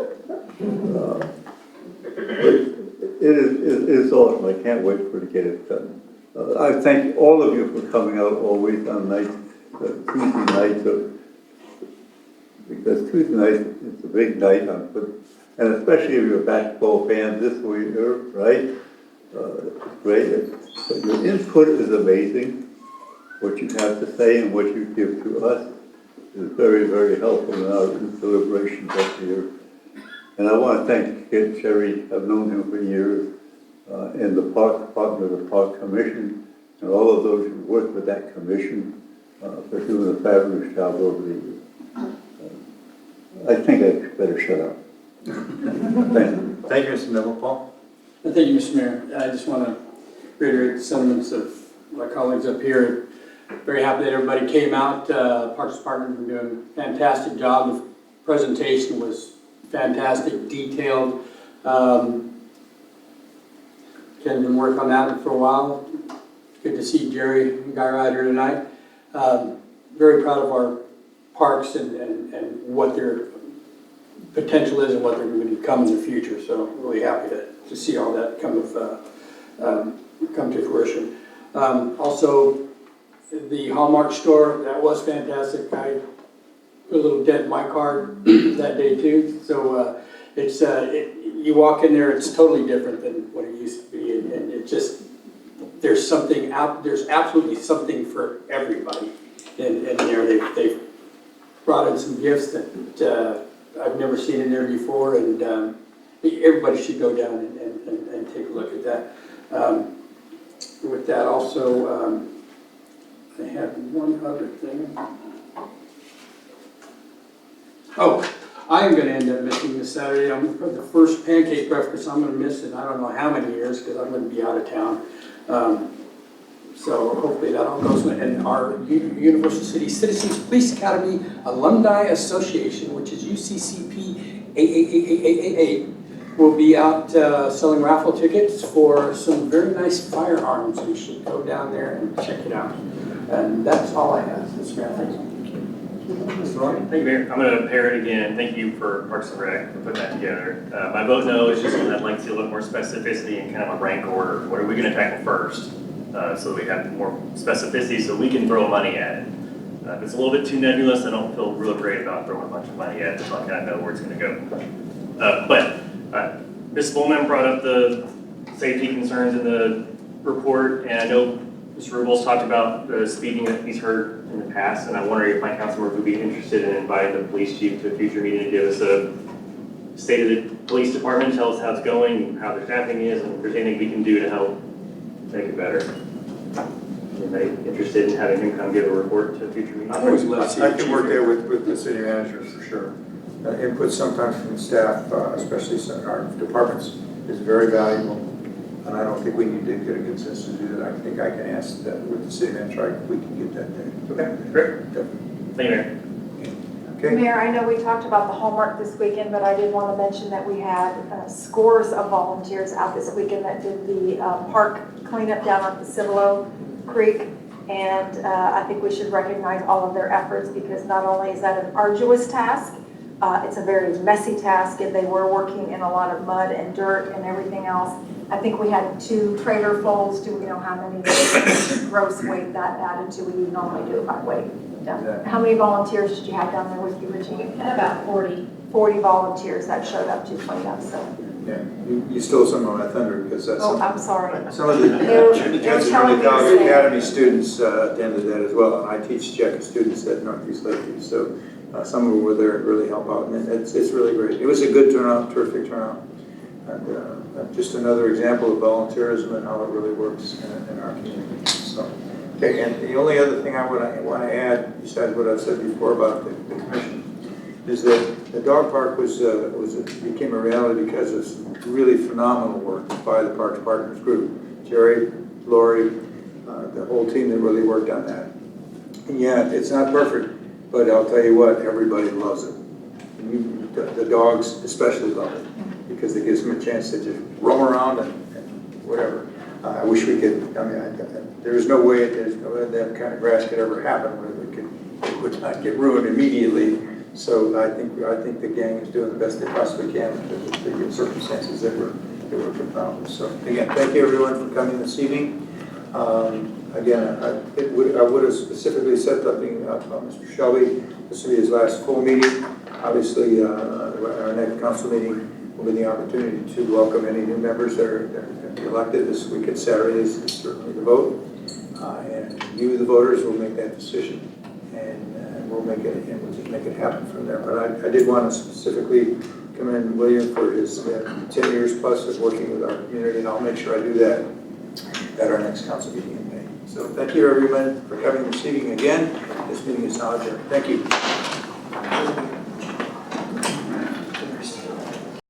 It is awesome. I can't wait for it to get it done. I thank all of you for coming out always on nights, Tuesday nights, because Tuesday night is a big night, and especially if you're a basketball fan this week, right? It's great. But your input is amazing. What you have to say and what you give to us is very, very helpful in our deliberations up here. And I want to thank Kid Sherry. I've known him for years, in the Park Department of the Park Commission, and all of those who work with that commission for doing a fabulous job over the years. I think I better shut up. Thank you. Thank you, Mr. Neville. Paul? Thank you, Mr. Mayor. I just want to reiterate the sentiments of my colleagues up here. Very happy that everybody came out. Parks Department has been doing a fantastic job. The presentation was fantastic, detailed. Ken's been working on that for a while. Good to see Jerry and Guy right here tonight. Very proud of our parks and what their potential is and what they're going to become in the future. So really happy to see all that come to fruition. Also, the Hallmark store, that was fantastic. I put a little dent in my card that day too. So you walk in there, it's totally different than what it used to be, and it just, there's absolutely something for everybody in there. They've brought in some gifts that I've never seen in there before, and everybody should go down and take a look at that. With that also, I have one other thing. Oh, I am going to end up missing this Saturday. I'm the first pancake breakfast I'm going to miss in I don't know how many years because I'm going to be out of town. So hopefully that all goes well. And our Universal City Citizens Police Academy Alumni Association, which is UCCP AAAAAA, will be out selling raffle tickets for some very nice firearms. You should go down there and check it out. And that's all I have. Thank you. Mr. Norton? Thank you, Mayor. I'm going to pair it again. Thank you for Parks and Rec for putting that together. My vote no is just I'd like to see a little more specificity and kind of a rank order. What are we going to tackle first? So we have more specificity so we can throw money at it. If it's a little bit too nebulous, I don't feel real great about throwing a bunch of money at it, so I kind of know where it's going to go. But Ms. Bowman brought up the safety concerns in the report, and I know Mr. Rubel's talked about the speeding that he's heard in the past, and I wonder if my council would be interested in inviting the police chief to a future meeting to give us state of the police department, tell us how it's going, how their staffing is, and if there's anything we can do to help make it better. Anybody interested in having him come give a report to a future meeting? I can work there with the city manager for sure. Input sometimes from staff, especially some our departments, is very valuable. And I don't think we need to get a consensus to do that. I think I can ask that with the city manager, we can get that day. Okay, great. Thank you, Mayor. Okay. Mayor, I know we talked about the Hallmark this weekend, but I did want to mention that we had scores of volunteers out this weekend that did the park cleanup down at the Civilo Creek. And I think we should recognize all of their efforts because not only is that an arduous task, it's a very messy task and they were working in a lot of mud and dirt and everything else. I think we had 2 trailer fulls. Do we know how many gross weight that added to? We normally do it by weight. Yeah. How many volunteers did you have down there with you, Regina? About 40. 40 volunteers that showed up to clean up, so. Yeah, you stole some of my thunder because that's I'm sorry. some of the Academy students attended that as well. And I teach Czech students at Northeast Lakeview, so some of them were there to really help out. And it's really great. It was a good turnout, terrific turnout. And just another example of volunteerism and how it really works in our community. So, okay, and the only other thing I want to add, besides what I've said before about the commission, is that the dog park became a reality because of some really phenomenal work by the Parks Partners group. Jerry, Lori, the whole team that really worked on that. And yeah, it's not perfect, but I'll tell you what, everybody loves it. The dogs especially love it because it gives them a chance to just roam around and whatever. I wish we could, there is no way that kind of grass could ever happen where it would not get ruined immediately. So I think the gang is doing the best they possibly can because of the circumstances that were profound. So again, thank you everyone for coming this evening. Again, I would have specifically set something up on Mr. Shelby. This will be his last full meeting. Obviously, our next council meeting will be the opportunity to welcome any new members that are going to be elected. This week at Saturday is certainly the vote. And you, the voters, will make that decision. And we'll make it happen from there. But I did want to specifically commend William for his 10 years plus of working with our community, and I'll make sure I do that at our next council meeting in May. So thank you everyone for coming this evening again. This meeting is now adjourned. Thank you.